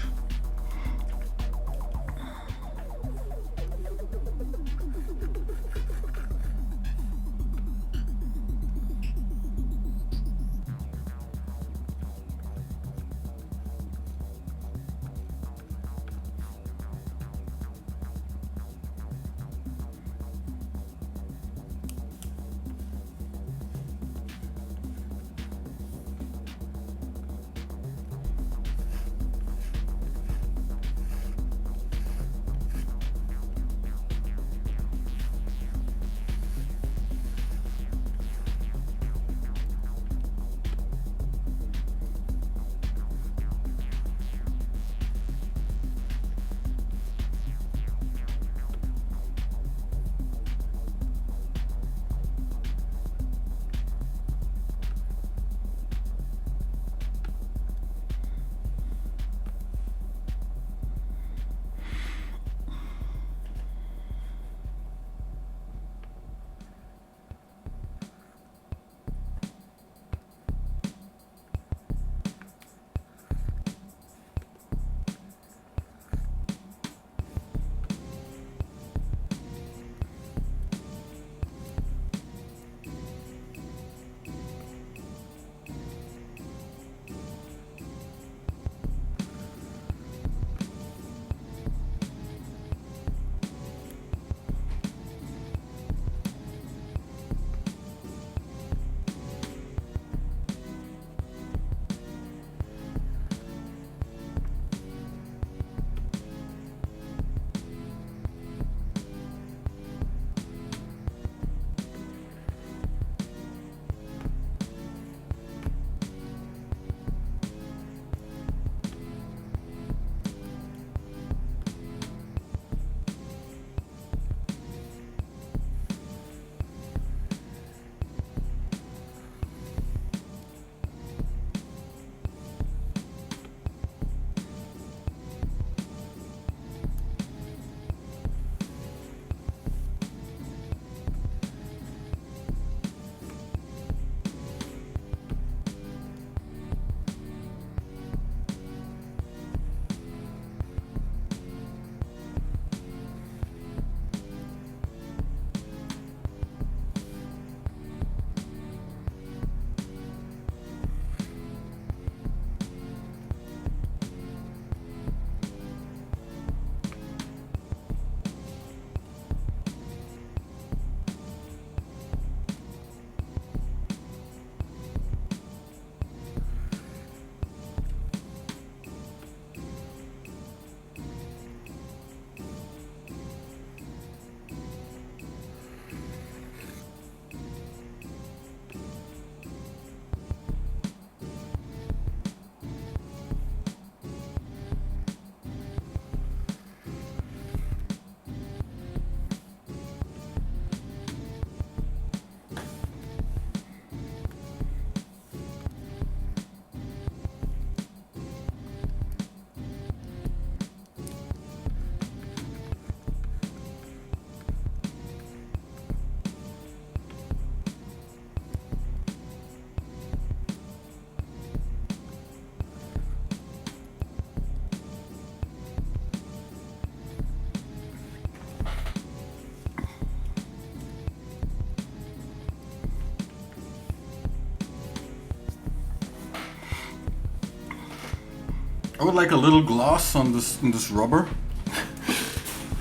I would like a little gloss on this rubber.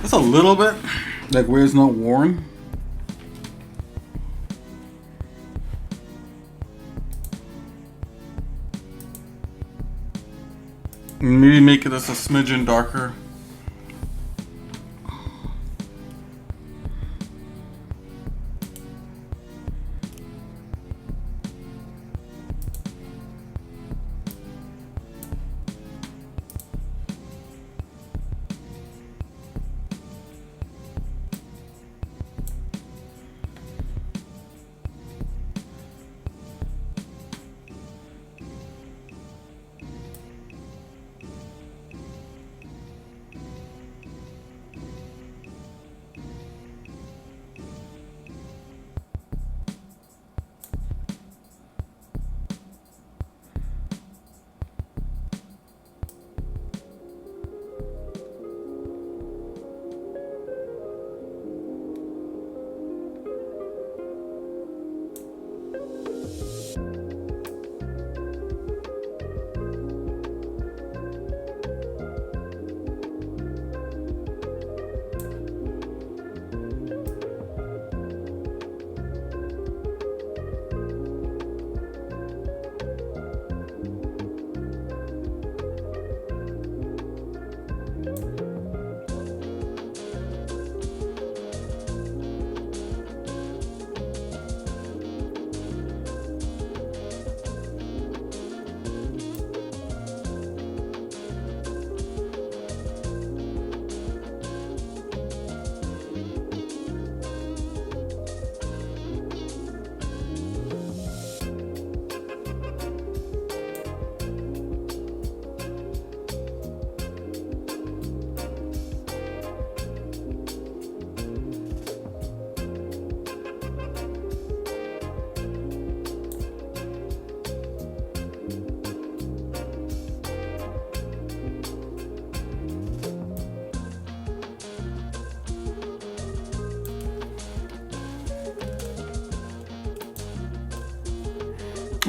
Just a little bit, like where it's not worn. Maybe make it just a smidgen darker.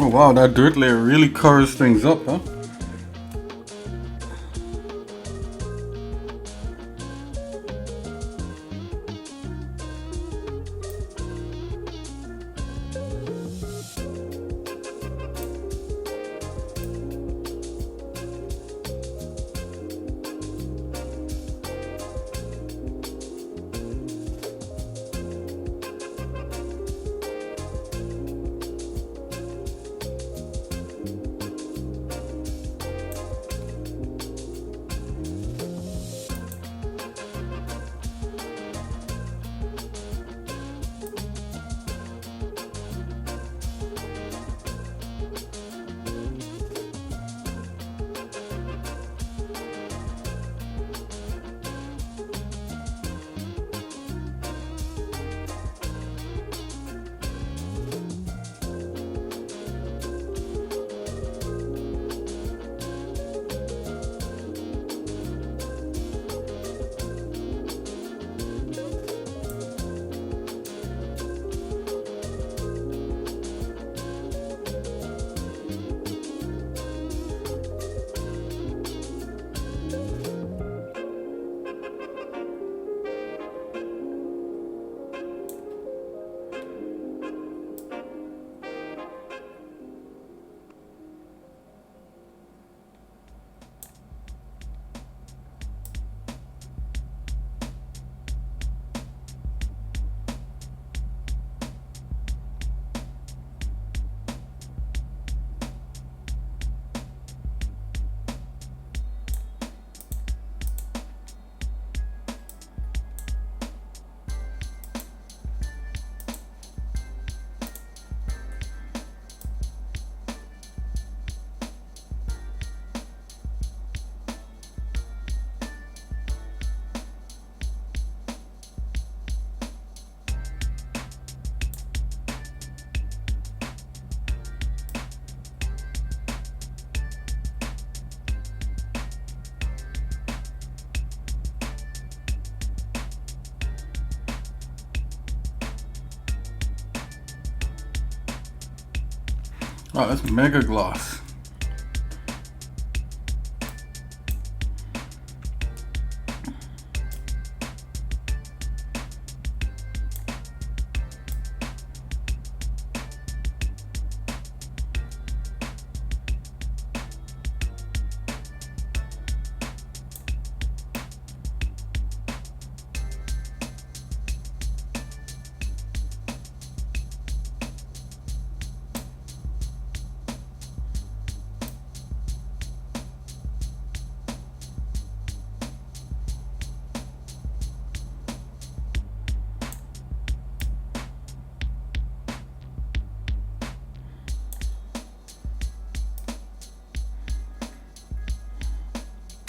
Oh wow, that dirt layer really covers things up, huh? Oh, that's mega gloss.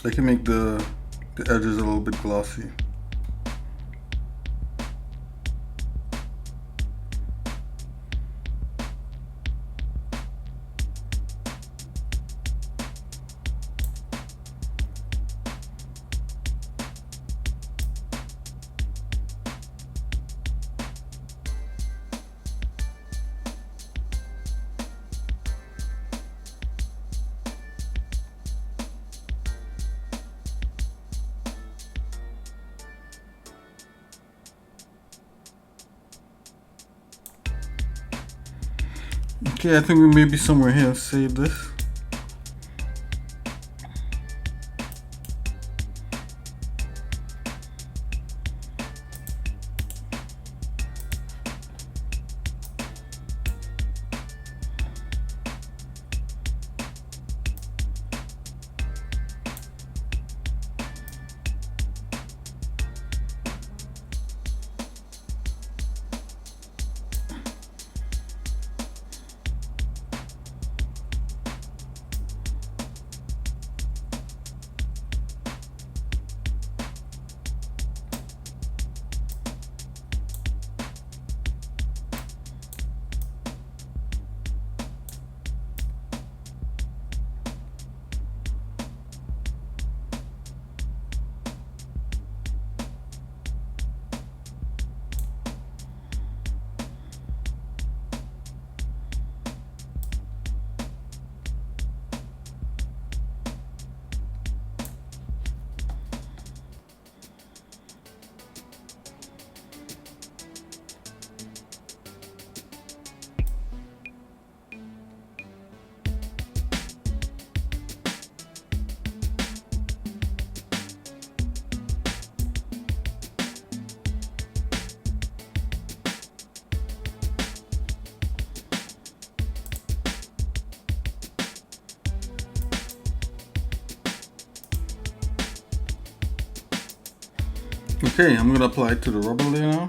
I can make the edges a little bit glossy. Okay, I think we may be somewhere here. Save this. Okay, I'm gonna apply it to the rubber layer now.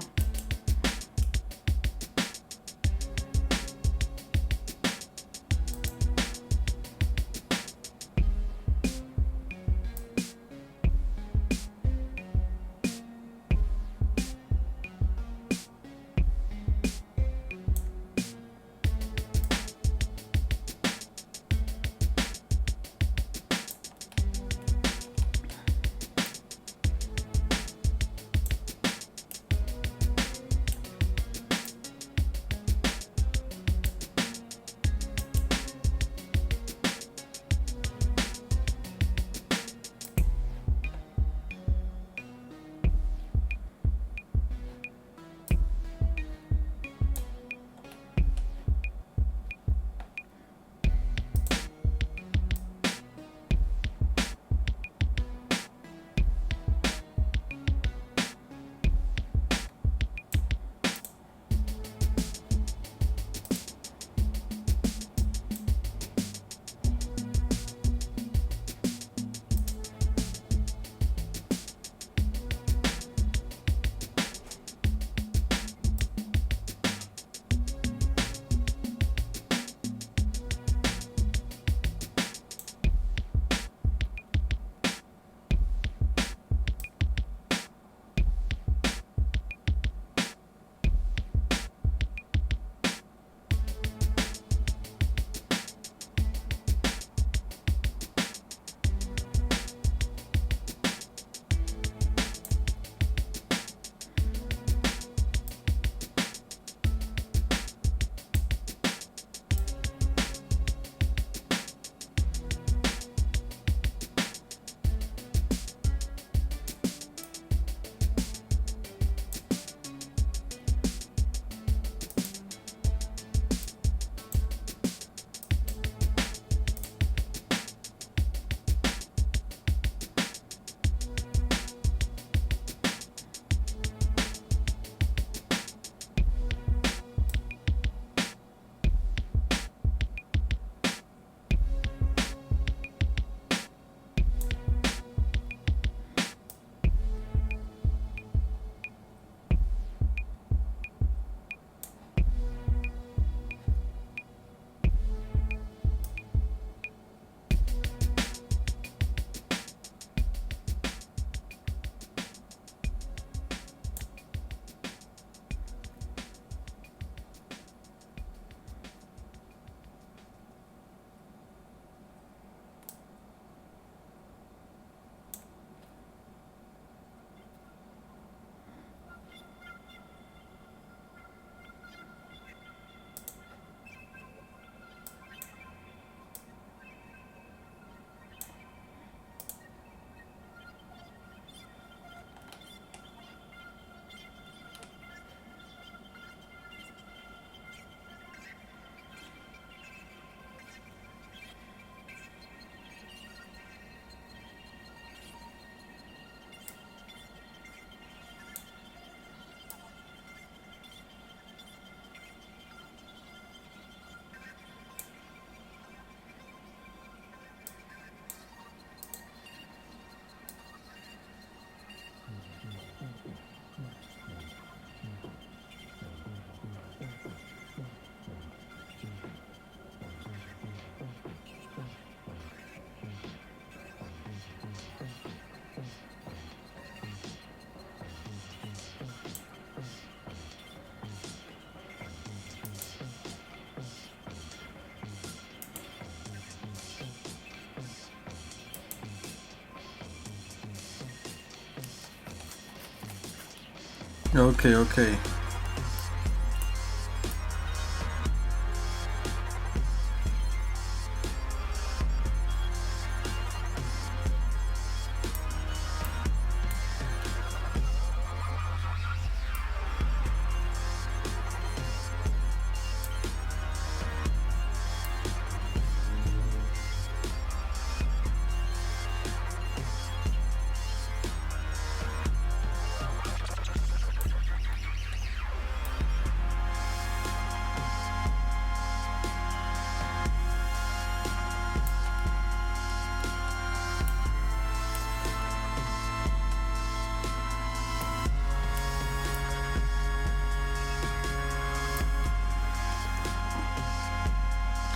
Okay, okay.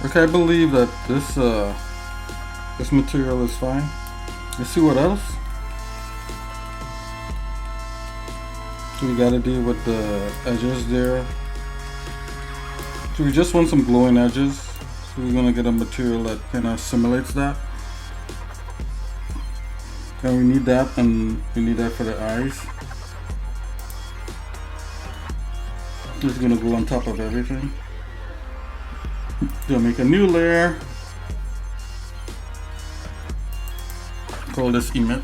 Okay, I believe that this material is fine. Let's see what else. So we gotta deal with the edges there. So we just want some glowing edges. So we're gonna get a material that kind of simulates that. And we need that, and we need that for the eyes. Just gonna go on top of everything. Gonna make a new layer. Call this emit.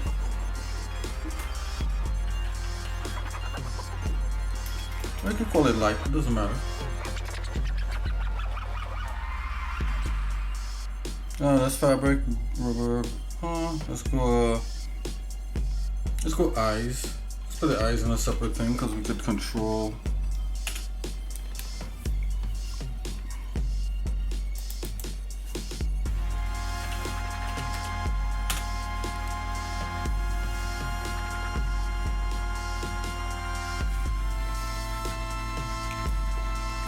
I can call it light, it doesn't matter. That's fabric, rubber. Let's go eyes. Let's put the eyes in a separate thing because we could control.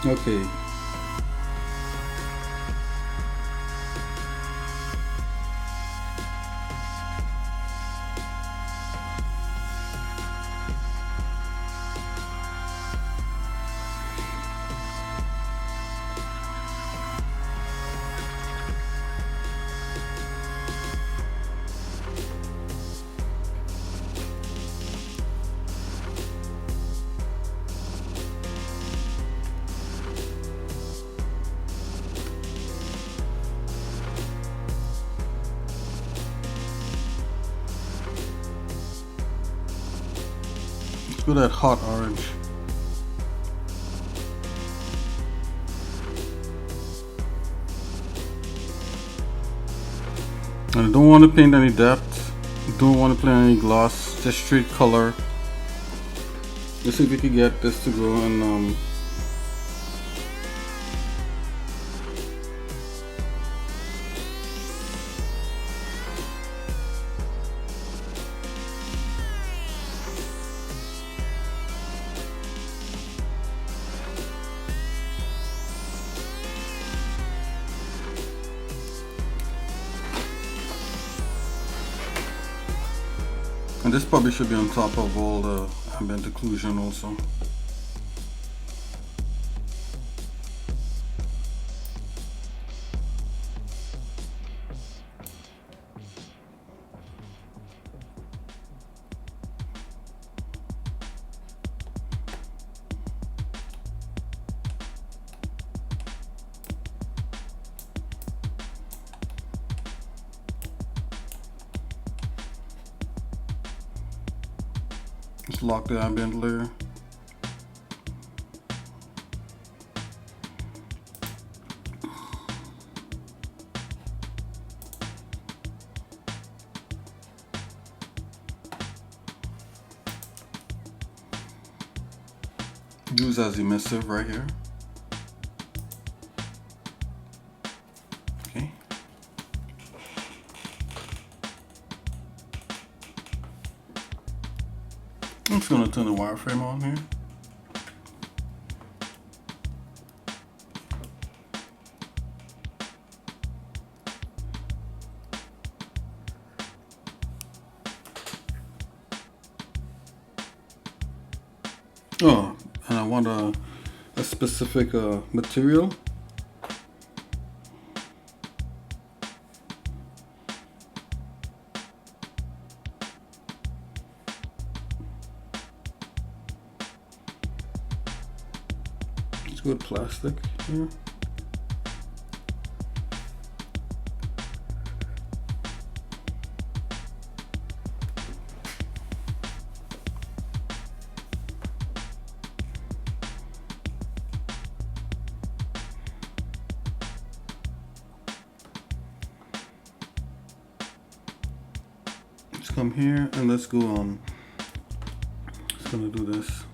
Okay. Let's go that hot orange. And I don't want to paint any depth. Don't want to paint any gloss. Just straight color. Let's see if we can get this to go and this probably should be on top of all the ambient occlusion also. Just lock the ambient layer. Use as emissive right here. Okay. I'm just gonna turn the wireframe on here. Oh, and I want a specific material. go with plastic here. Let's come here and let's go on. Just gonna do this.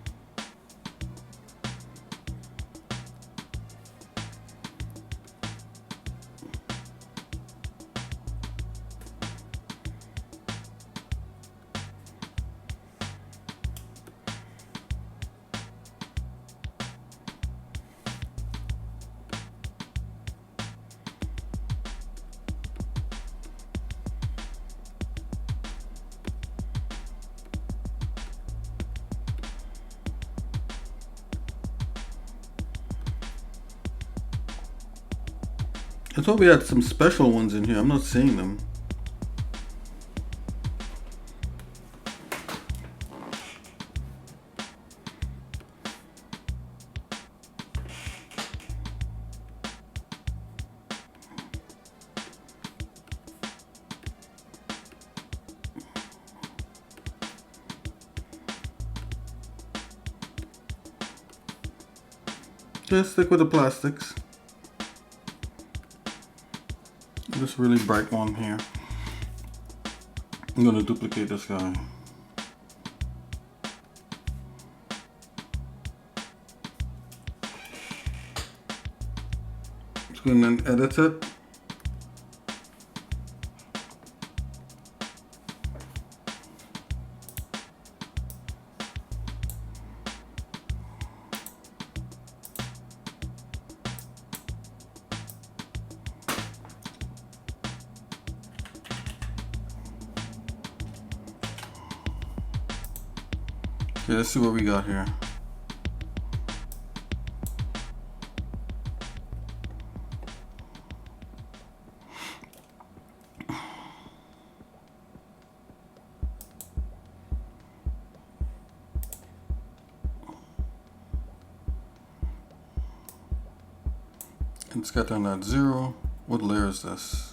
I thought we had some special ones in here. I'm not seeing them. Just stick with the plastics. This really bright one here. I'm gonna duplicate this guy. Let's go and edit it. Okay, let's see what we got here. It's got on that 0. What layer is this?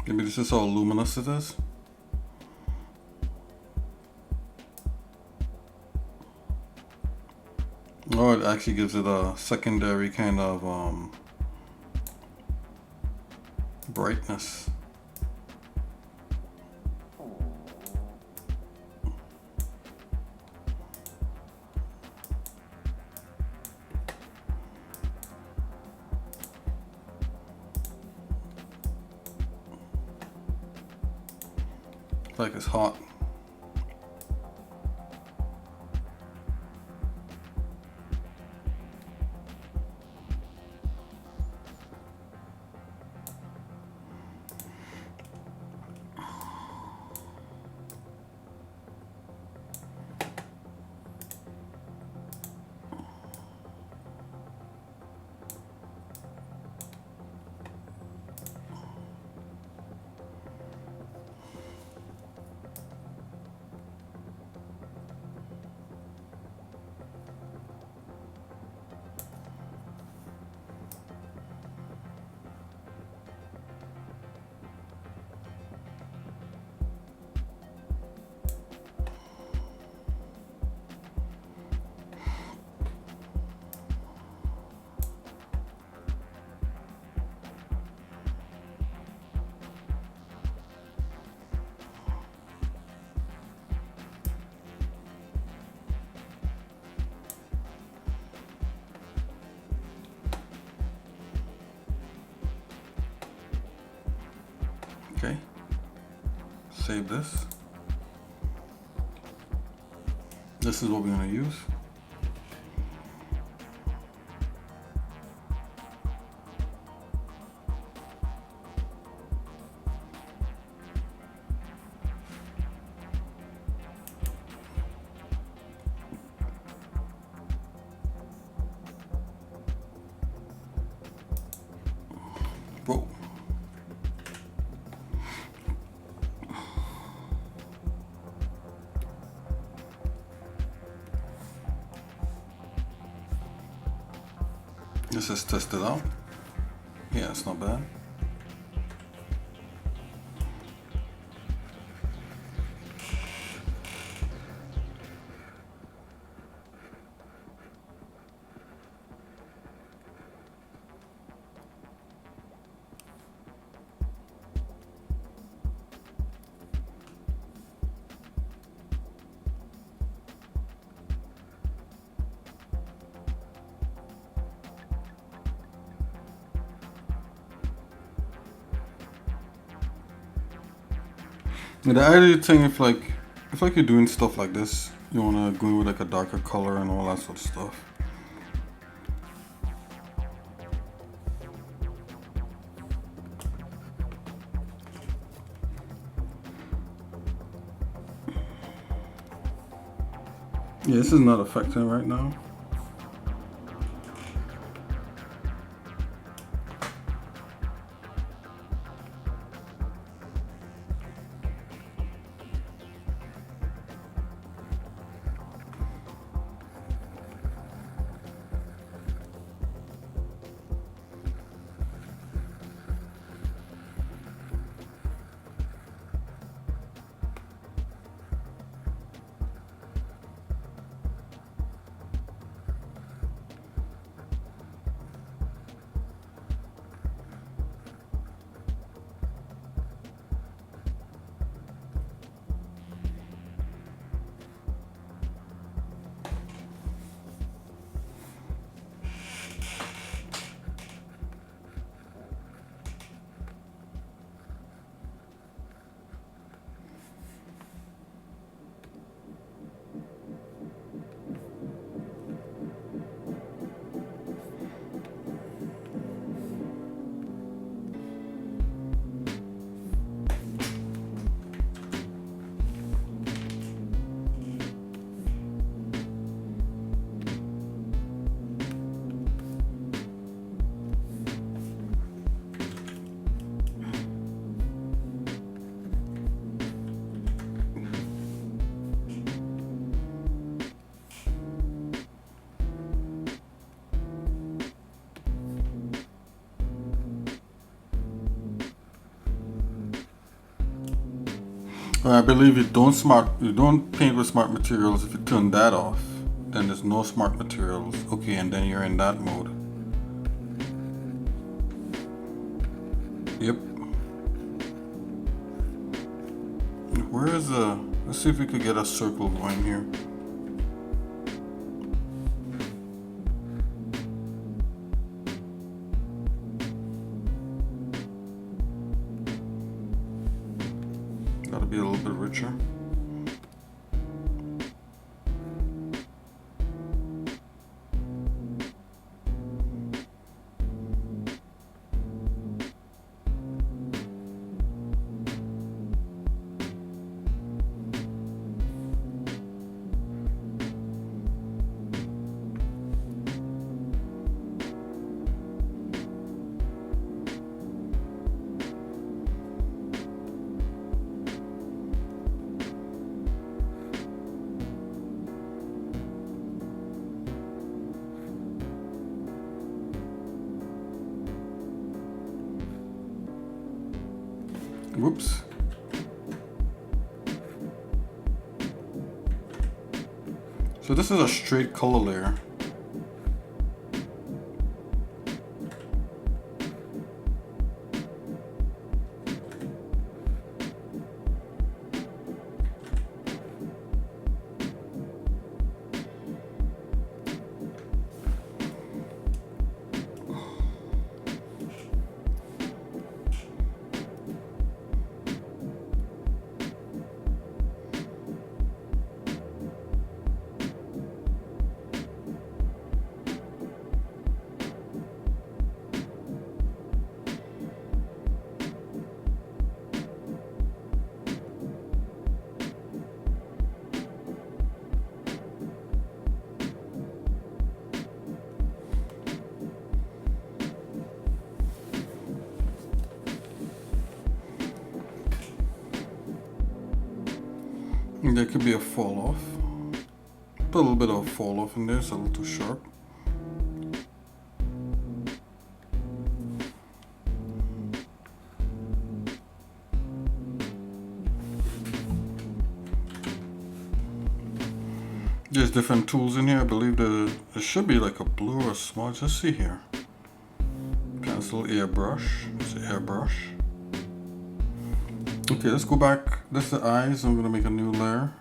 Maybe this is how luminous it is. Oh, it actually gives it a secondary kind of brightness. Like it's hot. Okay, save this. This is what we're going to use. Whoa. Let's just test it out. Yeah, it's not bad. And the ideal thing, if you're doing stuff like this, you wanna go in with like a darker color and all that sort of stuff. Yeah, this is not affecting right now. I believe you don't paint with smart materials. If you turn that off, then there's no smart materials. Okay, and then you're in that mode. Yep. Where is let's see if we could get a circle going here. Gotta be a little bit richer. Whoops. So this is a straight color layer. There could be a fall off. Put a little bit of fall off in there, it's a little too sharp. There's different tools in here. I believe there should be like a blue or smudge. Let's see here. Pencil, airbrush. It's an airbrush. Okay, let's go back. That's the eyes. I'm gonna make a new layer.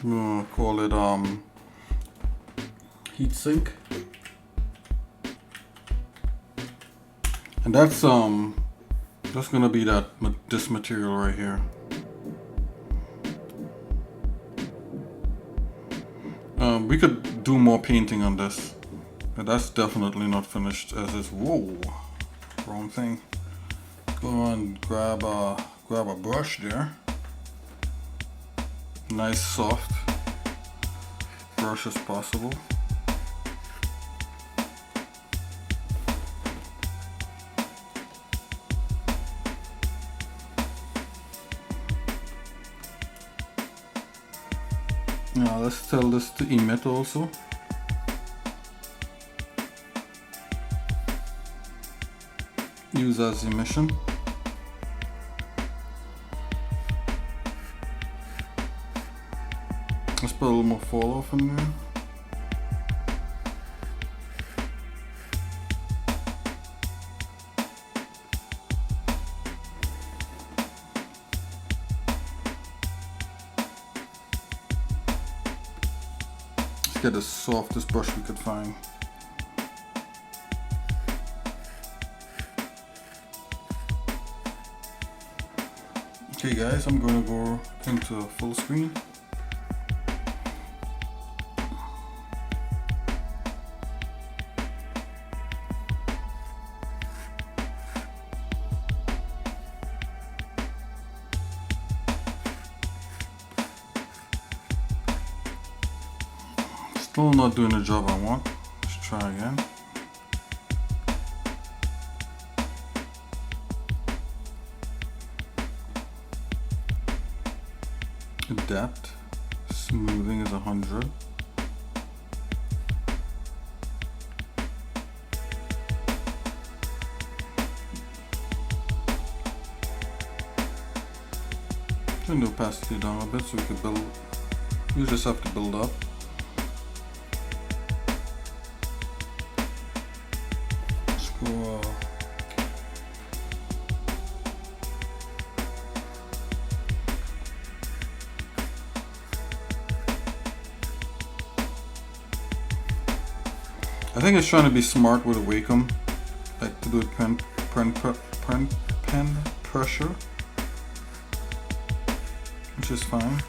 I'm gonna call it heat sink. And that's gonna be this material right here. We could do more painting on this, but that's definitely not finished as is. Whoa, wrong thing. Go and grab a brush there. Nice soft brush as possible. Now let's tell this to emit also. Use as emission. Let's put a little more fall off in there. Let's get the softest brush we could find. Okay guys, I'm gonna go into full screen. Still not doing the job I want. Let's try again. Depth, smoothing is 100. Turn the opacity down a bit so we can build. You just have to build up. Let's go. I think it's trying to be smart with a Wacom, like to do it pen pressure, which is fine.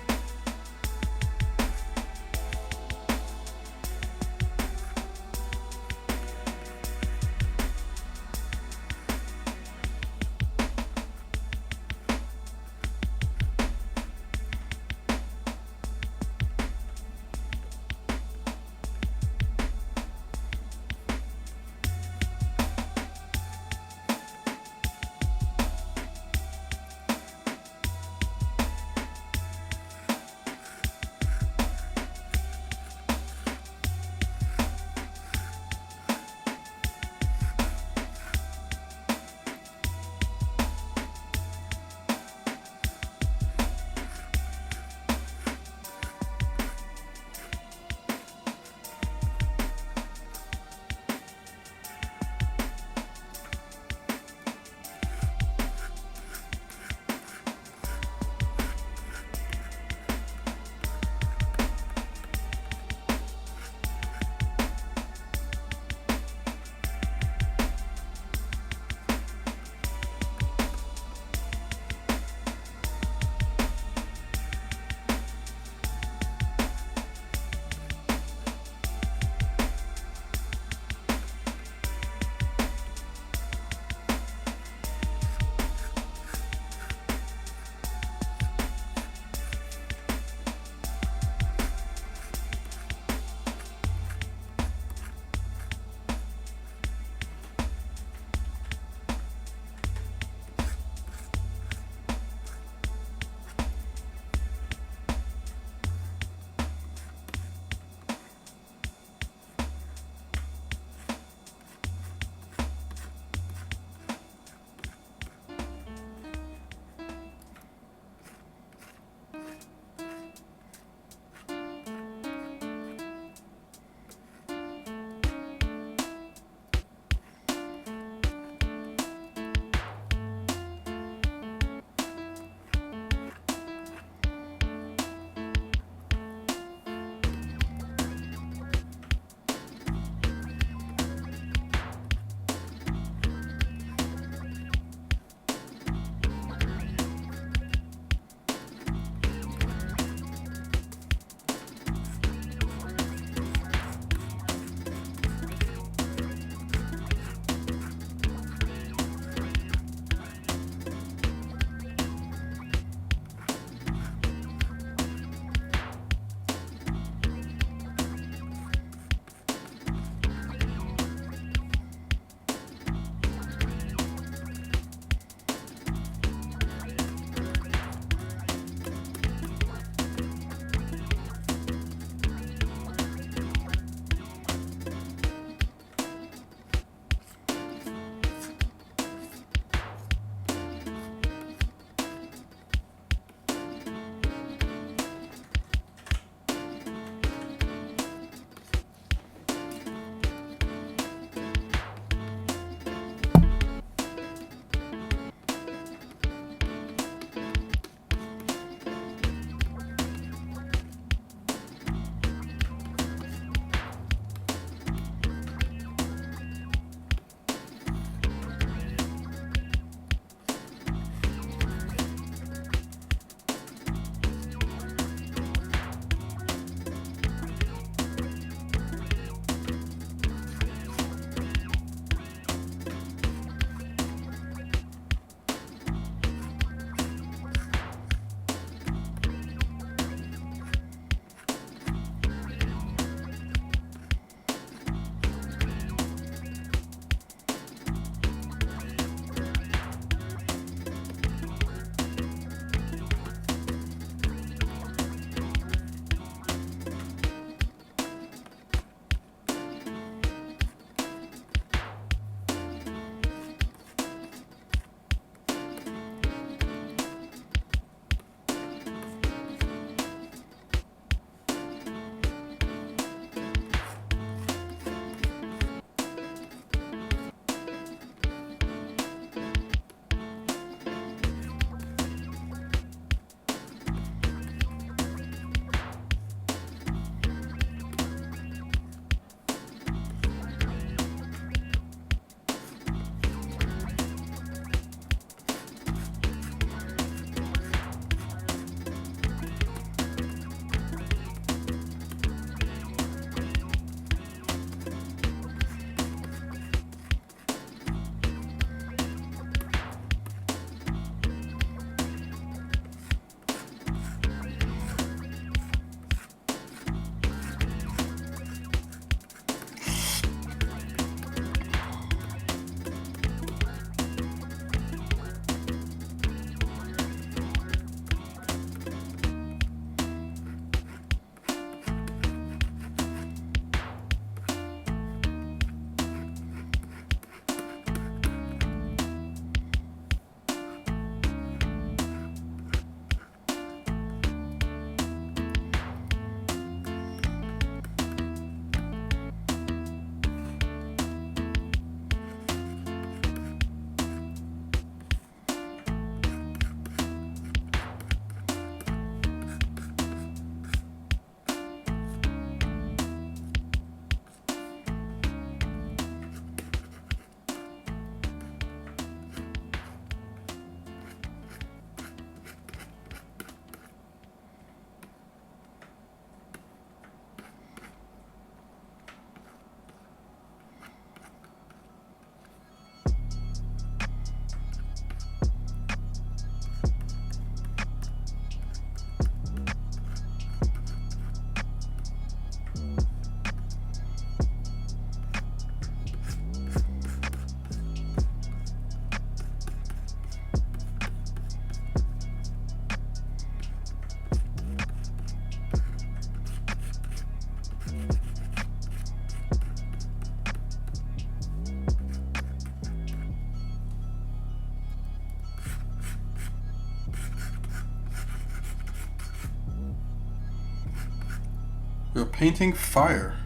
We're painting fire.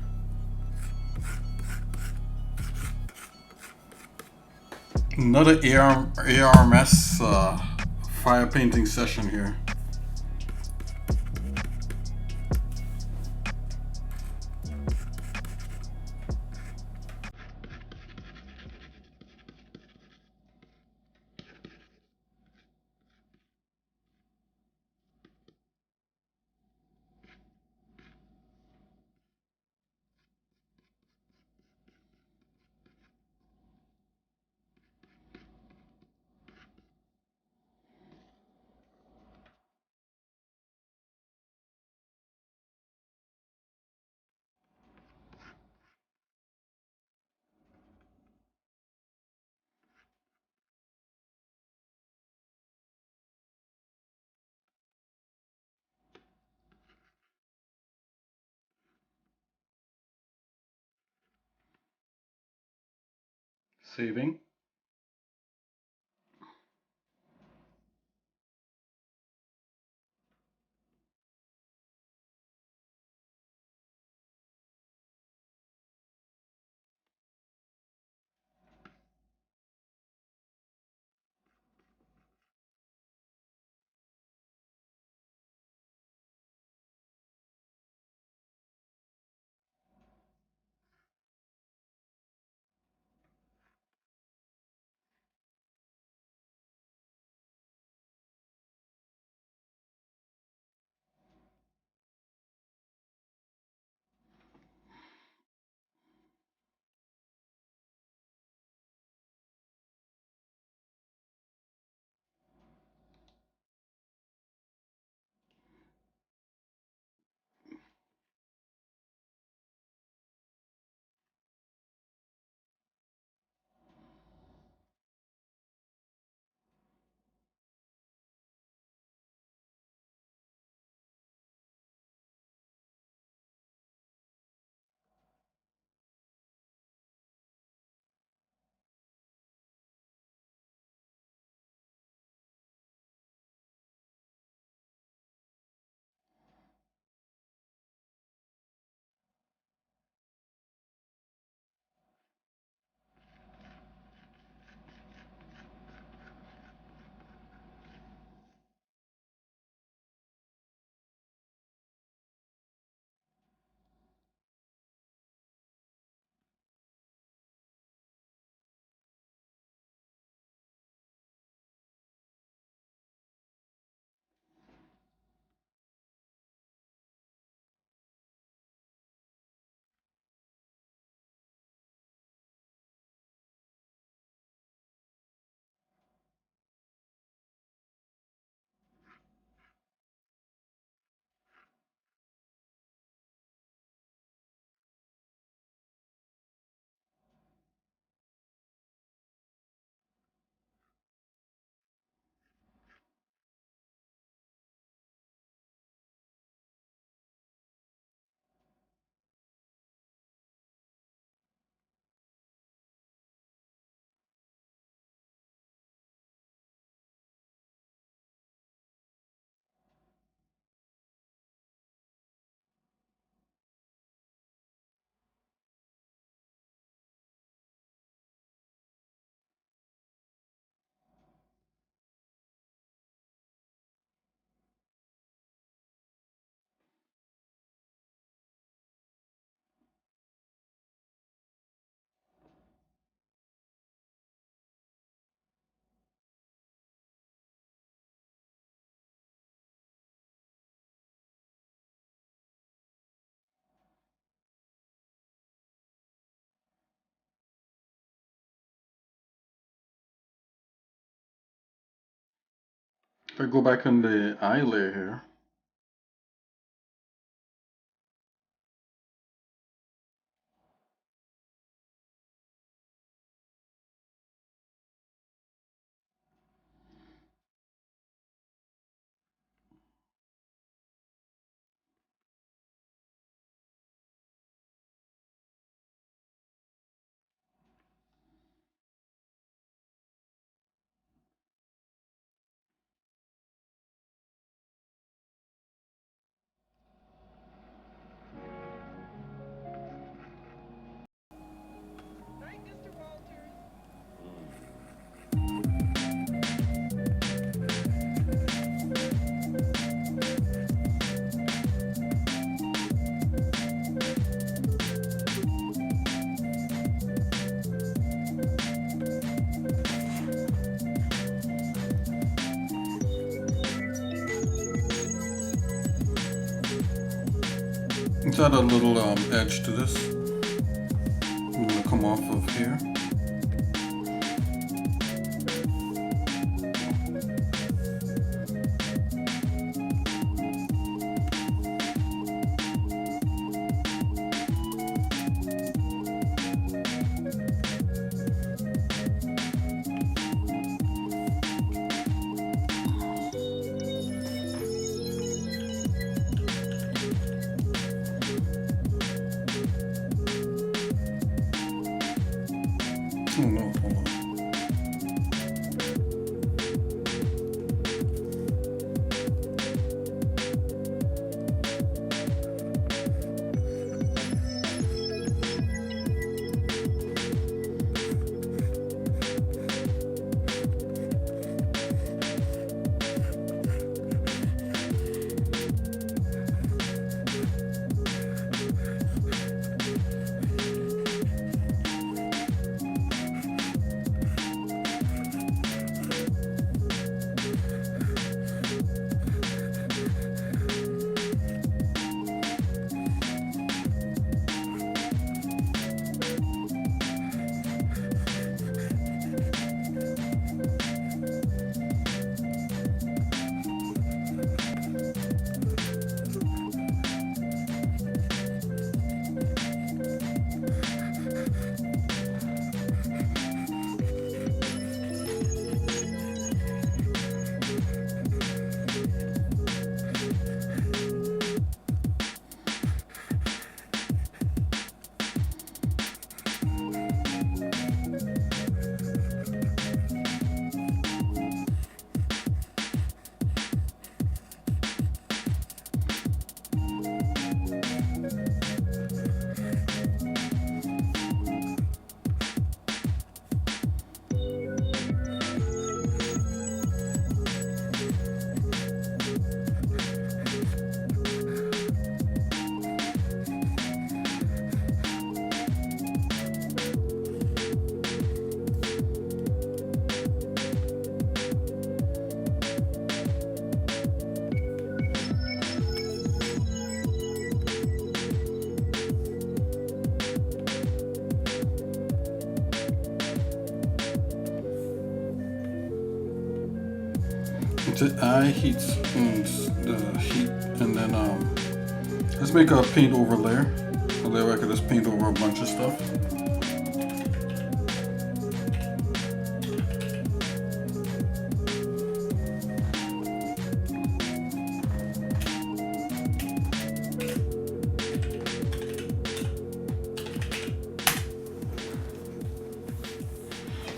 Another ARMS fire painting session here. Saving. If I go back on the eye layer here, Let's add a little edge to this. I'm gonna come off of here. Oh no, hold on. I heat the heat, and then let's make a paint over layer. So that way I can just paint over a bunch of stuff.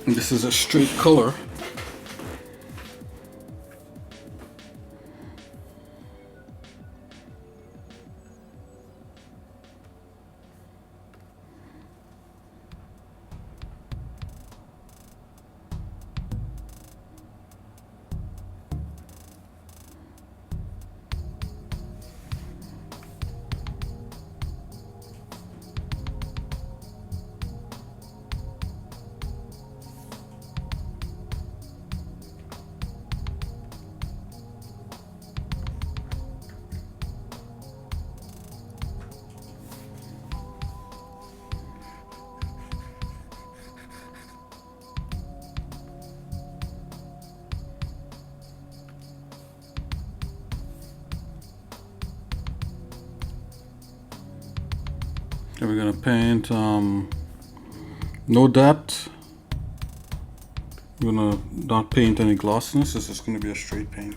And this is a straight color. Okay, we're gonna paint no depth. We're gonna not paint any glossiness. This is gonna be a straight paint.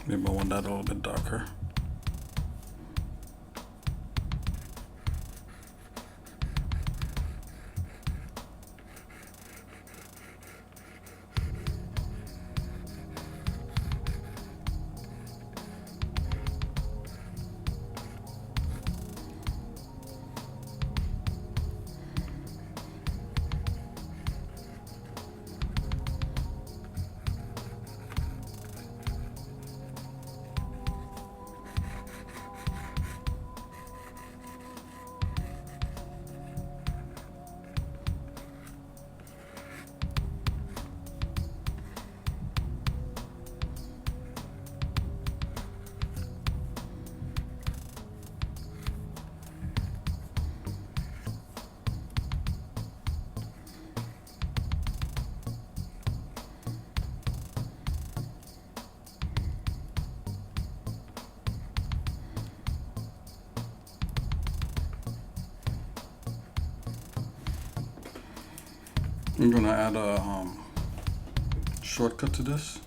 Maybe I want that a little bit darker. I'm gonna add a shortcut to this.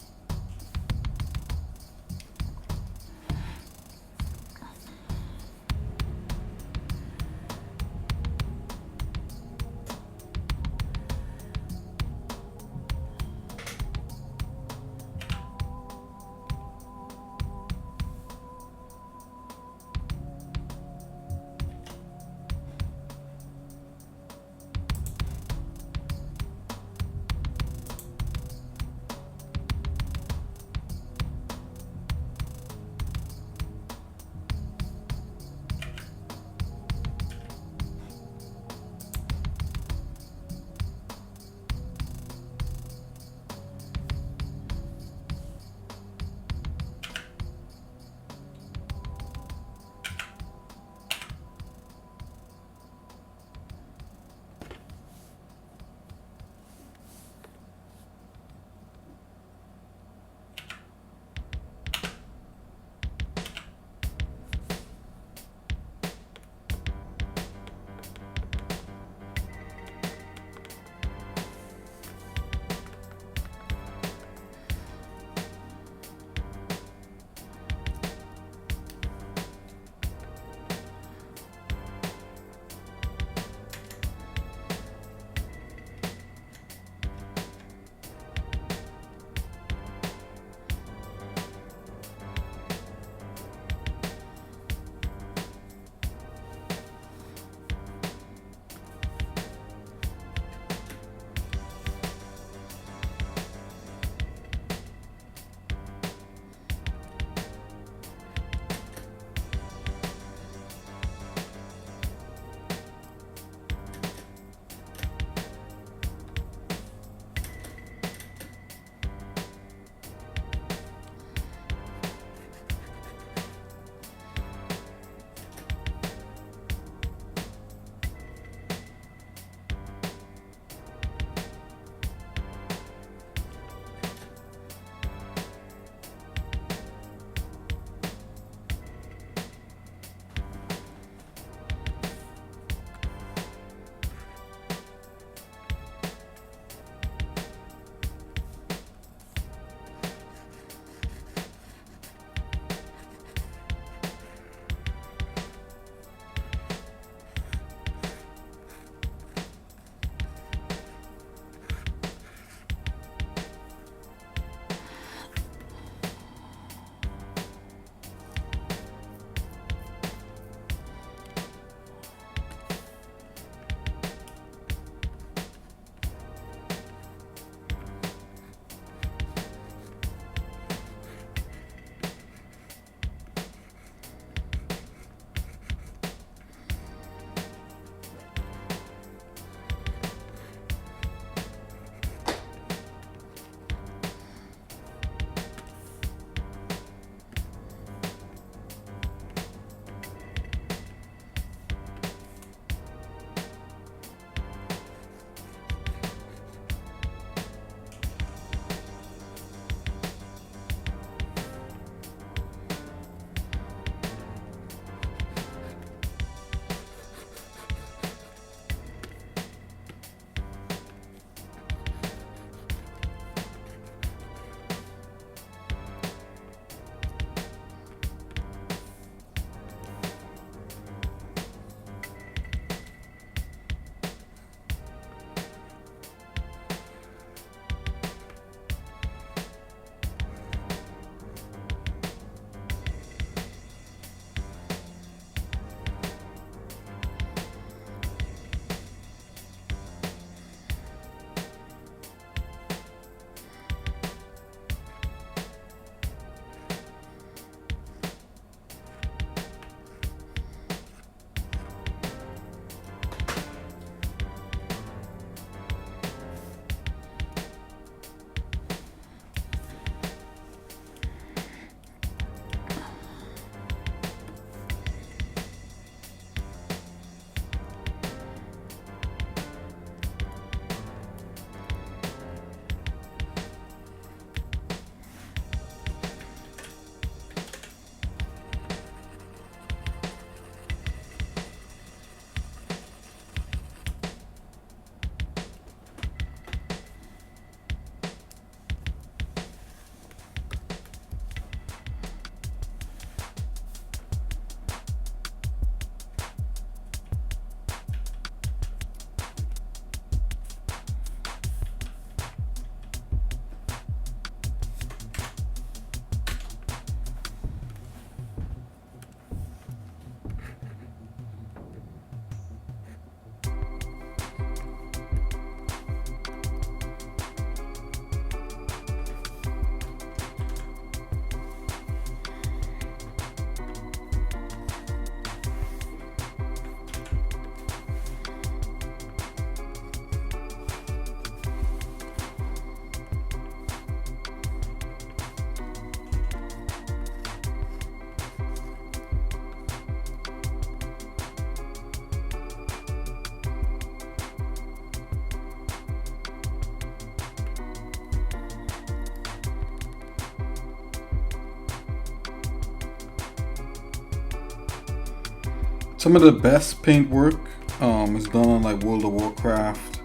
Some of the best paint work is done on like World of Warcraft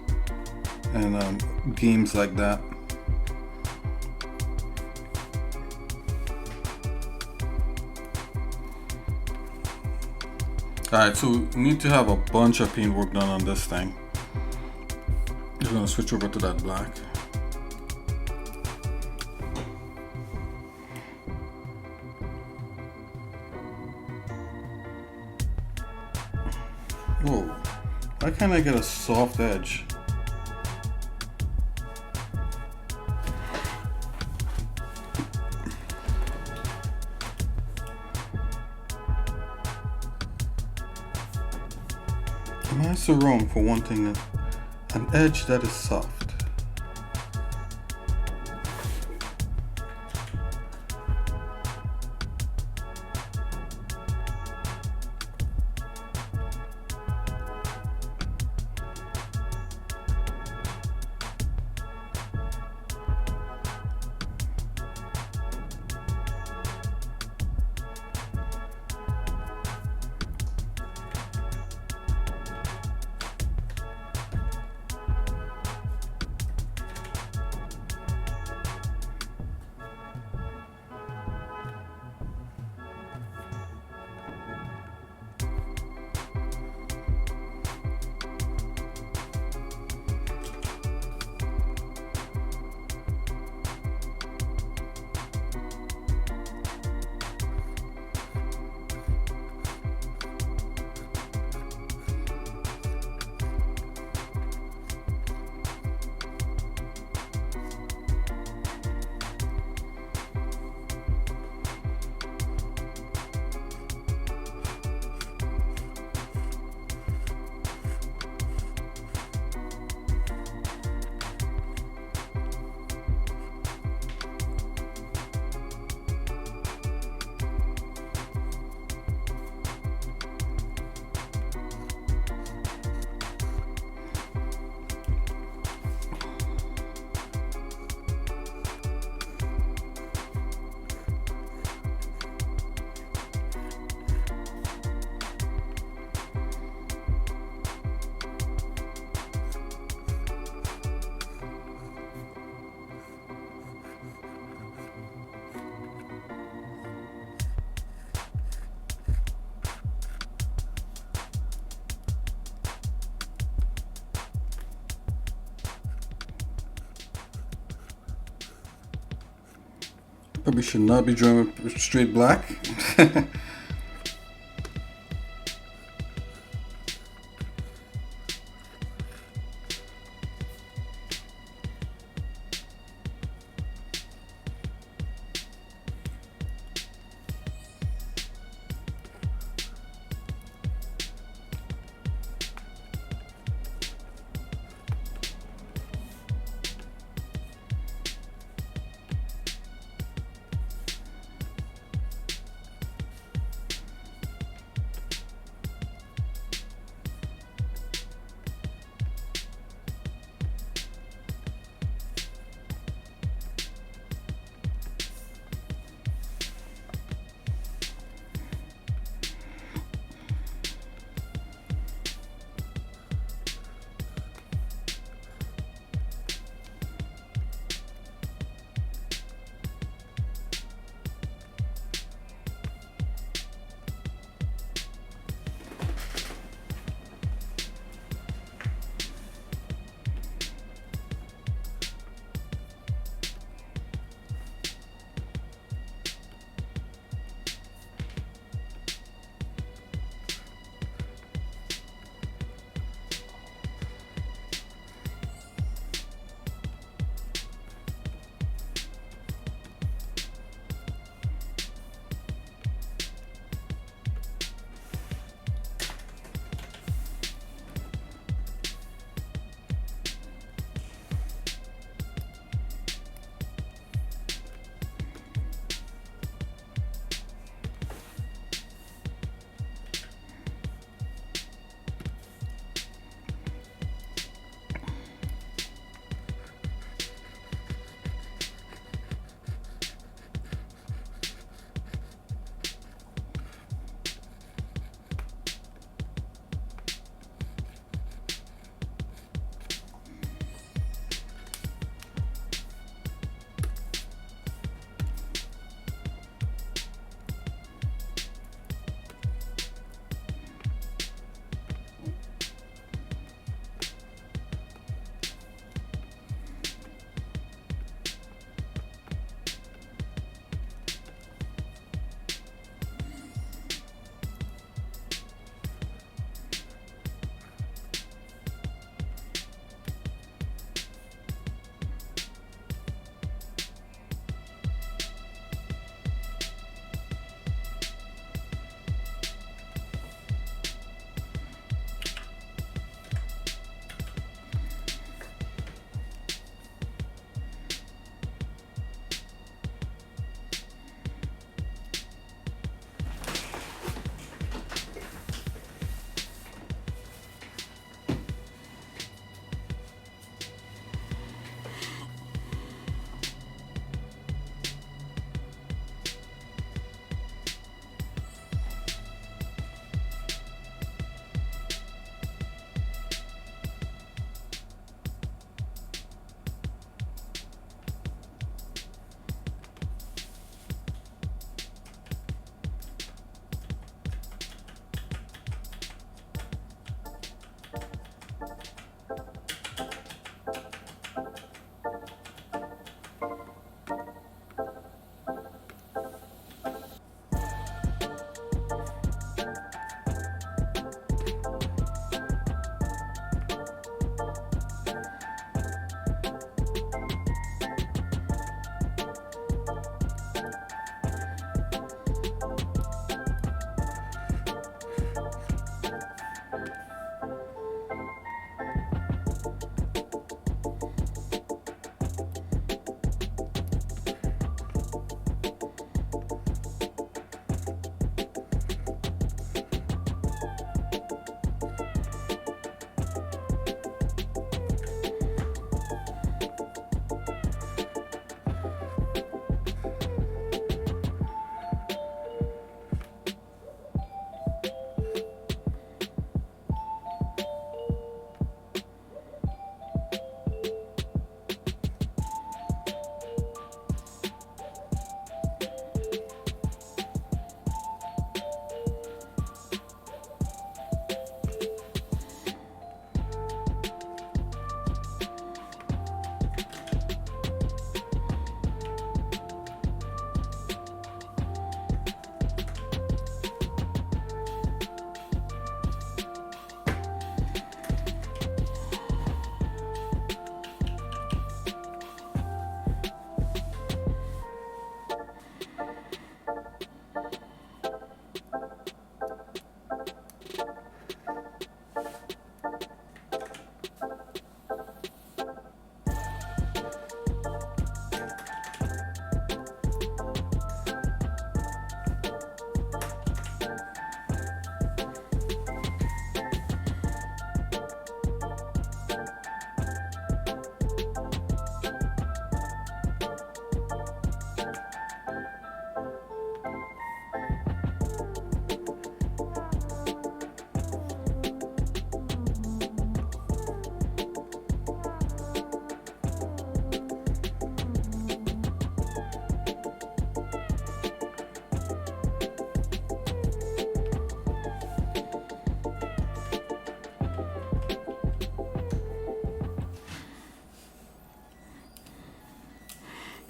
and games like that. Alright, so we need to have a bunch of paint work done on this thing. Just gonna switch over to that black. Whoa, why can't I get a soft edge? Am I so wrong for wanting an edge that is soft? Probably should not be drawing with straight black.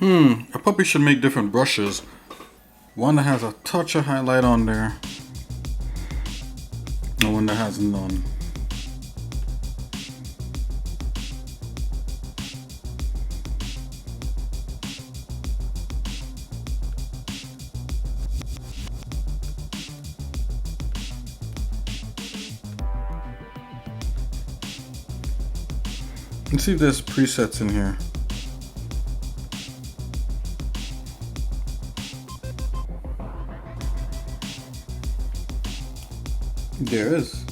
I probably should make different brushes. One that has a touch of highlight on there, and one that has none. Let's see if there's presets in here. There is.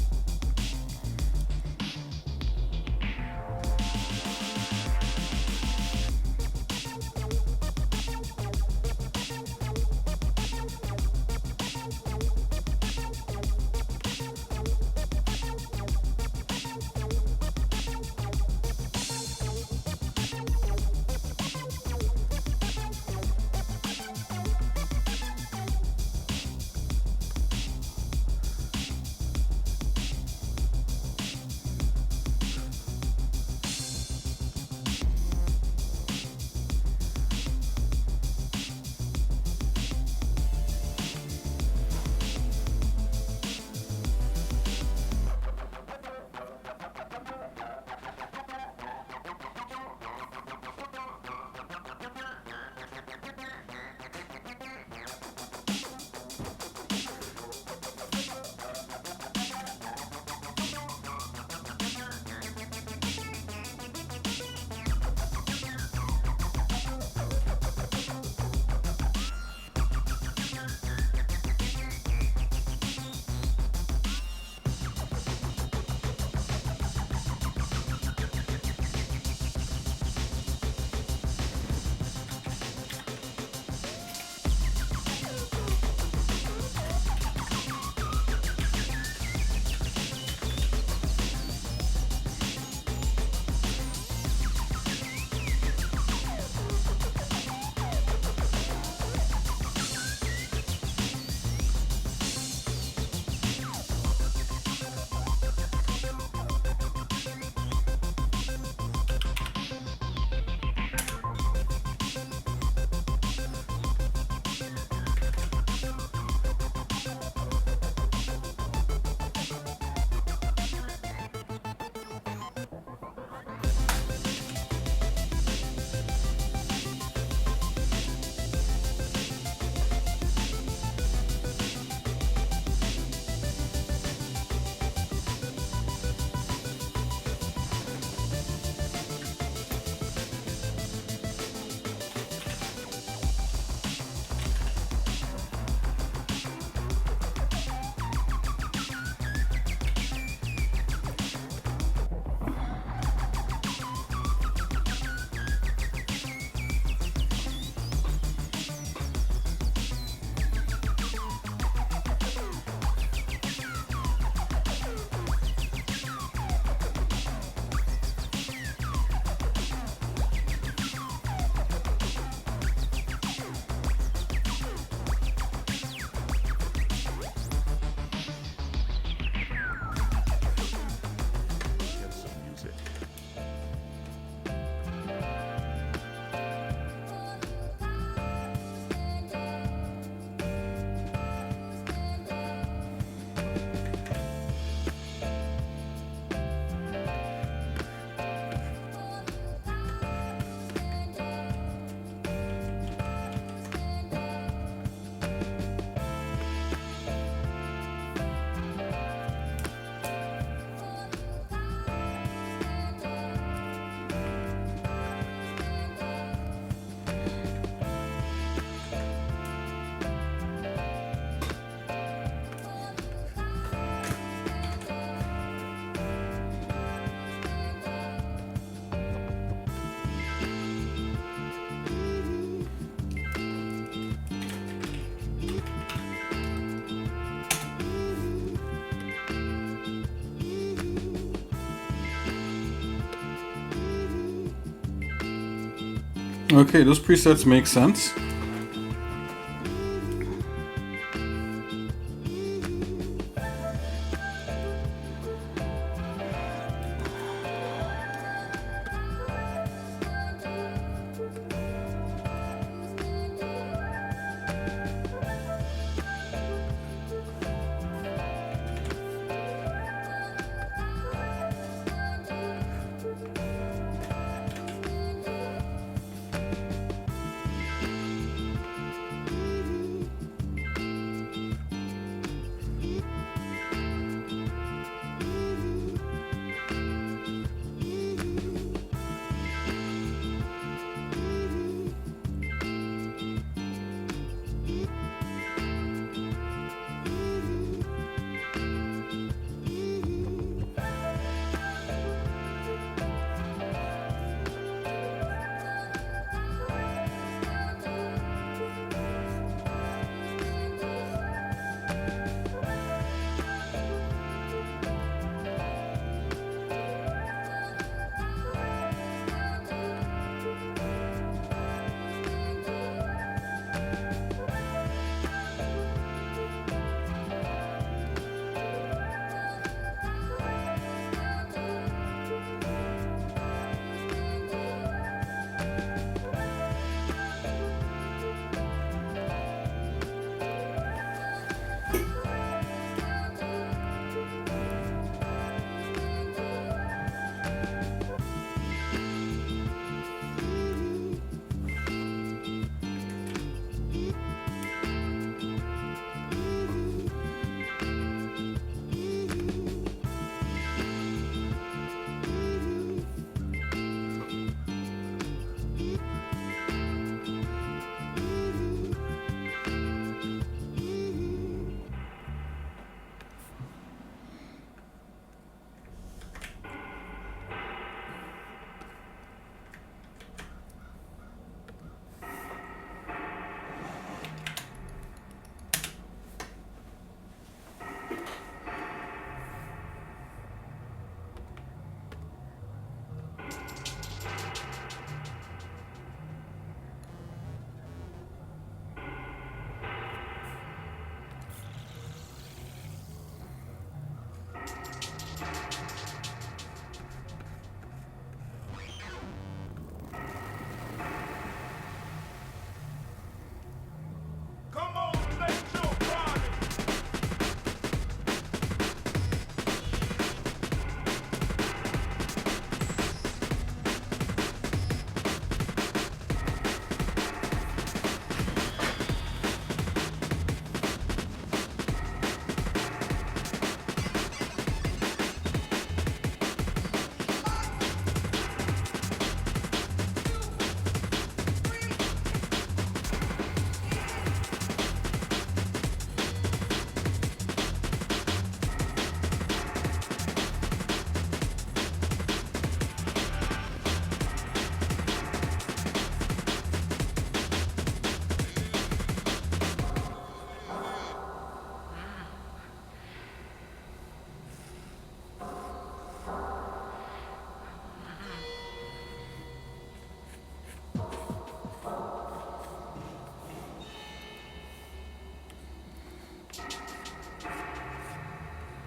Okay, those presets make sense.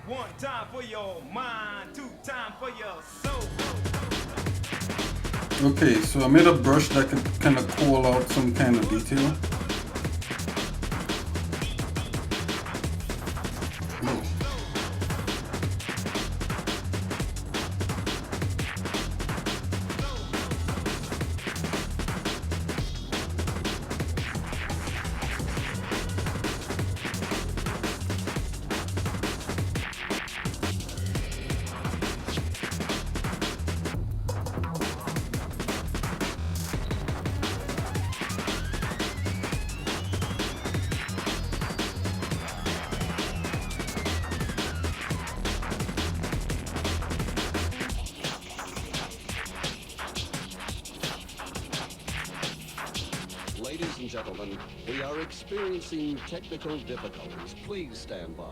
One time for your mind, two time for your soul. Okay, so I made a brush that can kind of call out some kind of detail. Oh. Ladies and gentlemen, we are experiencing technical difficulties. Please stand by.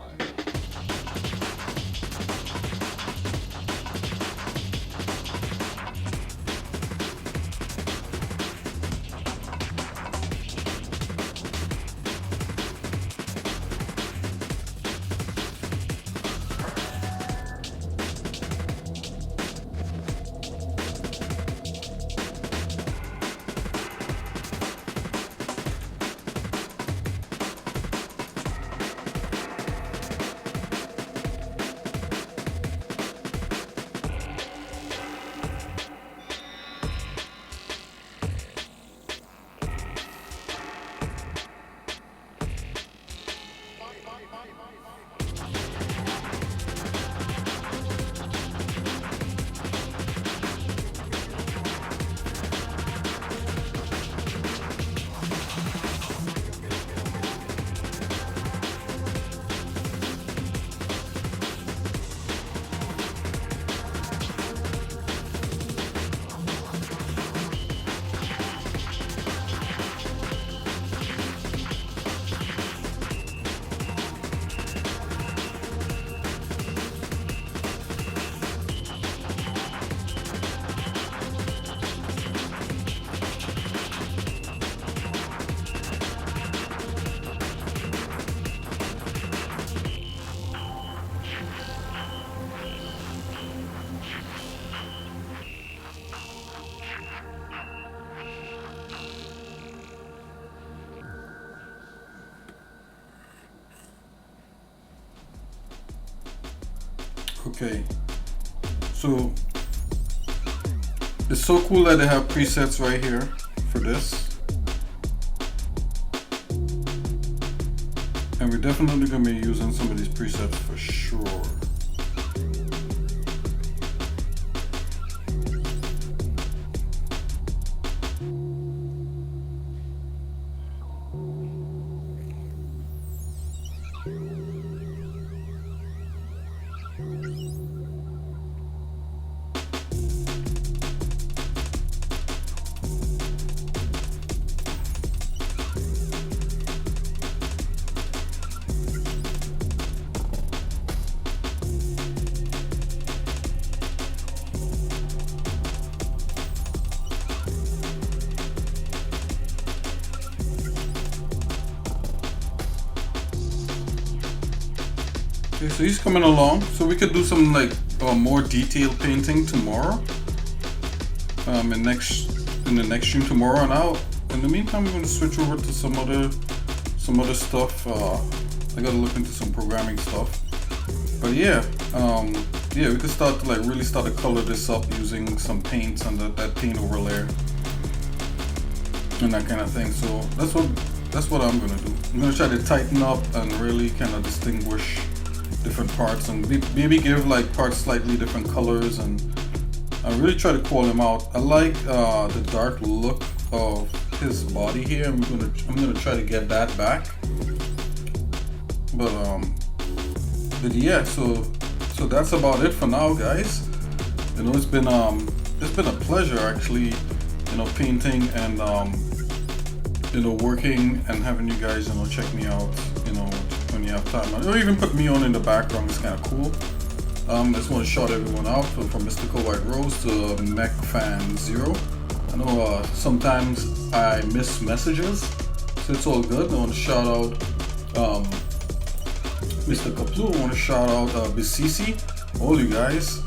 Okay, so it's so cool that they have presets right here for this, and we're definitely gonna be using some of these presets for sure. Okay, so he's coming along. So we could do some like more detailed painting tomorrow. In the next stream tomorrow, and out. In the meantime, we're going to switch over to some other stuff. I got to look into some programming stuff. But yeah, we could start to really start to color this up using some paints and that paint overlay and that kind of thing. So that's what I'm gonna do. I'm gonna try to tighten up and really kind of distinguish different parts and maybe give like parts slightly different colors, and I really try to call them out. I like the dark look of his body here. I'm gonna try to get that back. But yeah, so that's about it for now, guys. You know, it's been a pleasure actually, you know, painting and you know, working and having you guys, you know, check me out, you know, when you have time. Or even put me on in the background. It's kind of cool. I just want to shout everyone out from Mystical White Rose to Mech Fan 0. I know sometimes I miss messages, so it's all good. I want to shout out Mr. Kaplu. I want to shout out BCC, all you guys.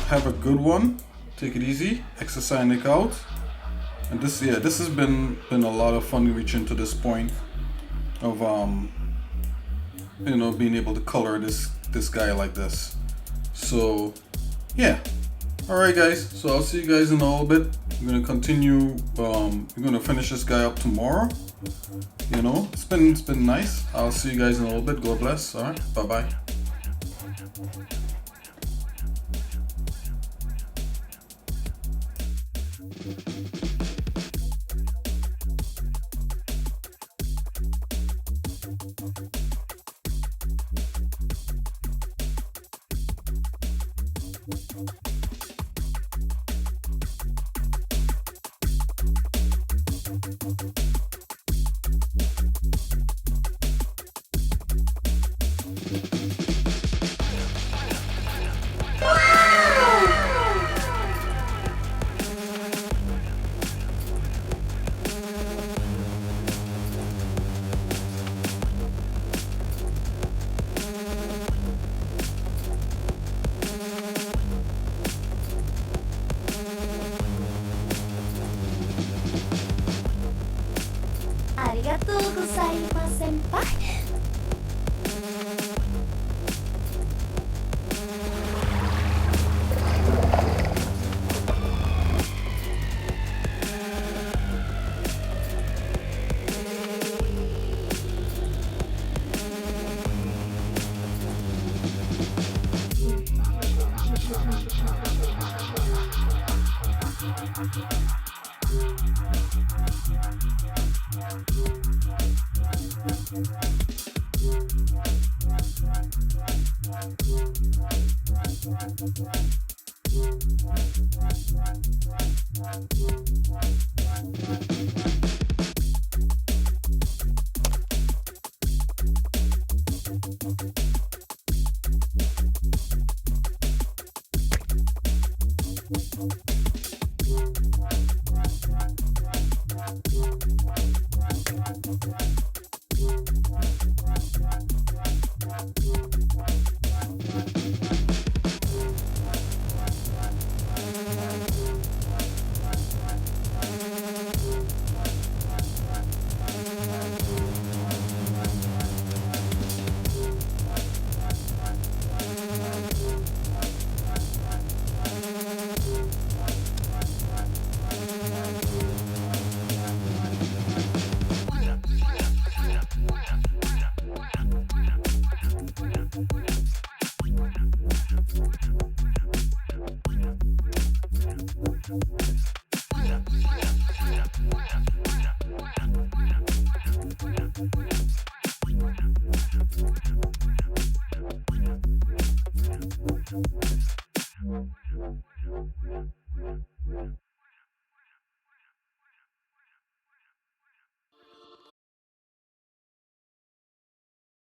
Have a good one. Take it easy. Xsinick out. And this has been a lot of fun reaching to this point of being able to color this guy like this. So yeah. Alright guys, so I'll see you guys in a little bit. I'm gonna continue, we're gonna finish this guy up tomorrow. You know, it's been nice. I'll see you guys in a little bit. God bless. Alright, bye bye. Arigatou gozaimasu, senpai.